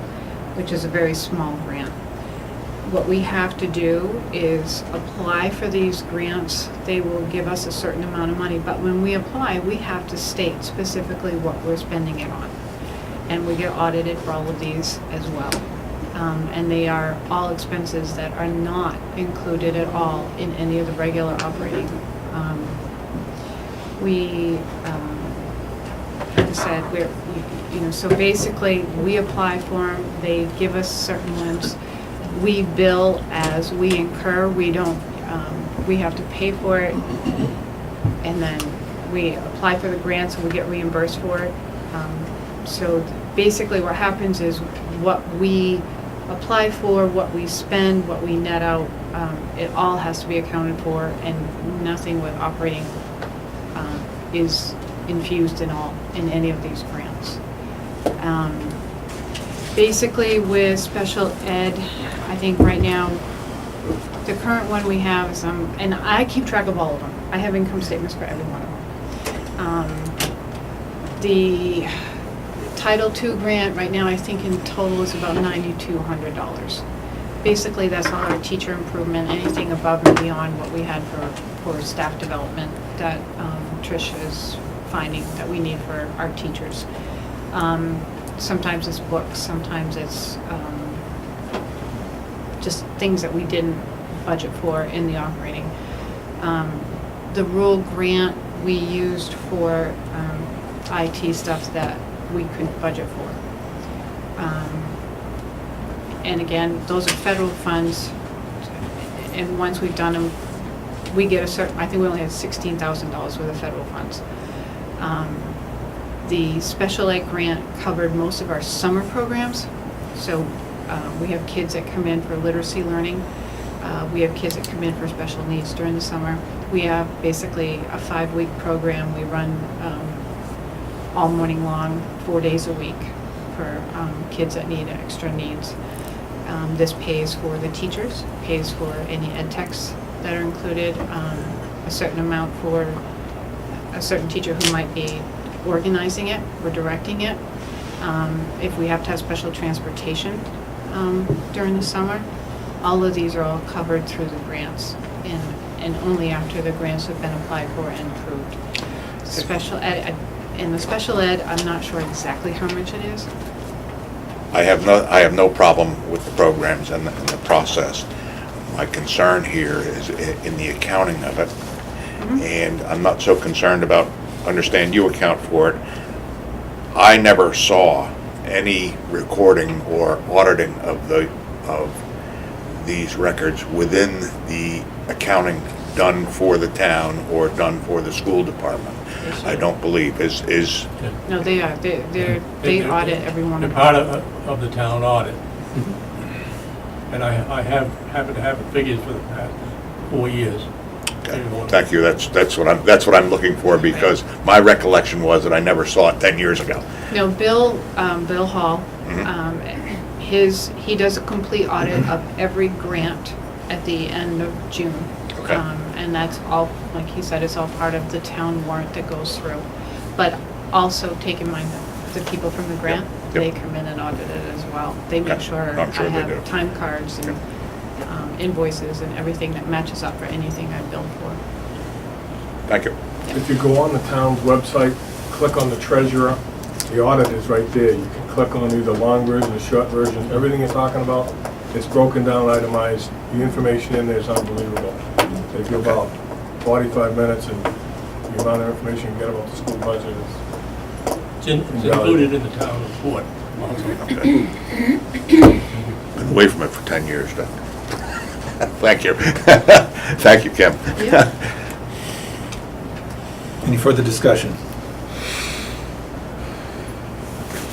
which is a very small grant. What we have to do is apply for these grants. They will give us a certain amount of money, but when we apply, we have to state specifically what we're spending it on. And we get audited for all of these as well. And they are all expenses that are not included at all in any of the regular operating. Like I said, so basically, we apply for them, they give us certain ones. We bill as we incur, we don't, we have to pay for it, and then we apply for the grants and we get reimbursed for it. So basically what happens is what we apply for, what we spend, what we net out, it all has to be accounted for, and nothing with operating is infused in any of these grants. Basically with special ed, I think right now, the current one we have is, and I keep track of all of them. I have income statements for every one of them. The Title II grant right now, I think in total is about $9,200. Basically, that's all our teacher improvement, anything above and beyond what we had for staff development that Trish is finding that we need for our teachers. Sometimes it's books, sometimes it's just things that we didn't budget for in the operating. The rural grant we used for IT stuff that we couldn't budget for. And again, those are federal funds, and once we've done them, we get a certain, I think we only had $16,000 worth of federal funds. The special ed grant covered most of our summer programs, so we have kids that come in for literacy learning. We have kids that come in for special needs during the summer. We have basically a 5-week program. We run all morning long, 4 days a week for kids that need extra needs. This pays for the teachers, pays for any ed techs that are included, a certain amount for a certain teacher who might be organizing it or directing it. If we have to have special transportation during the summer, all of these are all covered through the grants, and only after the grants have been applied for and approved. Special ed, in the special ed, I'm not sure exactly how much it is. I have no problem with the programs and the process. My concern here is in the accounting of it, and I'm not so concerned about, understand you account for it. I never saw any recording or auditing of these records within the accounting done for the town or done for the school department. I don't believe is. No, they are. They audit every one They're of part them. of the town audit. And I happen to have the figures for the past 4 years. Okay. Thank you. That's what I'm looking for, because my recollection was that I never saw it 10 years ago. No, Bill Hall, he does a complete audit of every grant at the end of June. Okay. And that's all, like he said, it's all part of the town warrant that goes through. But also take in mind that the people from the grant, Yep. they come in and audit it as well. They make Okay. sure I'm sure I they do. have time cards and invoices and everything that matches up for anything I billed for. Thank you. If you go on the town's website, click on the treasurer, the audit is right there. You can click on either long version or short version. Everything you're talking about, it's broken down, itemized. The information in there is unbelievable. Take you about 45 minutes, and the amount of information you get about the school budget is... It's included in the town report. Okay. Been away from it for 10 years, then. Thank you. Thank you, Kim. Yeah. Any further discussion?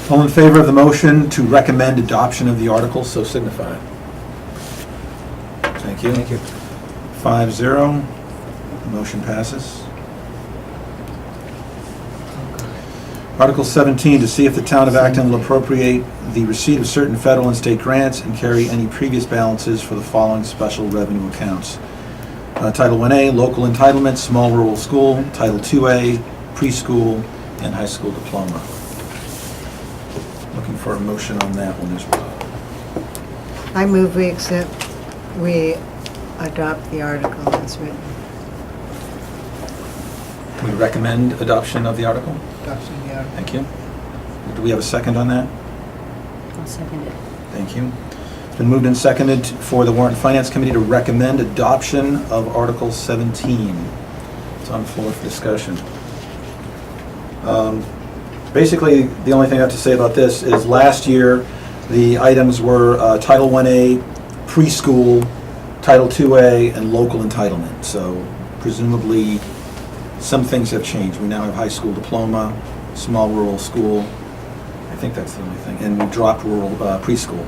All in favor of the motion to recommend adoption of the article, so signify. Thank you. Thank you. 5-0, motion passes. Article 17, to see if the town of Acton will appropriate the receipt of certain federal and state grants and carry any previous balances for the following special revenue accounts. Title 1A, local entitlement, small rural school. Title 2A, preschool and high school diploma. Looking for a motion on that one as well. I move we adopt the article as written. We recommend adoption of the article. Adoption of the article. Thank you. Do we have a second on that? I'll second it. Thank you. It's been moved and seconded for the Warrant and Finance Committee to recommend adoption of Article 17. It's on the floor for discussion. Basically, the only thing I have to say about this is last year, the items were Title 1A, preschool, Title 2A, and local entitlement. So presumably, some things have changed. We now have high school diploma, small rural school. I think that's the only thing. And we dropped rural preschool.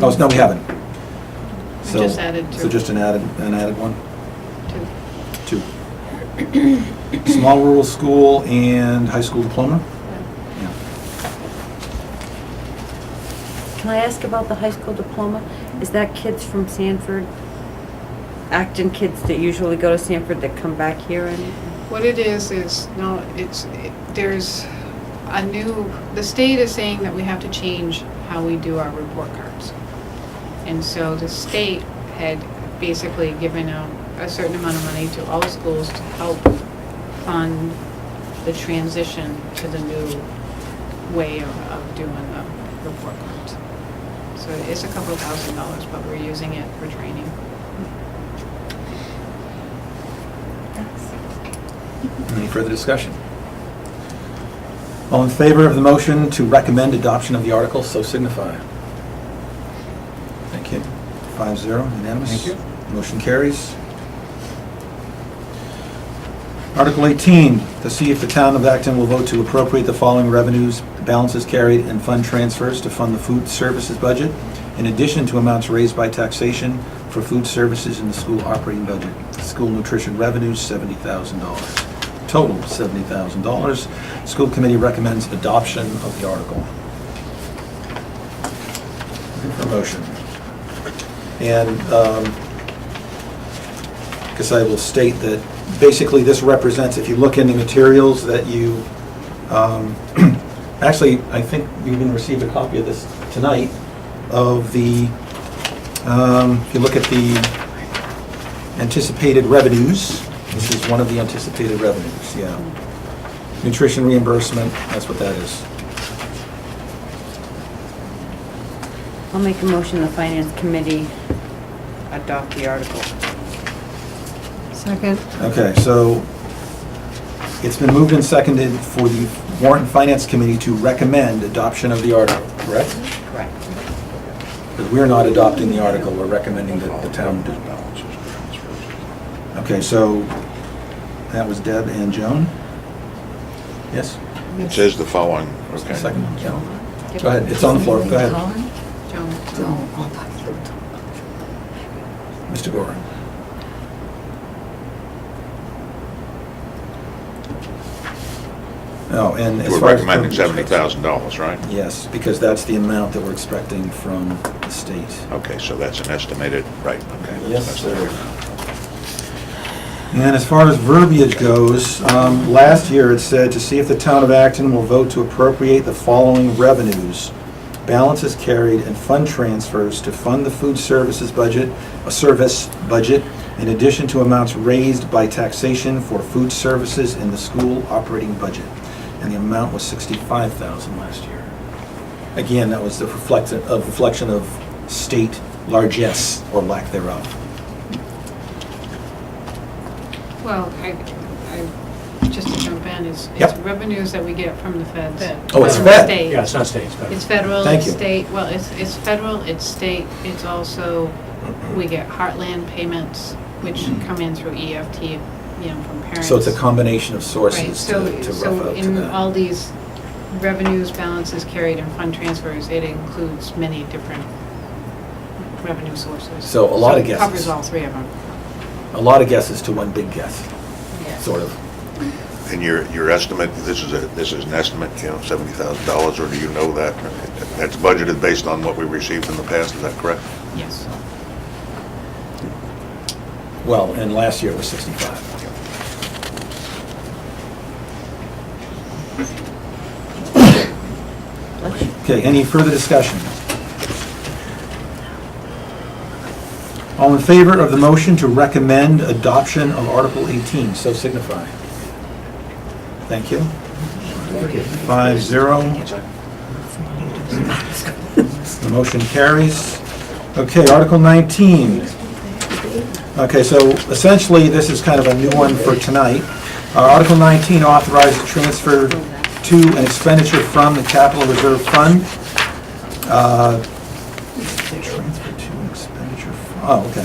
Oh, no, we haven't. We just added So two. just an added one? Two. Two. Small rural school and high school diploma? Yeah. Can I ask about the high school diploma? Is that kids from Sanford, Acton kids that usually go to Sanford that come back here and? What it is, no, there's a new, the state is saying that we have to change how we do our report cards. And so the state had basically given out a certain amount of money to all schools to help fund the transition to the new way of doing the report cards. So it's a couple $1,000, but we're using it for training. Any further discussion? All in favor of the motion to recommend adoption of the article, so signify. Thank you. 5-0, unanimous. Thank you. Motion carries. Article 18, to see if the town of Acton will vote to appropriate the following revenues, balances carried, and fund transfers to fund the food services budget, in addition to amounts raised by taxation for food services in the school operating budget. School nutrition revenues, $70,000. Total, $70,000. School committee recommends adoption of the article. Looking for a motion. And I guess I will state that basically this represents, if you look in the materials that you, actually, I think you even received a copy of this tonight, of the, if you look at the anticipated revenues, this is one of the anticipated revenues, yeah. Nutrition reimbursement, that's what that is. I'll make a motion the finance committee adopt the article. Second. Okay, so it's been moved and seconded for the Warrant and Finance Committee to recommend adoption of the article, correct? Correct. Because we're not adopting the article, we're recommending that the town do. Okay, so that was Deb and Joan? Yes? It says the following, okay. Second? Go ahead, it's on the floor, go ahead. Mr. Gore. Oh, and as We're far as... recommending $70,000, right? Yes, because that's the amount that we're expecting from the state. Okay, so that's an estimated, right, okay. Yes, That's sir. the- And as far as verbiage goes, last year it said, to see if the town of Acton will vote to appropriate the following revenues, balances carried, and fund transfers to fund the food services budget, a service budget, in addition to amounts raised by taxation for food services in the school operating budget. And the amount was $65,000 last year. Again, that was the reflection of state largesse or lack thereof. Well, just to jump in, it's Yep. revenues that we get from the feds. Oh, it's From fed. the state. Yeah, it's not state, it's federal. It's federal, Thank it's you. state, well, it's federal, it's state, it's also, we get Heartland payments, which come in through EFT, from parents. So it's a combination of Right, sources so, to rough so out to in that. all these revenues, balances carried, and fund transfers, it includes many different revenue sources. So a lot of it guesses. covers all three of them. A lot of guesses to one big guess, Yeah. sort of. And your estimate, this is an estimate, $70,000, or do you know that? That's budgeted based on what we received in the past, is that correct? Yes. Well, and last year it was 65. Okay, any further discussion? All in favor of the motion to recommend adoption of Article 18, so signify. Thank you. 5-0. The motion carries. Okay, Article 19. Okay, so essentially, this is kind of a new one for tonight. Article 19 authorizes transfer to an expenditure from the Capital Reserve Fund. Transfer to an expenditure, okay.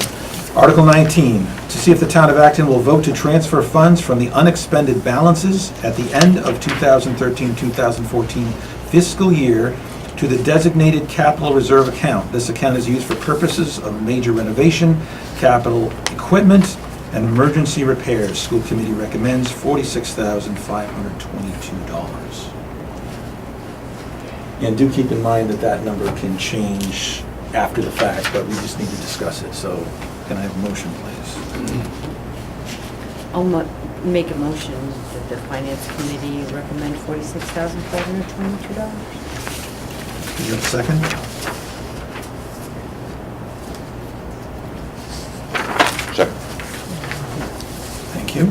Article 19, to see if the town of Acton will vote to transfer funds from the unexpended balances at the end of 2013-2014 fiscal year to the designated capital reserve account. This account is used for purposes of major renovation, capital equipment, and emergency repairs. School committee recommends $46,522. And do keep in mind that that number can change after the fact, but we just need to discuss it. So can I have a motion, please? I'll make a motion that the finance committee recommend $46,522. Do you have a second? Second. Thank you.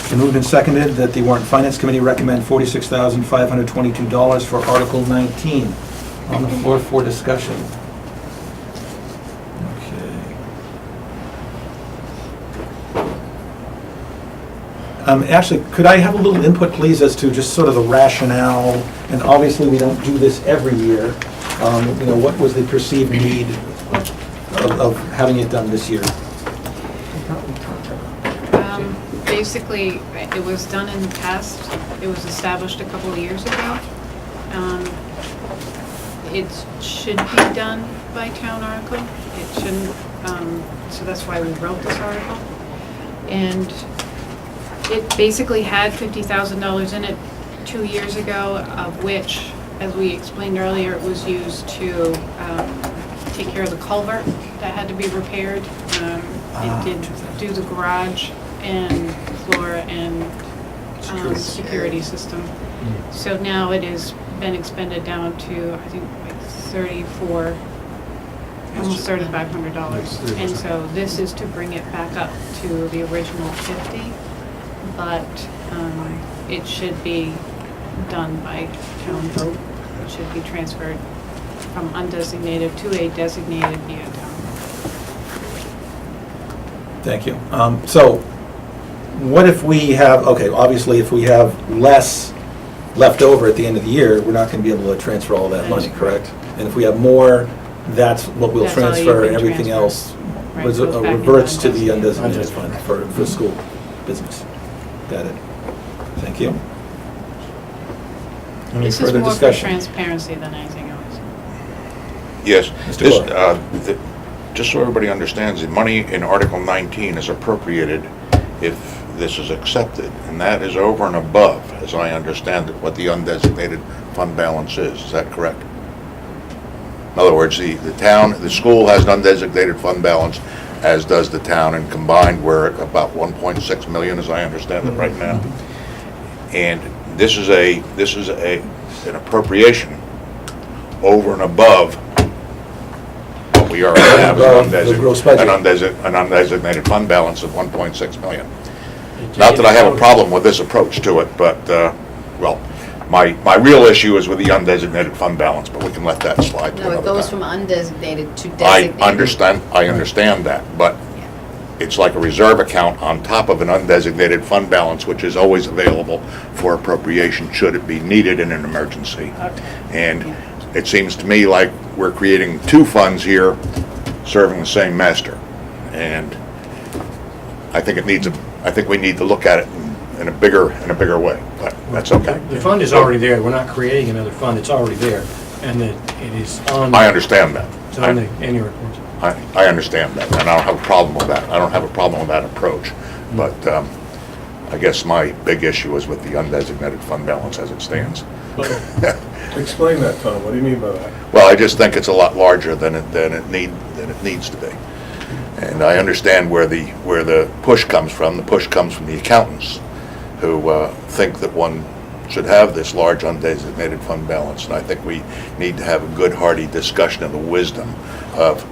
Been moved and seconded that the Warrant and Finance Committee recommend $46,522 for Article 19. On the floor for discussion. Okay. Actually, could I have a little input, please, as to just sort of the rationale? And obviously, we don't do this every year. What was the perceived need of having it done this year? Basically, it was done in the past. It was established a couple of years ago. It should be done by town article. It shouldn't, so that's why we wrote this article. And it basically had $50,000 in it 2 years ago, of which, as we explained earlier, it was used to take care of the culvert that had to be repaired. It did do the garage and floor and security system. So now it has been expended down to, I think, like almost $3,500. And so this is to bring it back up to the original 50, but it should be done by town vote. It should be transferred from undesignated to a designated via town. Thank you. So what if we have, obviously if we have less left over at the end of the year, we're not going to be able to transfer all that money, correct? And if we have more, that's what we'll That's all you transfer, and can everything transfer. else Right, goes back into reverts to the undesignated. undesignated fund for school business. Got it. Thank you. Any This is further more for discussion? transparency than anything else. Yes, Mr. this, Clark. just so everybody understands, the money in Article 19 is appropriated if this is accepted, and that is over and above, as I understand it, what the undesignated fund balance is that correct? In other words, the school has an undesignated fund balance, as does the town, and combined we're at about 1.6 million, as I understand it right now. And this is an appropriation over and above what we already have as The gross budget. an undesignated fund balance of 1.6 million. Not that I have a problem with this approach to it, but, my real issue is with the undesignated fund balance, but we can let that slide to No, it another goes time. from undesignated to I designated. understand that, but it's like a reserve account on top of an undesignated fund balance, which is always available for appropriation should it be needed in an emergency. And it seems to me like we're creating two funds here serving the same master. And I think we need to look at it in a bigger way, but that's okay. The fund is already there, we're not creating another fund, it's already there, and it is on. I understand that. It's on the annual reports. I understand that, and I don't have a problem with that. I don't have a problem with that approach. But I guess my big issue is with the undesignated fund balance as it stands. Explain that, Tom. What do you mean by that? Well, I just think it's a lot larger than it needs to be. And I understand where the push comes from. The push comes from the accountants who think that one should have this large undesignated fund balance. And I think we need to have a good, hearty discussion of the wisdom of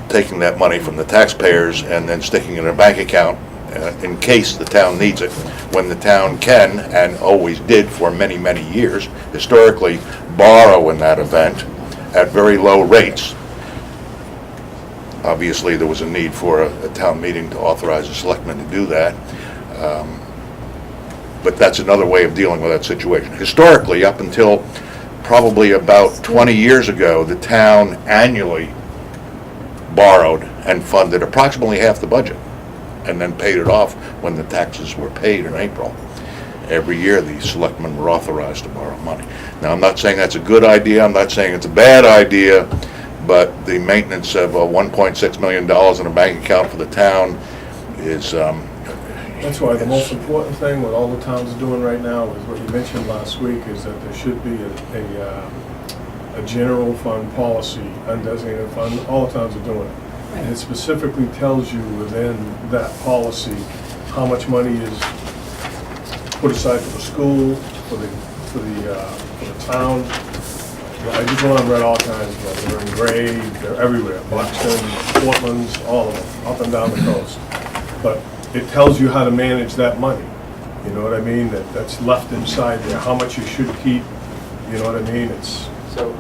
taking that money from the taxpayers and then sticking it in a bank account in case the town needs it, when the town can, and always did for many, many years, historically borrow in that event at very low rates. Obviously, there was a need for a town meeting to authorize the selectmen to do that. But that's another way of dealing with that situation. Historically, up until probably about 20 years ago, the town annually borrowed and funded approximately half the budget, and then paid it off when the taxes were paid in April. Every year, the selectmen were authorized to borrow money. Now, I'm not saying that's a good idea, I'm not saying it's a bad idea, but the maintenance of $1.6 million in a bank account for the town is... That's why the most important thing, what all the towns are doing right now, is what you mentioned last week, is that there should be a general fund policy, undesignated fund. All the towns are doing it. And it specifically tells you within that policy how much money is put aside for the school, for the town. I just went and read all kinds of them. They're engraved, they're everywhere. Buxton, Portland's, all of them, up and down the coast. But it tells you how to manage that money. You know what I mean? That's left inside there, how much you should keep. You know what I mean? It's... So,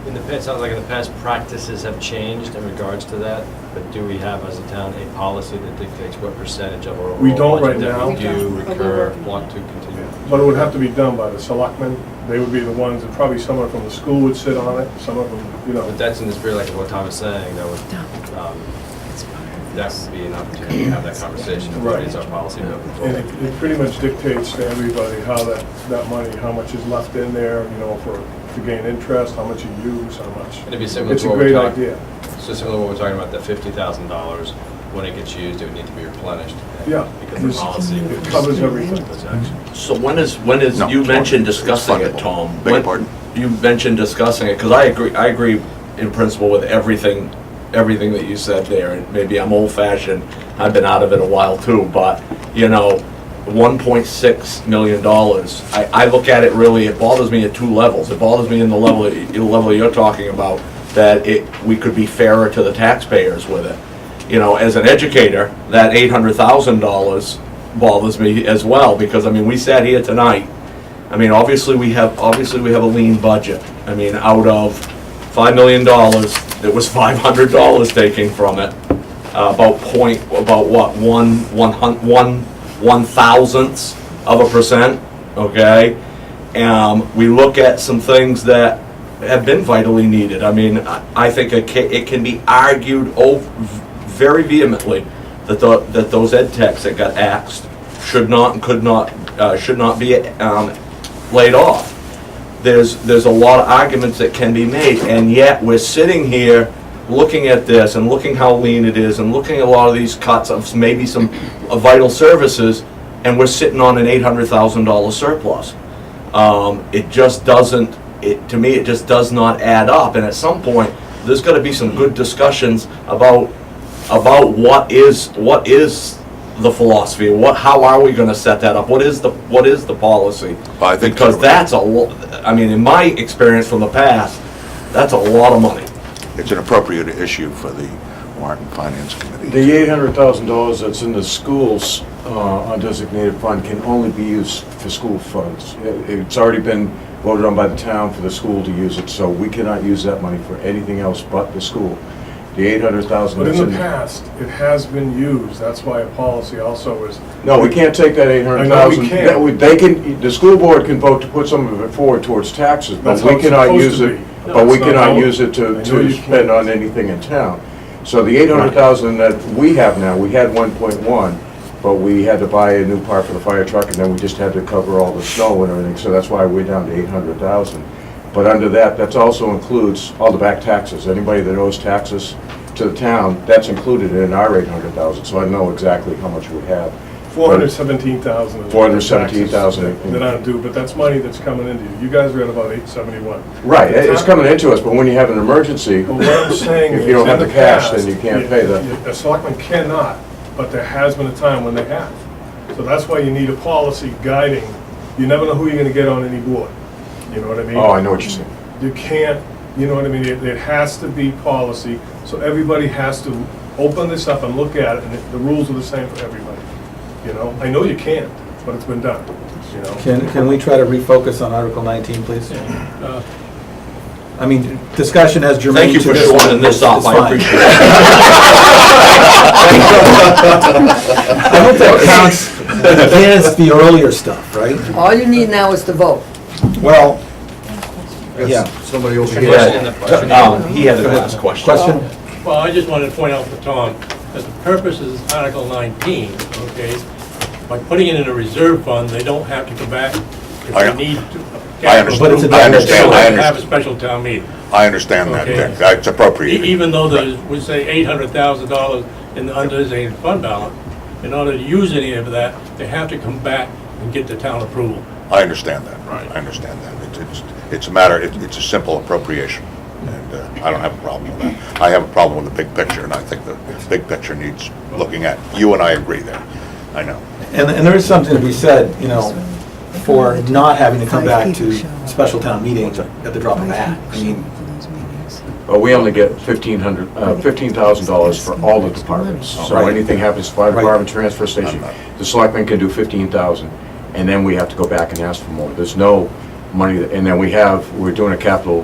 In the past, sounds like in the past, practices have changed in regards to that, but do we have as a town a policy that dictates what percentage of our We don't overall budget right now. that we do recur, want to continue? But it would have to be done by the selectmen. They would be the ones, and probably someone from the school would sit on it, some of them, you know. But that's in the spirit, like what Tom was saying, that would be an opportunity to have that conversation of what is our policy moving And forward. it pretty much dictates to everybody how that money, how much is left in there, you know, to gain interest, how much you use, how much. It'd be similar It's to a what we're great talking. idea. So similar to what we're talking about, the $50,000, when it gets used, it would need to be replenished. Yeah. Because the policy. It covers everything. So when is, No, you mentioned it's discussing it, fundable. Tom. Beg your When- pardon? You mentioned discussing it, because I agree in principle with everything that you said there, and maybe I'm old-fashioned, I've been out of it a while too, but, you know, $1.6 million, I look at it really, it bothers me at two levels. It bothers me in the level you're talking about, that we could be fairer to the taxpayers with it. You know, as an educator, that $800,000 bothers me as well, because, I mean, we sat here tonight, I mean, obviously we have a lean budget. I mean, out of $5 million, there was $500 taken from it, about what, one thousandths of a percent, okay? We look at some things that have been vitally needed. I mean, I think it can be argued very vehemently that those ed techs that got axed should not and could not be laid off. There's a lot of arguments that can be made, and yet we're sitting here looking at this and looking how lean it is and looking at a lot of these cuts of maybe some vital services, and we're sitting on an $800,000 surplus. It just doesn't, to me, it just does not add up, and at some point, there's got to be some good discussions about what is the philosophy, how are we going to set that up, what is the policy? I think Because that's I mean, in my experience from the past, that's a lot of money. it's an appropriate issue for the Warrant and Finance Committee. The $800,000 that's in the schools undesignated fund can only be used for school funds. It's already been voted on by the town for the school to use it, so we cannot use that money for anything else but the school. The $800,000 But that's in the past, it has been used, that's why a policy also is. No, we can't take that $800,000. I know we can't. They can, the school board can vote to put some of it forward towards taxes, but That's how we it's cannot supposed use to it, be. but No, we it's not cannot how- use it I know to you spend on anything in town. So the $800,000 that we have now, we had 1.1, but we had to buy a new part for the fire truck, and then we just had to cover all the snow and everything, so that's why we're down to 800,000. But under that also includes all the back taxes. Anybody that owes taxes to the town, that's included in our 800,000, so I know exactly how much we have. 417,000. is 417,000. taxes that aren't due, but that's money that's coming into you. You guys are at about 871. Right, it's coming into us, but when you have an emergency, But what I'm saying is, if you don't have in the cash, past, then you can't pay the... A selectman cannot, but there has been a time when they have. So that's why you need a policy guiding. You never know who you're gonna get on any board. You know what I mean? Oh, I know what you're saying. You can't, you know what I mean? It has to be policy, so everybody has to open this up and look at it, and the rules are the same for everybody. You know, I know you can't, but it's been done, you know? Can we try to refocus on Article 19, please? I mean, discussion as germane to Thank you for this one shortening this up, is I fine. appreciate I hope that counts against the earlier stuff, right? All you need now is to vote. Well, yeah. Somebody over He had the last question. Question? Well, I just wanted to point out for Tom, that the purpose is Article 19, okay? By putting it in a reserve fund, they don't have to come back if I- they need to. I understand. But it's a I understand. I Have a understand. special town meeting. I understand that, Okay. Dick. That's appropriate. Even though there's, we say $800,000 in the undesignated fund balance, in order to use any of that, they have to come back and get the town approval. I understand that. Right. I understand that. It's a matter, it's a simple appropriation, and I don't have a problem with that. I have a problem with the big picture, and I think the big picture needs looking at. You and I agree there. I know. And there is something to be said, you know, for not having to come back to special town meetings at the drop of a hat. I mean, But we only get $15,000 for all the departments. So Right. anything happens, fire Right. department, transfer station, the selectmen can do 15,000, and then we have to go back and ask for more. There's no money, and then we're doing a capital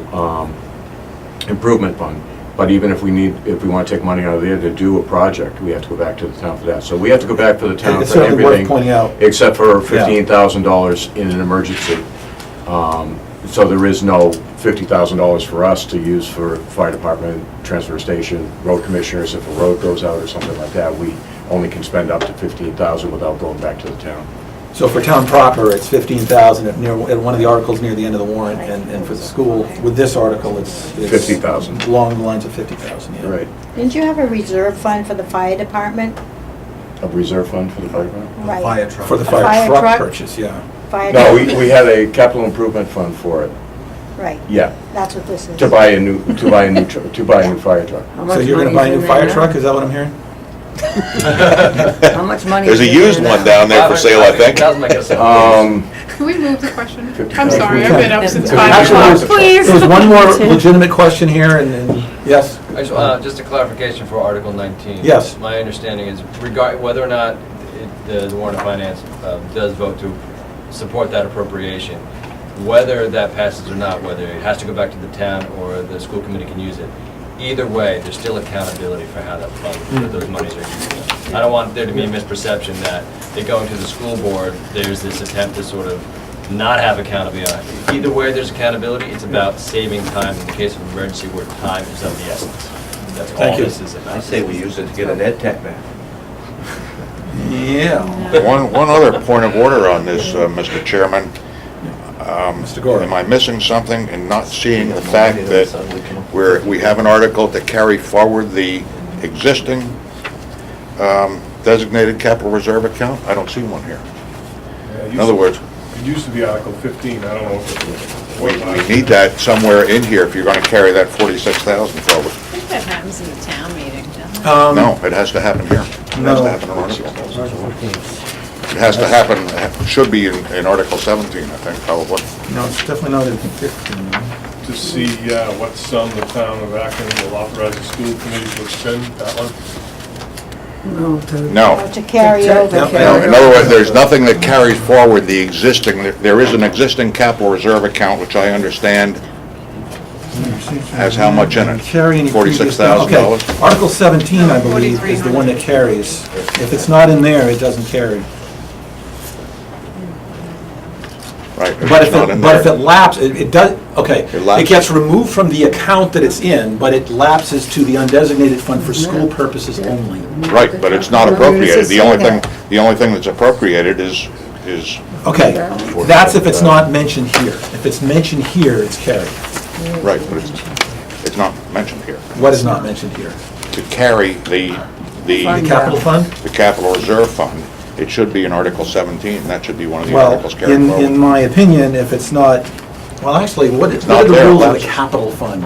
improvement fund. But even if we want to take money out of there to do a project, we have to go back to the town for that. So we have to go back to the town It's for certainly worth everything, pointing out. except for $15,000 in an emergency. So there is no $50,000 for us to use for fire department, transfer station, road commissioners. If a road goes out or something like that, we only can spend up to $15,000 without going back to the town. So for town proper, it's 15,000 at one of the articles near the end of the warrant, and for the school, with this article, it's 50,000. Along the lines of 50,000, yeah. Right. Didn't you have a reserve fund for the fire department? A reserve fund for the fire department? Right. Fire truck. For the A fire fire truck truck? purchase, yeah. Fire No, truck? we had a capital improvement fund for it. Right, Yeah, that's what this is. to buy a new fire truck. How So much you're gonna money's buy a in new there fire now? truck, is that what I'm hearing? How much money? There's a is in there used one now? down there for sale, I think. That was my guess. Can we move the question? I'm sorry, I've been up since 5 Actually, o'clock. there's- There's one more legitimate question here, and yes? Just a clarification for Article 19. Yes. My understanding is whether or not the Warrant and Finance does vote to support that appropriation, whether that passes or not, whether it has to go back to the town or the school committee can use it, either way, there's still accountability for how that fund, those monies are used. I don't want there to be a misperception that they going to the school board, there's this attempt to sort of not have accountability. Either way, there's accountability. It's about saving time in the case of emergency where time is of the essence. That's all this is about. I say we use it to get an ed tech back. Yeah. One other point of order on this, Mr. Chairman. Mr. Gore. Am I missing something in not seeing the fact that we have an article to carry forward the existing designated capital reserve account? I don't see one here. In other words, It used to be Article 15, I don't know if we need that somewhere in here if you're going to carry that 46,000 forward. I think that happens in the town meeting, doesn't it? No, it has to happen here. It has to happen in Article. It has to happen, should be in Article 17, I think, probably. No, it's definitely not in 15. to see what sum the town of Acton will authorize the school committee to expend, that one? No. To carry over. Yep. No, in other words, there's nothing that carries forward the existing, there is an existing capital reserve account, which I understand has how much in it? Carry any previous- $46,000? Okay. Article 17, I believe, is the one that carries. If it's not in there, it doesn't carry. Right. But it's not in if there. it lapses, it does, okay. It lapses. It gets removed from the account that it's in, but it lapses to the undesignated fund for school purposes only. Right, but it's not appropriated. The only thing that's appropriated is Okay, that's if it's not mentioned here. If it's mentioned here, it's carried. right, but it's not mentioned here. What is not mentioned here? To carry the The capital fund? the capital reserve fund, it should be in Article 17, and that should be one of the Well, articles carried in forward. my opinion, if it's not, well, actually, what are not the there, rules of a lapses. capital fund?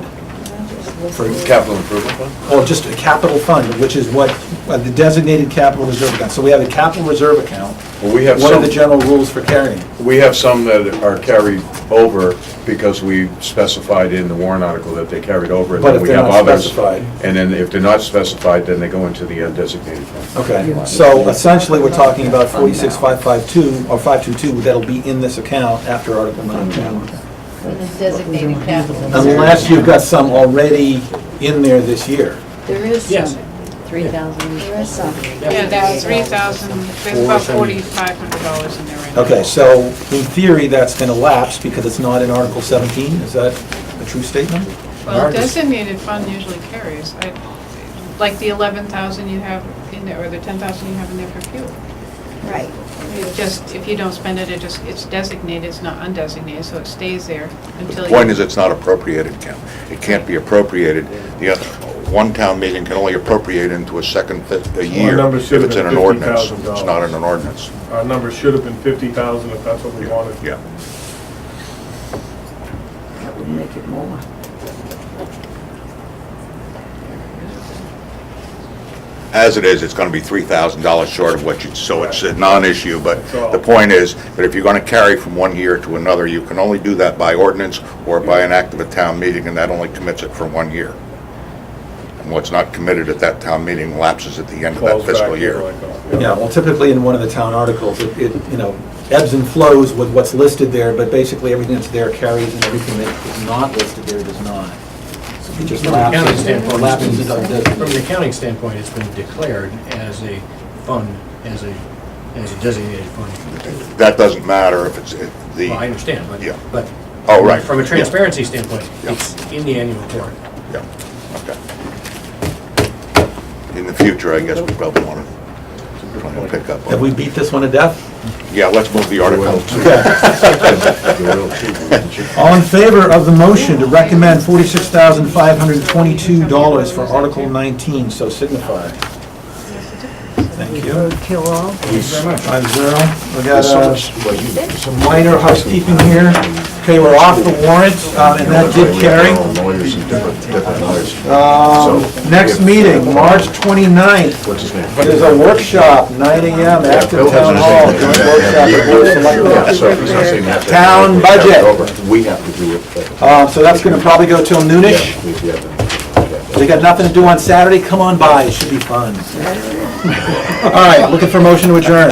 For Capital improvement fund? Or just a capital fund, which is what, the designated capital reserve account. So we have a capital reserve account. Well, we have What are some, the general rules for carrying? we have some that are carried over because we specified in the warrant article that they carried over. and But then if we they're have not others. specified? And then if they're not specified, then they go into the undesignated fund. Okay, so essentially, we're talking about 46,552, or 522, that'll be in this account after Article 19. In the designated capital. Unless you've got some already in there this year. There is Yes. some, 3,000. there is some. Yeah, there's 3,000, there's about $4,500 in there right now. Okay, so in theory, that's going to lapse because it's not in Article 17? Is that a true statement? Well, designated fund usually carries, like the 11,000 you have in there, or the 10,000 you have in there for fuel. Right. It just, if you don't spend it, it's designated, it's not undesignated, so it stays there until The you... point is, it's not appropriated, Ken. It can't be appropriated. One town meeting can only appropriate into a year number if should have it's in been an ordinance. $50,000. It's not in an ordinance. Our number should have been 50,000 if that's what we wanted. Yeah. That would make it more. As it is, it's going to be $3,000 short of what you, so it's a non-issue, but the point is that if you're going to carry from one year to another, you can only do that by ordinance or by an act of a town meeting, and that only commits it for 1 year. And what's not committed at that town meeting lapses at the end of that Falls back fiscal here year. like that. Yeah, well, typically in one of the town articles, it ebbs and flows with what's listed there, but basically everything that's there carries and everything that is not listed there does not. just From an accounting lapses standpoint, lapses into other business. from an accounting standpoint, it's been declared as a fund, as a designated fund. That doesn't matter if it's the, Well, I understand, Yeah. but oh, right. from a transparency standpoint, Yeah. it's in the annual report. Yeah, okay. In the future, I guess we probably want to try and pick up Have on. we beat this one to death? Yeah, let's move the article. All in favor of the motion to recommend $46,522 for Article 19, so signify. Thank you. Kill all. Thank you very much. 5-0. We got some minor housekeeping here. Okay, we're off the warrant, and that did carry. Next meeting, March 29th. There's a workshop, 9 a.m. after Town Hall. Joint workshop at Board of Selectmen. Town budget. We have to do it. So that's gonna probably go till noonish. They got nothing to do on Saturday, come on by, it should be fun. All right, looking for motion to adjourn.